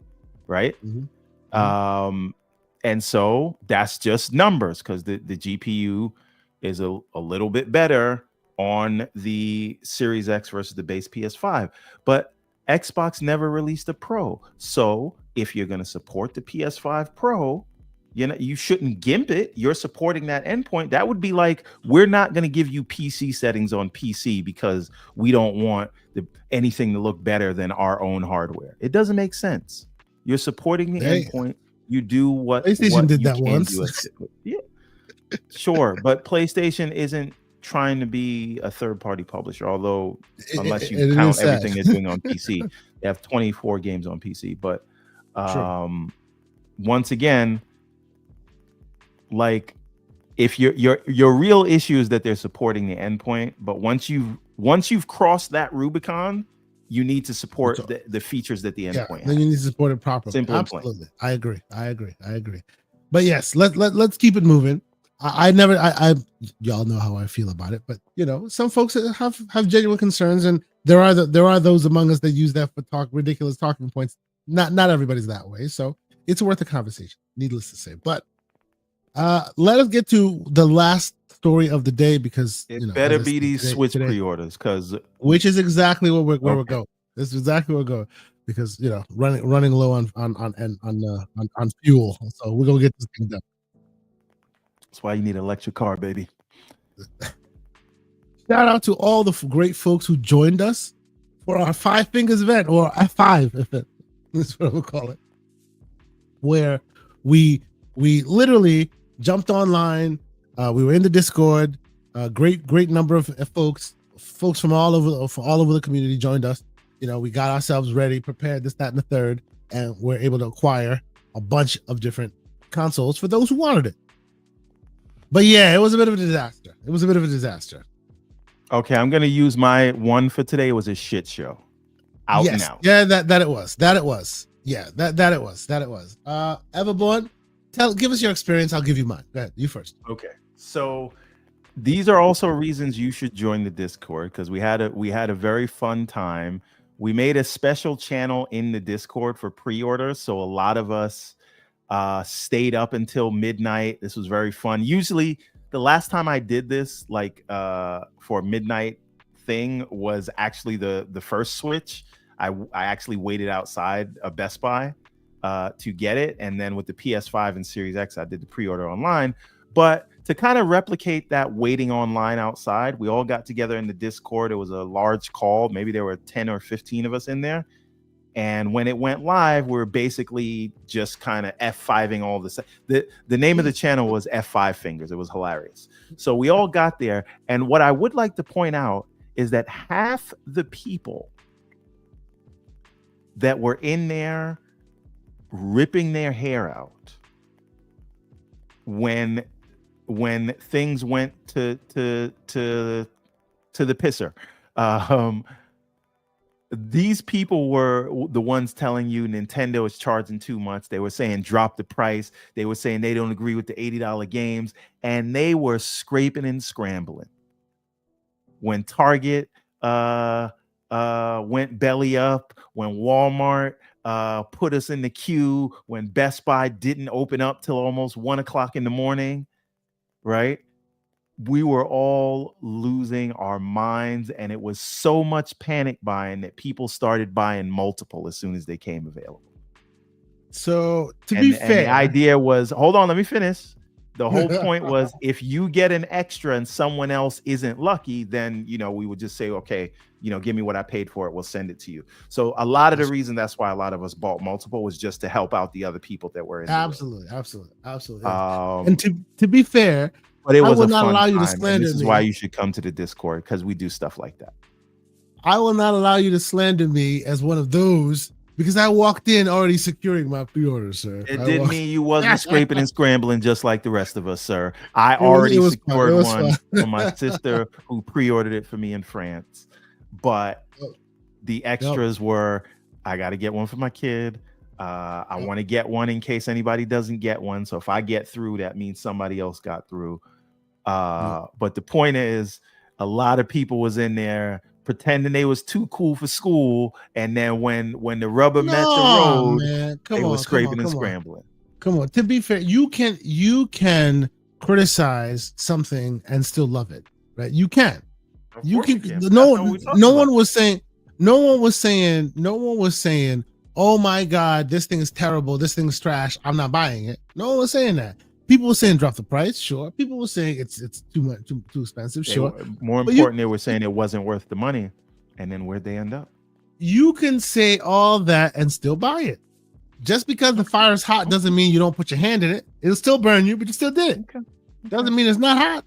Speaker 2: right? And so that's just numbers, because the GPU is a little bit better on the Series X versus the base PS5. But Xbox never released a Pro. So if you're going to support the PS5 Pro, you shouldn't gimp it. You're supporting that endpoint. That would be like, we're not going to give you PC settings on PC because we don't want anything to look better than our own hardware. It doesn't make sense. You're supporting the endpoint. You do what
Speaker 1: PlayStation did that once.
Speaker 2: Yeah, sure, but PlayStation isn't trying to be a third-party publisher, although unless you count everything they're doing on PC, they have 24 games on PC. But once again, like, if your real issue is that they're supporting the endpoint, but once you've crossed that Rubicon, you need to support the features that the endpoint has.
Speaker 1: Then you need to support it properly.
Speaker 2: Simple.
Speaker 1: Absolutely. I agree. But yes, let's keep it moving. I y'all know how I feel about it, but some folks have genuine concerns, and there are those among us that use that for ridiculous talking points. Not everybody's that way, so it's worth a conversation, needless to say. But let us get to the last story of the day, because
Speaker 2: it better be these Switch pre-orders,
Speaker 1: which is exactly where we're going. This is exactly where we're going, because running low on fuel, so we're gonna get this thing done.
Speaker 2: That's why you need an electric car, baby.
Speaker 1: Shout out to all the great folks who joined us for our Five Fingers event, or F5 event. That's what we'll call it, where we literally jumped online. We were in the Discord. Great number of folks from all over the community joined us. We got ourselves ready, prepared, this, that, and the third, and we're able to acquire a bunch of different consoles for those who wanted it. But yeah, it was a bit of a disaster.
Speaker 2: Okay, I'm gonna use my one for today. It was a shit show. Out and out.
Speaker 1: Yeah, that it was. Yeah, that it was. Everborn, give us your experience. I'll give you mine. Go ahead, you first.
Speaker 2: Okay, so these are also reasons you should join the Discord, because we had a very fun time. We made a special channel in the Discord for pre-orders, so a lot of us stayed up until midnight. This was very fun. Usually, the last time I did this, like for a midnight thing, was actually the first Switch. I actually waited outside a Best Buy to get it, and then with the PS5 and Series X, I did the pre-order online. But to kind of replicate that waiting online outside, we all got together in the Discord. It was a large call. Maybe there were 10 or 15 of us in there. And when it went live, we were basically just kind of F5ing all this. The name of the channel was F5 Fingers. It was hilarious. So we all got there. And what I would like to point out is that half the people that were in there ripping their hair out when things went to the pisser. These people were the ones telling you Nintendo is charging too much. They were saying drop the price. They were saying they don't agree with the $80 games, and they were scraping and scrambling. When Target went belly up, when Walmart put us in the queue, when Best Buy didn't open up till almost 1 o'clock in the morning, right? We were all losing our minds, and it was so much panic buying that people started buying multiple as soon as they came available.
Speaker 1: So to be fair,
Speaker 2: the idea was, hold on, let me finish. The whole point was, if you get an extra and someone else isn't lucky, then we would just say, okay, give me what I paid for it. We'll send it to you. So a lot of the reason that's why a lot of us bought multiple was just to help out the other people that were in.
Speaker 1: Absolutely. And to be fair,
Speaker 2: but it was
Speaker 1: I will not allow you to slander me.
Speaker 2: This is why you should come to the Discord, because we do stuff like that.
Speaker 1: I will not allow you to slander me as one of those Because I walked in already securing my pre-order, sir.
Speaker 2: It didn't mean you wasn't scraping and scrambling just like the rest of us, sir. I
Speaker 1: It
Speaker 2: already
Speaker 1: was
Speaker 2: secured
Speaker 1: fun.
Speaker 2: one for my sister who pre-ordered it for me in France. But the extras were, I got to get one for my kid. I want to get one in case anybody doesn't get one. So if I get through, that means somebody else got through. But the point is, a lot of people was in there pretending they was too cool for school, and then when the rubber met the road,
Speaker 1: man.
Speaker 2: They were scraping and scrambling.
Speaker 1: Come on. To be fair, you can criticize something and still love it, right? You can. You can. No one was saying, oh my God, this thing is terrible. This thing is trash. I'm not buying it. No one was saying that. People were saying drop the price, sure. People were saying it's too much, too expensive, sure.
Speaker 2: More important, they were saying it wasn't worth the money, and then where'd they end up?
Speaker 1: You can say all that and still buy it. Just because the fire is hot doesn't mean you don't put your hand in it. It'll still burn you, but you still did it. Okay. Doesn't mean it's not hot.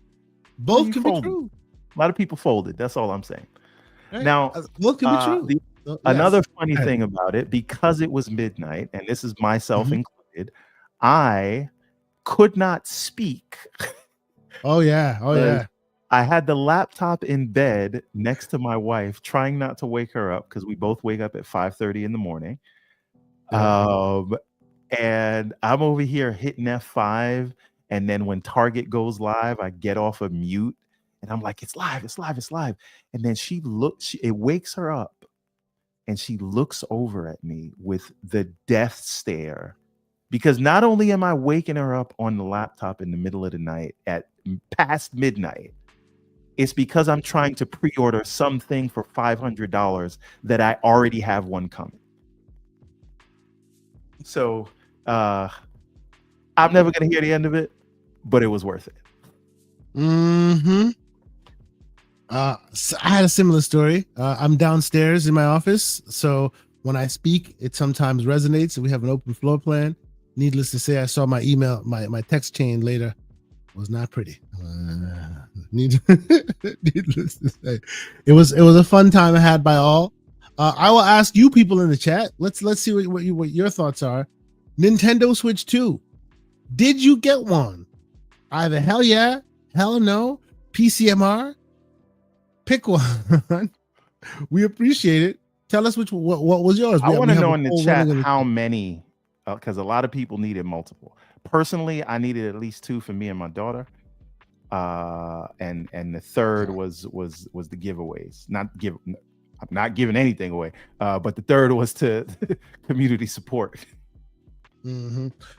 Speaker 1: Both can be true.
Speaker 2: A lot of people folded. That's all I'm saying. Right. Now,
Speaker 1: both can be
Speaker 2: true. Another funny thing about it, because it was midnight, and this is myself included, I could not speak.
Speaker 1: Oh yeah.
Speaker 2: I had the laptop in bed next to my wife, trying not to wake her up because we both wake up at 5:30 in the morning. And I'm over here hitting F5, and then when Target goes live, I get off of mute, and I'm like, it's live. And then it wakes her up, and she looks over at me with the death stare. Because not only am I waking her up on the laptop in the middle of the night at past midnight, it's because I'm trying to pre-order something for $500 that I already have one coming. So I'm never going to hear the end of it, but it was worth it.
Speaker 1: So I had a similar story. I'm downstairs in my office, so when I speak, it sometimes resonates. We have an open floor plan. Needless to say, I saw my email, my text chain later was not pretty. Needless to say, it was a fun time I had by all. I will ask you people in the chat. Let's see what your thoughts are. Nintendo Switch 2. Did you get one? Either hell yeah, hell no, PCMR. Pick one. We appreciate it. Tell us what was yours.
Speaker 2: I want to know in the chat how many. Because a lot of people needed multiple. Personally, I needed at least 2 for me and my daughter, and the third was the giveaways. I'm not giving anything away, but the third was to community support.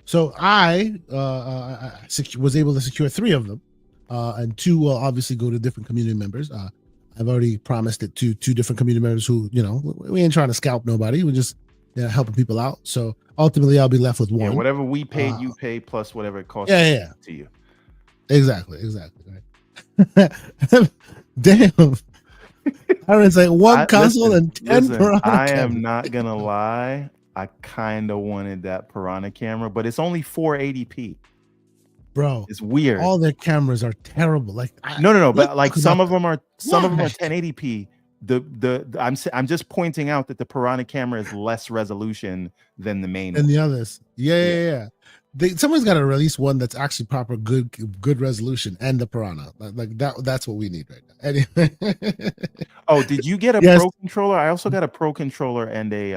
Speaker 1: So I was able to secure 3 of them, and 2 will obviously go to different community members. I've already promised it to 2 different community members who, we ain't trying to scalp nobody. We're just helping people out. So ultimately, I'll be left with 1.
Speaker 2: Yeah, whatever we paid, you pay plus whatever it costs.
Speaker 1: To you. Exactly. Right. Damn. Aaron's like 1 console and 10 Piranha.
Speaker 2: I am not gonna lie. I kind of wanted that Piranha camera, but it's only 480p.
Speaker 1: Bro,
Speaker 2: it's weird.
Speaker 1: All their cameras are terrible. Like
Speaker 2: no, but like some of them are 1080p. I'm just pointing out that the Piranha camera is less resolution than the main
Speaker 1: and the others. Yeah. Someone's got to release one that's actually proper good resolution, and the Piranha like that's what we need right now. Anyway.
Speaker 2: Oh, did you get a Pro controller? I also got a Pro controller and a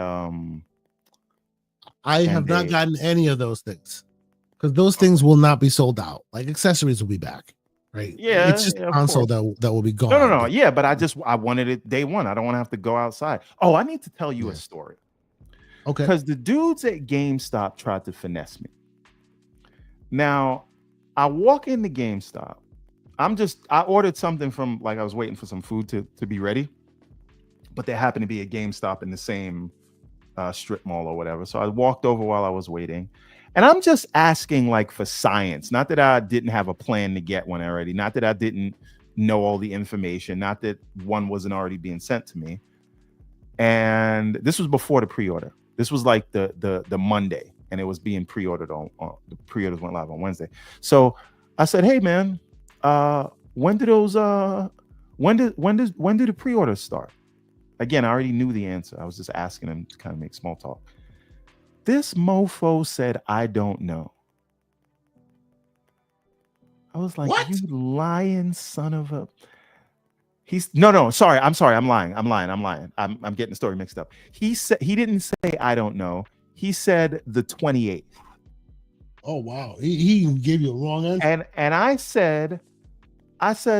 Speaker 1: I have not gotten any of those things, because those things will not be sold out. Like accessories will be back. Right.
Speaker 2: Yeah,
Speaker 1: it's just a console that will be gone.
Speaker 2: No. Yeah, but I wanted it day one. I don't want to have to go outside. Oh, I need to tell you a story.
Speaker 1: Okay.
Speaker 2: Because the dudes at GameStop tried to finesse me. Now, I walk into GameStop. I ordered something from, like, I was waiting for some food to be ready, but there happened to be a GameStop in the same strip mall or whatever. So I walked over while I was waiting. And I'm just asking, like, for science. Not that I didn't have a plan to get one already. Not that I didn't know all the information. Not that one wasn't already being sent to me. And this was before the pre-order. This was like the Monday, and it was being pre-ordered on the pre-orders went live on Wednesday. So I said, "Hey, man, when do the pre-orders start?" Again, I already knew the answer. I was just asking him to kind of make small talk. This mofo said, "I don't know." I was like,
Speaker 1: What?
Speaker 2: "You lying son of a." He's no, sorry. I'm sorry. I'm lying. I'm getting the story mixed up. He said he didn't say I don't know. He said the 28th.
Speaker 1: Oh wow, he gave you a wrong answer.
Speaker 2: And I said,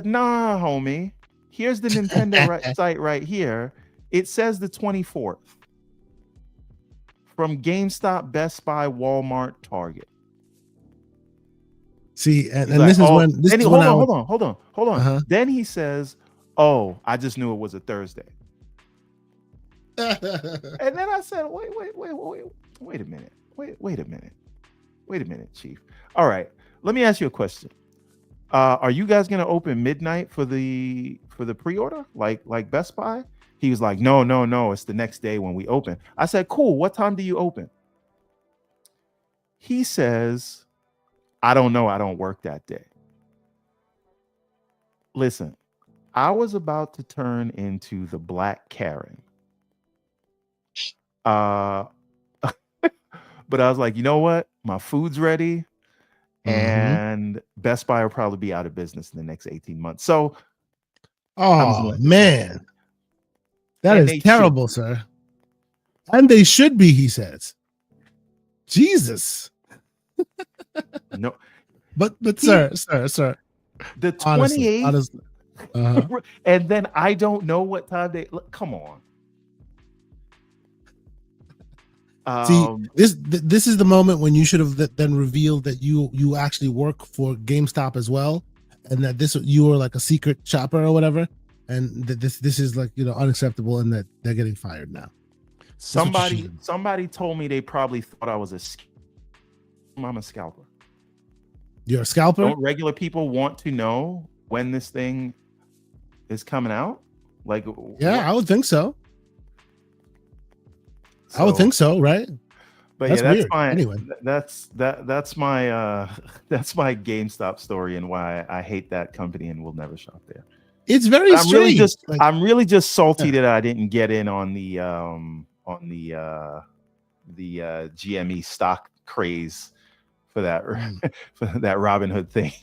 Speaker 2: nah, homie. Here's the Nintendo site right here. It says the 24th. From GameStop, Best Buy, Walmart, Target.
Speaker 1: See, and
Speaker 2: Like,
Speaker 1: this is when this is when
Speaker 2: hold on.
Speaker 1: Uh-huh.
Speaker 2: Then he says, "Oh, I just knew it was a Thursday." And then I said, "Wait a minute. Wait a minute, Chief. All right, let me ask you a question. Are you guys gonna open midnight for the pre-order, like Best Buy?" He was like, "No. It's the next day when we open." I said, "Cool. What time do you open?" He says, "I don't know. I don't work that day." Listen, I was about to turn into the Black Karen. But I was like, you know what? My food's ready, and Best Buy will probably be out of business in the next 18 months. So,
Speaker 1: oh man, that
Speaker 2: and
Speaker 1: is terrible, sir. And they should be, he says. Jesus.
Speaker 2: No,
Speaker 1: but sir.
Speaker 2: The 28th,
Speaker 1: honestly.
Speaker 2: and then I don't know what time they. Look, come on.
Speaker 1: See, this is the moment when you should have then revealed that you actually work for GameStop as well, and that you were like a secret shopper or whatever, and that this is like, unacceptable, and that they're getting fired now.
Speaker 2: Somebody told me they probably thought I was I'm a scalper.
Speaker 1: You're a scalper?
Speaker 2: Don't regular people want to know when this thing is coming out? Like,
Speaker 1: yeah, what? I would think so. I would think so, right?
Speaker 2: But that's weird. Anyway, that's my GameStop story and why I hate that company and will never shop there.
Speaker 1: It's very strange.
Speaker 2: I'm really just salty that I didn't get in on the GME stock craze for that for that Robinhood thing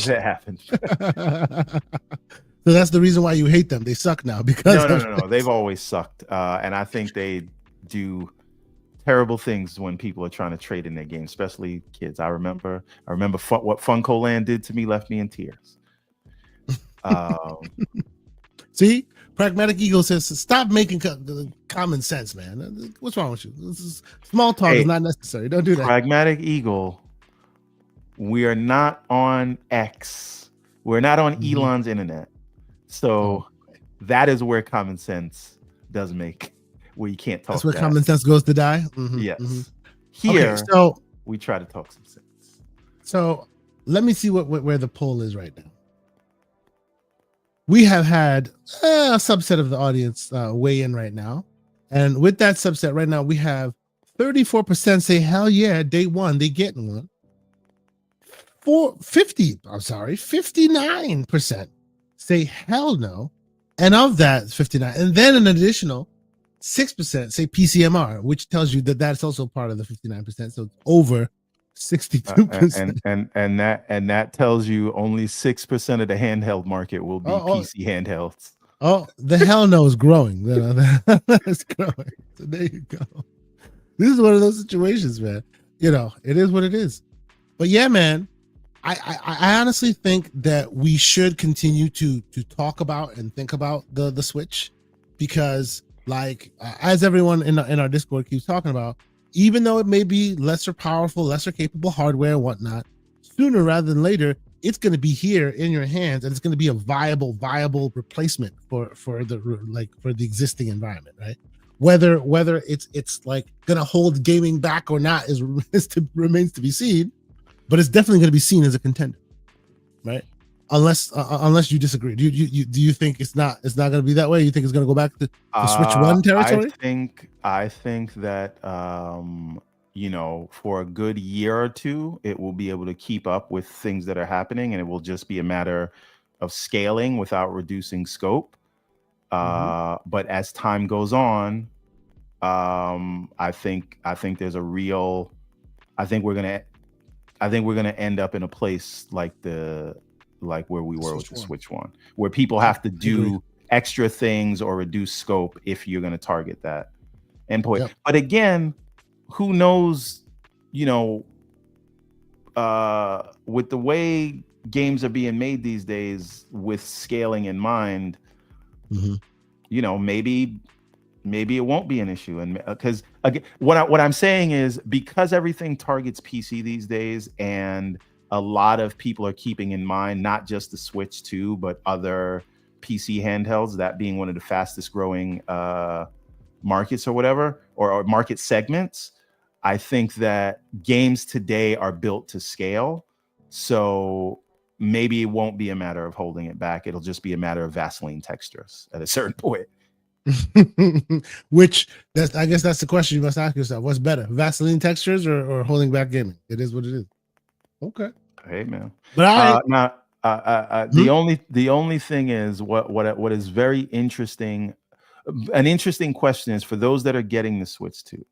Speaker 2: that happened.
Speaker 1: So that's the reason why you hate them. They suck now because
Speaker 2: no. They've always sucked, and I think they do terrible things when people are trying to trade in their game, especially kids. I remember what Funko Land did to me, left me in tears.
Speaker 1: See, Pragmatic Eagle says, stop making common sense, man. What's wrong with you? Small talk is not necessary. Don't do that.
Speaker 2: Pragmatic Eagle, we are not on X. We're not on Elon's internet. So that is where common sense does make, where you can't talk.
Speaker 1: That's where common sense goes to die?
Speaker 2: Yes. Here,
Speaker 1: so
Speaker 2: we try to talk some sense.
Speaker 1: So let me see where the poll is right now. We have had a subset of the audience weigh in right now. And with that subset right now, we have 34% say, hell yeah, day one, they getting one. 59% say hell no. And of that 59, and then an additional 6% say PCMR, which tells you that that's also part of the 59%. So it's over 62%.
Speaker 2: And that tells you only 6% of the handheld market will be PC handhelds.
Speaker 1: Oh, the hell no is growing. That's growing. So there you go. This is one of those situations, man. It is what it is. But yeah, man, I honestly think that we should continue to talk about and think about the Switch, because as everyone in our Discord keeps talking about, even though it may be lesser powerful, lesser capable hardware and whatnot, sooner rather than later, it's going to be here in your hands, and it's going to be a viable replacement for the existing environment, right? Whether it's like going to hold gaming back or not remains to be seen, but it's definitely going to be seen as a contender, right? Unless you disagree. Do you think it's not going to be that way? You think it's going to go back to Switch One territory?
Speaker 2: I think that for a good year or two, it will be able to keep up with things that are happening, and it will just be a matter of scaling without reducing scope. But as time goes on, I think there's a real, I think we're gonna end up in a place like where we were with the Switch One, where people have to do extra things or reduce scope if you're gonna target that endpoint. Yep. But again, who knows? You know, with the way games are being made these days, with scaling in mind, you know, maybe it won't be an issue. And because again, what I'm saying is, because everything targets PC these days, and a lot of people are keeping in mind not just the Switch 2, but other PC handhelds, that being one of the fastest growing markets or whatever, or market segments. I think that games today are built to scale. So maybe it won't be a matter of holding it back. It'll just be a matter of Vaseline textures at a certain point.
Speaker 1: Which I guess that's the question you must ask yourself. What's better, Vaseline textures or holding back gaming? It is what it is. Okay.
Speaker 2: Hey man.
Speaker 1: But
Speaker 2: the only thing is what is very interesting. An interesting question is, for those that are getting the Switch 2,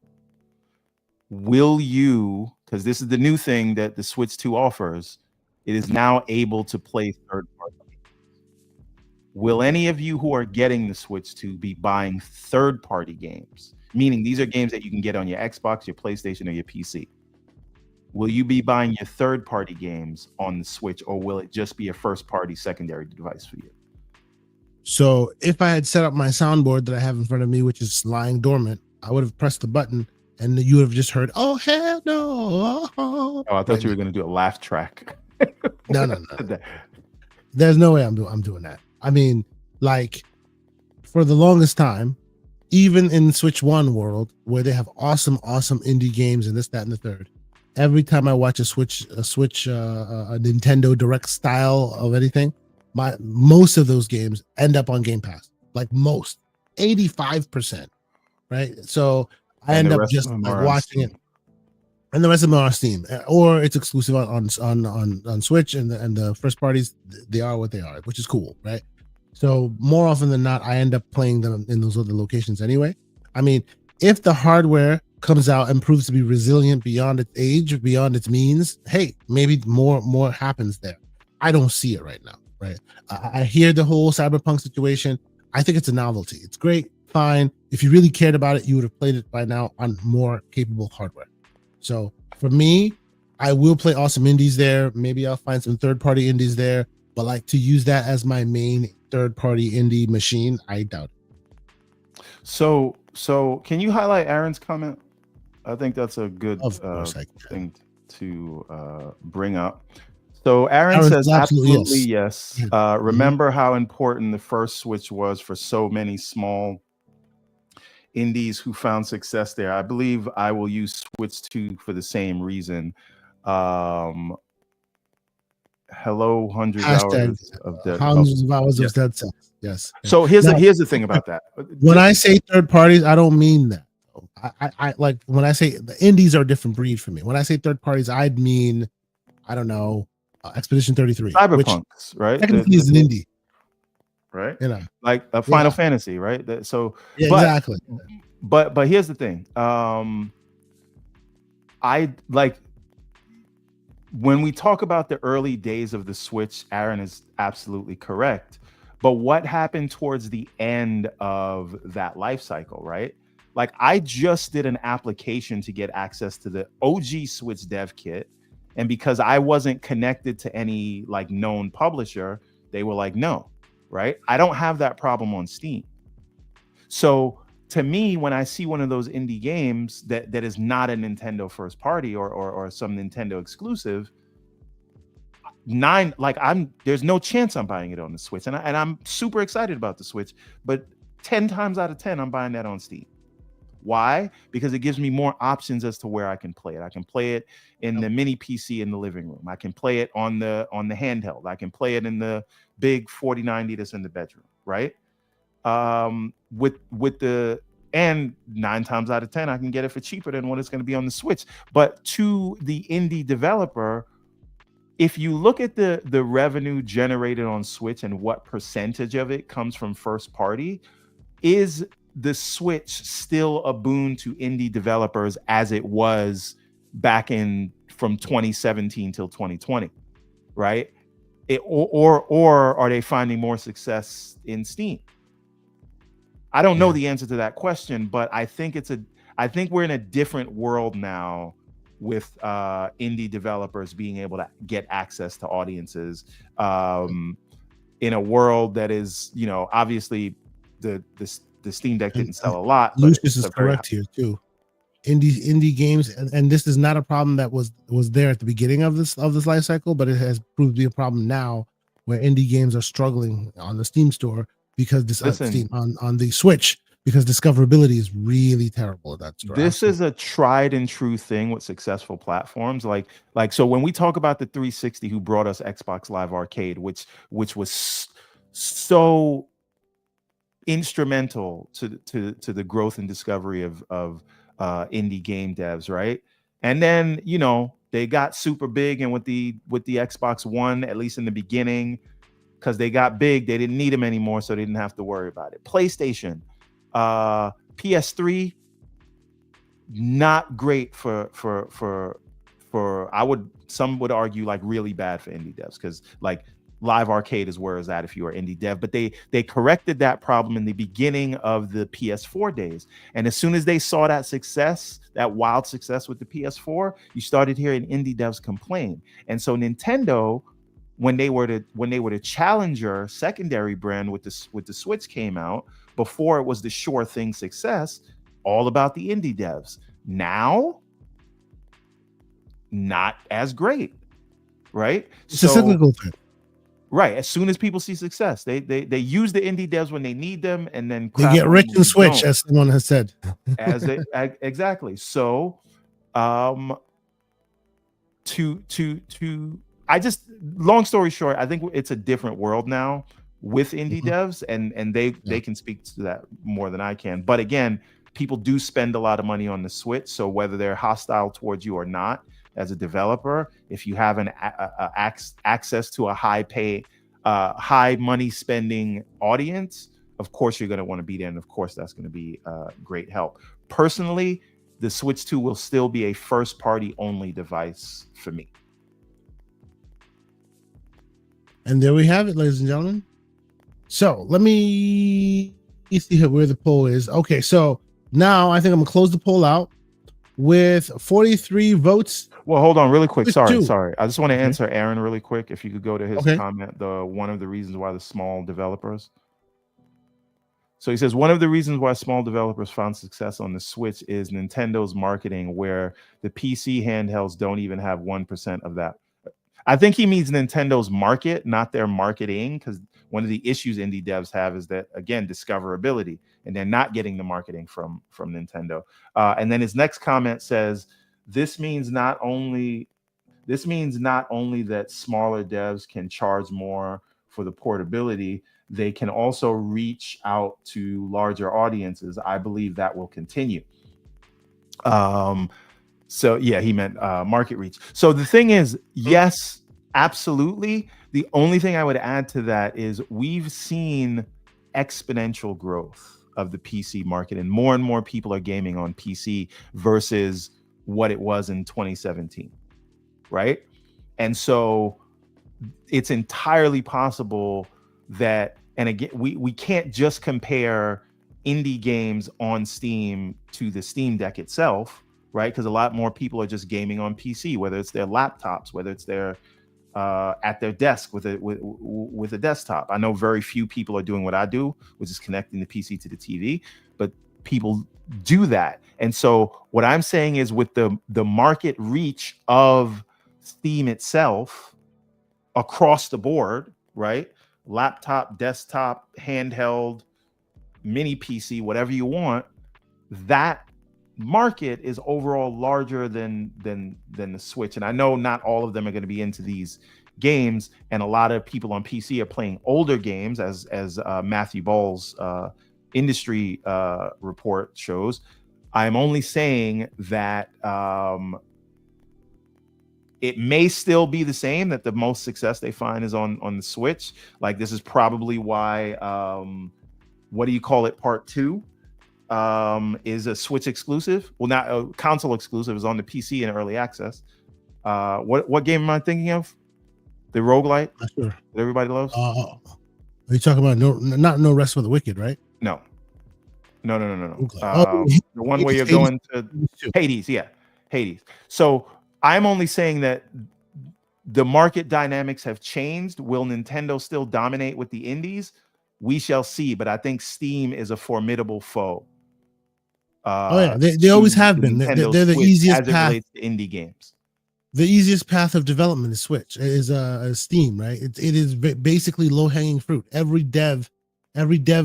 Speaker 2: will you, because this is the new thing that the Switch 2 offers, it is now able to play third party. Will any of you who are getting the Switch 2 be buying third party games? Meaning these are games that you can get on your Xbox, your PlayStation, or your PC. Will you be buying your third party games on the Switch, or will it just be a first party secondary device for you?
Speaker 1: So if I had set up my soundboard that I have in front of me, which is lying dormant, I would have pressed the button and you would have just heard, "Oh hell no!"
Speaker 2: Oh, I thought you were going to do a laugh track.
Speaker 1: No. There's no way I'm doing that. I mean, like, for the longest time, even in Switch 1 world, where they have awesome indie games and this, that, and the third, every time I watch a Nintendo Direct style of anything, most of those games end up on Game Pass. Like most, 85%, right? So I end up just like watching it, and the rest of them are on Steam, or it's exclusive on Switch, and the first parties, they are what they are, which is cool, right? So more often than not, I end up playing them in those other locations anyway. I mean, if the hardware comes out and proves to be resilient beyond its age, beyond its means, hey, maybe more happens there. I don't see it right now, right? I hear the whole Cyberpunk situation. I think it's a novelty. It's great, fine. If you really cared about it, you would have played it by now on more capable hardware. So for me, I will play awesome indies there. Maybe I'll find some third-party indies there, but like to use that as my main third-party indie machine, I doubt it.
Speaker 2: So can you highlight Aaron's comment? I think that's a good thing to bring up. So Aaron says absolutely yes. Remember how important the first Switch was for so many small indies who found success there. I believe I will use Switch 2 for the same reason. Hello, hundreds of hours of dead cells.
Speaker 1: Yes.
Speaker 2: So here's the thing about that.
Speaker 1: When I say third parties, I don't mean that. I like when I say the indies are a different breed for me. When I say third parties, I'd mean, I don't know, Expedition 33,
Speaker 2: Cyberpunks, right?
Speaker 1: Technically is an indie,
Speaker 2: right?
Speaker 1: You know,
Speaker 2: like a Final Fantasy, right? So
Speaker 1: exactly.
Speaker 2: But here's the thing. I like when we talk about the early days of the Switch, Aaron is absolutely correct. But what happened towards the end of that life cycle, right? Like I just did an application to get access to the OG Switch dev kit. And because I wasn't connected to any like known publisher, they were like, no, right? I don't have that problem on Steam. So to me, when I see one of those indie games that is not a Nintendo first party or some Nintendo exclusive, there's no chance I'm buying it on the Switch. And I'm super excited about the Switch, but 10 times out of 10, I'm buying that on Steam. Why? Because it gives me more options as to where I can play it. I can play it in the mini PC in the living room. I can play it on the handheld. I can play it in the big 4090 that's in the bedroom, right? And 9 times out of 10, I can get it for cheaper than what it's going to be on the Switch. But to the indie developer, if you look at the revenue generated on Switch and what percentage of it comes from first party, is the Switch still a boon to indie developers as it was back in from 2017 till 2020, right? Or are they finding more success in Steam? I don't know the answer to that question, but I think we're in a different world now with indie developers being able to get access to audiences in a world that is, obviously the Steam Deck didn't sell a lot, but
Speaker 1: Lucius is correct here too. Indie games, and this is not a problem that was there at the beginning of this life cycle, but it has proved to be a problem now where indie games are struggling on the Steam store because this on the Switch, because discoverability is really terrible at that store.
Speaker 2: This is a tried and true thing with successful platforms. Like so when we talk about the 360 who brought us Xbox Live Arcade, which was so instrumental to the growth and discovery of indie game devs, right? And then they got super big, and with the Xbox One, at least in the beginning, because they got big, they didn't need them anymore, so they didn't have to worry about it. PlayStation, PS3, not great for some would argue like really bad for indie devs, because like Live Arcade is where it's at if you are indie dev, but they corrected that problem in the beginning of the PS4 days. And as soon as they saw that success, that wild success with the PS4, you started hearing indie devs complain. And so Nintendo, when they were the challenger secondary brand with the Switch came out, before it was the sure thing success, all about the indie devs. Now, not as great, right?
Speaker 1: It's a cyclical thing.
Speaker 2: Right. As soon as people see success, they use the indie devs when they need them, and then
Speaker 1: they get rich and switch, as someone has said.
Speaker 2: Exactly. So, long story short, I think it's a different world now with indie devs, and they can speak to that more than I can. But again, people do spend a lot of money on the Switch, so whether they're hostile towards you or not, as a developer, if you have an access to a high money spending audience, of course you're going to want to be there, and of course that's going to be great help. Personally, the Switch 2 will still be a first party only device for me.
Speaker 1: And there we have it, ladies and gentlemen. So let me see where the poll is. Okay, so now I think I'm gonna close the poll out with 43 votes.
Speaker 2: Well, hold on really quick. Sorry. I just want to answer Aaron really quick. If you could go to his comment, one of the reasons why the small developers. So he says, one of the reasons why small developers found success on the Switch is Nintendo's marketing, where the PC handhelds don't even have 1% of that. I think he means Nintendo's market, not their marketing, because one of the issues indie devs have is that, again, discoverability, and they're not getting the marketing from Nintendo. And then his next comment says, this means not only that smaller devs can charge more for the portability, they can also reach out to larger audiences. I believe that will continue. So yeah, he meant market reach. So the thing is, yes, absolutely. The only thing I would add to that is we've seen exponential growth of the PC market, and more people are gaming on PC versus what it was in 2017, right? And so it's entirely possible that, and again, we can't just compare indie games on Steam to the Steam Deck itself, right? Because a lot more people are just gaming on PC, whether it's their laptops, whether it's their at their desk with a desktop. I know very few people are doing what I do, which is connecting the PC to the TV, but people do that. And so what I'm saying is, with the market reach of Steam itself across the board, right? Laptop, desktop, handheld, mini PC, whatever you want, that market is overall larger than the Switch. And I know not all of them are going to be into these games, and a lot of people on PC are playing older games, as Matthew Ball's industry report shows. I'm only saying that it may still be the same, that the most success they find is on the Switch. Like, this is probably why what do you call it, part 2 is a Switch exclusive. Well, not a console exclusive, is on the PC in early access. What game am I thinking of? The roguelite
Speaker 1: Sure.
Speaker 2: that everybody loves?
Speaker 1: Are you talking about No Rest for the Wicked, right?
Speaker 2: No.
Speaker 1: Okay.
Speaker 2: The one where you're going to Hades. Yeah, Hades. So I'm only saying that the market dynamics have changed. Will Nintendo still dominate with the indies? We shall see. But I think Steam is a formidable foe.
Speaker 1: They always have been. They're the easiest
Speaker 2: as it
Speaker 1: path
Speaker 2: relates to indie games.
Speaker 1: The easiest path of development is Switch. Is Steam, right? It is basically low hanging fruit. Every dev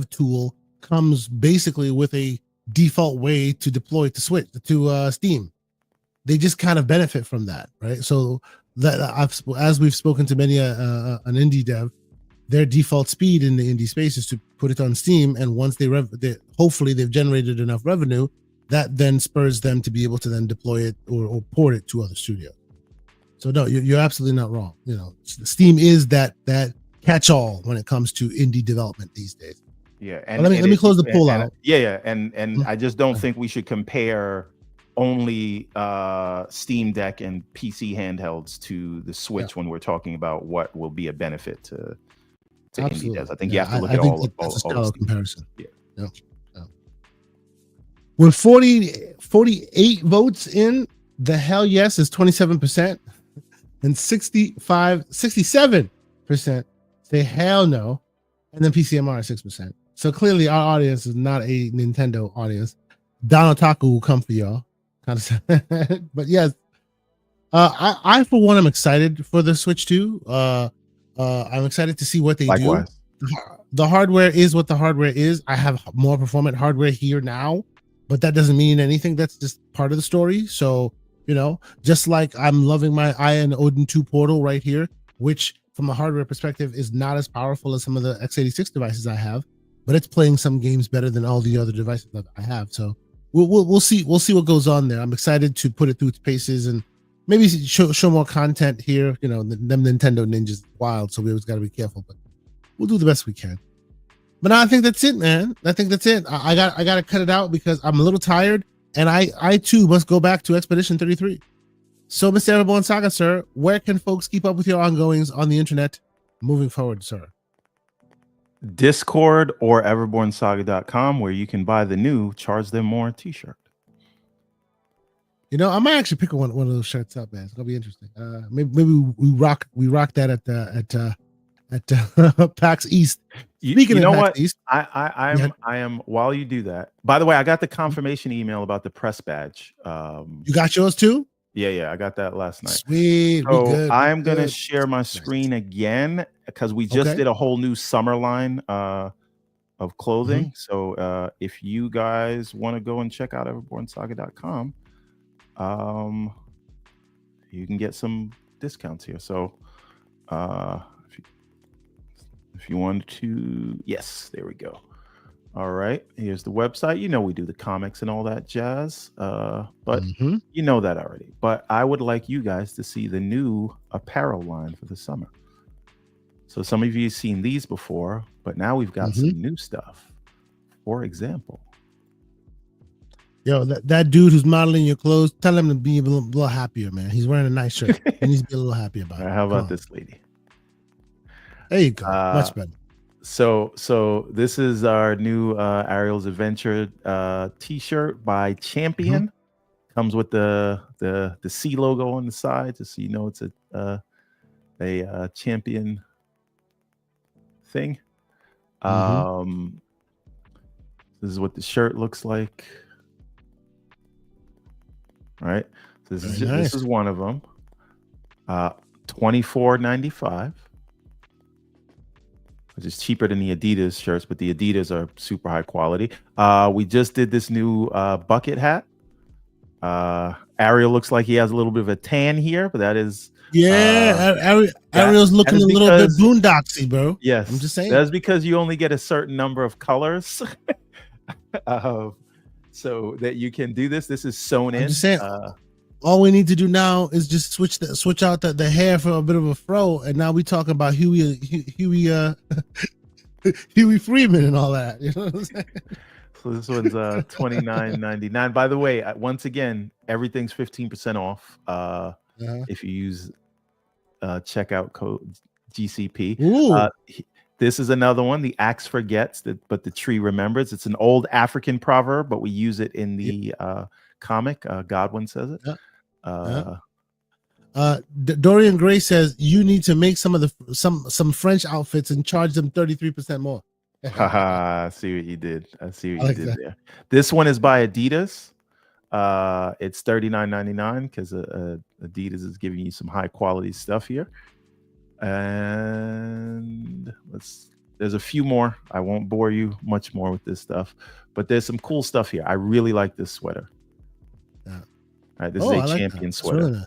Speaker 1: tool comes basically with a default way to deploy to Switch to Steam. They just kind of benefit from that, right? So that as we've spoken to many an indie dev, their default speed in the indie space is to put it on Steam, and once they hopefully they've generated enough revenue, that then spurs them to be able to then deploy it or port it to other studios. So no, you're absolutely not wrong. You know, Steam is that catch-all when it comes to indie development these days.
Speaker 2: Yeah, and
Speaker 1: let me close the poll out.
Speaker 2: Yeah, and I just don't think we should compare only Steam Deck and PC handhelds to the Switch when we're talking about what will be a benefit to indie devs. I think you have to look at all
Speaker 1: comparison. Yeah. With 48 votes in, the hell yes is 27%, and 67% say hell no, and then PCMR is 6%. So clearly our audience is not a Nintendo audience. Don Otaku will come for y'all. Kind of, but yes, I for one am excited for the Switch 2. I'm excited to see what they do. The hardware is what the hardware is. I have more performant hardware here now, but that doesn't mean anything. That's just part of the story. So, you know, just like I'm loving my Aya and Odin 2 Portal right here, which from a hardware perspective is not as powerful as some of the x86 devices I have, but it's playing some games better than all the other devices that I have. So we'll see what goes on there. I'm excited to put it through its paces and maybe show more content here. You know, them Nintendo ninjas wild, so we always got to be careful, but we'll do the best we can. But I think that's it, man. I think that's it. I got to cut it out because I'm a little tired, and I too must go back to Expedition 33. So, Mr. Everborn Saga, sir, where can folks keep up with your ongoings on the internet moving forward, sir?
Speaker 2: Discord or everbornsaga.com, where you can buy the new Charge Them More t-shirt.
Speaker 1: You know, I might actually pick one of those shirts up, man. It's gonna be interesting. Maybe we rock that at PAX East.
Speaker 2: Speaking of PAX East, I am. While you do that, by the way, I got the confirmation email about the press badge.
Speaker 1: You got yours too?
Speaker 2: Yeah, I got that last night.
Speaker 1: Sweet.
Speaker 2: So I'm gonna share my screen again because we just did a whole new summer line of clothing. So if you guys want to go and check out everbornsaga.com, you can get some discounts here. So if you want to, yes, there we go. All right, here's the website. You know, we do the comics and all that jazz, but you know that already. But I would like you guys to see the new apparel line for the summer. So some of you have seen these before, but now we've got some new stuff. For example,
Speaker 1: yo, that dude who's modeling your clothes, tell him to be a little happier, man. He's wearing a nice shirt. He needs to be a little happy about it.
Speaker 2: How about this lady?
Speaker 1: There you go. Much better.
Speaker 2: So this is our new Ariel's Adventure t-shirt by Champion. Comes with the C logo on the side, just so you know it's a Champion thing. This is what the shirt looks like. All right. So this is one of them. $24.95. Which is cheaper than the Adidas shirts, but the Adidas are super high quality. We just did this new bucket hat. Ariel looks like he has a little bit of a tan here, but that is
Speaker 1: Ariel's looking a little bit boondocksy, bro.
Speaker 2: Yes,
Speaker 1: I'm just saying.
Speaker 2: That's because you only get a certain number of colors, so that you can do this. This is sewn in.
Speaker 1: I'm just saying. All we need to do now is just switch out the hair for a bit of a fro, and now we talking about Huey Huey Freeman and all that. You know what I'm saying?
Speaker 2: So this one's $29.99. By the way, once again, everything's 15% off if you use checkout code GCP. This is another one. The axe forgets, but the tree remembers. It's an old African proverb, but we use it in the comic. Godwin says it.
Speaker 1: Dorian Gray says you need to make some French outfits and charge them 33% more.
Speaker 2: Haha, I see what you did. I see what you did there. This one is by Adidas. It's $39.99 because Adidas is giving you some high quality stuff here. And there's a few more. I won't bore you much more with this stuff, but there's some cool stuff here. I really like this sweater.
Speaker 1: Yeah.
Speaker 2: All right, this is a champion sweater.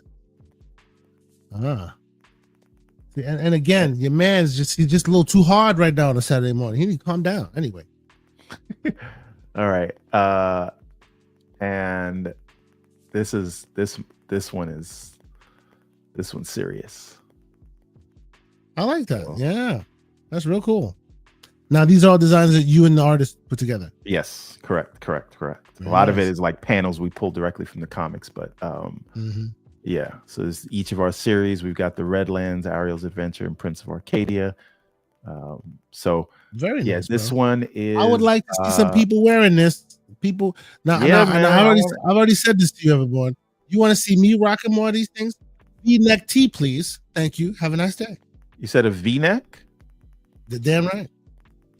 Speaker 1: Really and again, your man's he's just a little too hard right now on a Saturday morning. He need to calm down. Anyway.
Speaker 2: All right. And this one's serious.
Speaker 1: I like that. Yeah, that's real cool. Now, these are all designs that you and the artist put together.
Speaker 2: Yes, correct. A lot of it is like panels we pulled directly from the comics, but yeah. So this each of our series. We've got the Redlands, Ariel's Adventure, and Prince of Arcadia. So
Speaker 1: very nice.
Speaker 2: This
Speaker 1: bro.
Speaker 2: one is.
Speaker 1: I would like to see some people wearing this. People now. I've already said this to you, everyone. You want to see me rocking more of these things? V-neck tee, please. Thank you. Have a nice day.
Speaker 2: You said a V-neck?
Speaker 1: The damn right.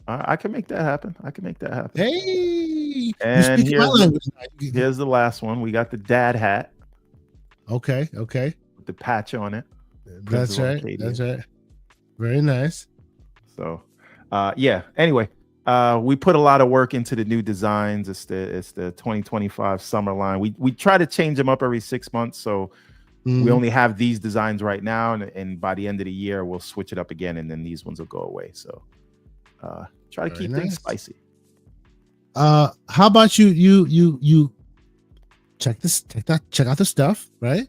Speaker 2: I can make that happen.
Speaker 1: Hey,
Speaker 2: and here's the last one. We got the dad hat.
Speaker 1: Okay.
Speaker 2: With the patch on it.
Speaker 1: That's right. Very nice.
Speaker 2: So, yeah. Anyway, we put a lot of work into the new designs. It's the 2025 summer line. We try to change them up every 6 months. So we only have these designs right now, and by the end of the year, we'll switch it up again, and then these ones will go away. So try to keep things spicy.
Speaker 1: How about you check out the stuff, right?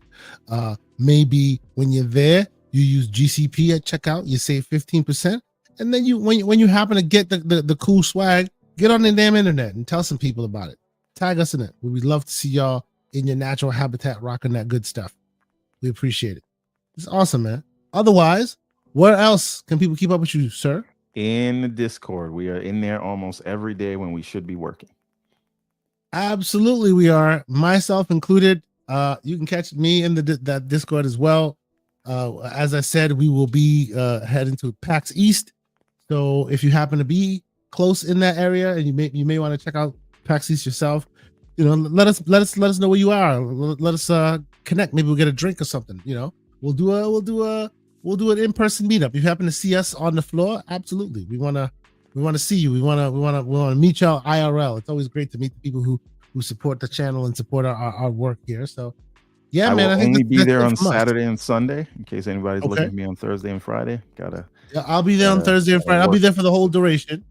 Speaker 1: Maybe when you're there, you use GCP at checkout, you save 15%, and then when you happen to get the cool swag, get on the damn internet and tell some people about it. Tag us in it. We would love to see y'all in your natural habitat rocking that good stuff. We appreciate it. It's awesome, man. Otherwise, where else can people keep up with you, sir?
Speaker 2: In the Discord. We are in there almost every day when we should be working.
Speaker 1: Absolutely, we are. Myself included. You can catch me in that Discord as well. As I said, we will be heading to PAX East. So if you happen to be close in that area and you may want to check out PAX East yourself, let us know where you are. Let us connect. Maybe we'll get a drink or something. We'll do an in-person meetup. If you happen to see us on the floor, absolutely. We want to see you. We want to meet y'all IRL. It's always great to meet the people who support the channel and support our work here. So yeah, man.
Speaker 2: I think only be there on Saturday and Sunday in case anybody's looking at me on Thursday and Friday.
Speaker 1: I'll be there on Thursday and Friday. I'll be there for the whole duration.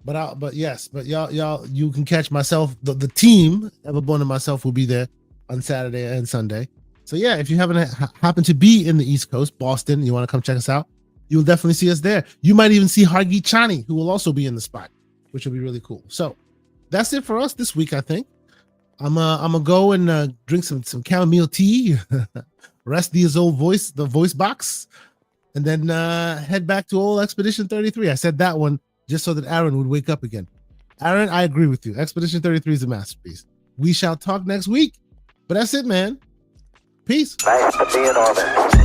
Speaker 1: But y'all, you can catch myself. The team, Everborn and myself, will be there on Saturday and Sunday. So yeah, if you happen to be in the East Coast, Boston, you want to come check us out, you'll definitely see us there. You might even see Hargeet Chani, who will also be in the spot, which will be really cool. So that's it for us this week. I think I'm gonna go and drink some chamomile tea, rest the voice box, and then head back to old Expedition 33. I said that one just so that Aaron would wake up again. Aaron, I agree with you. Expedition 33 is a masterpiece. We shall talk next week. But that's it, man. Peace.
Speaker 3: Nice to be in orbit.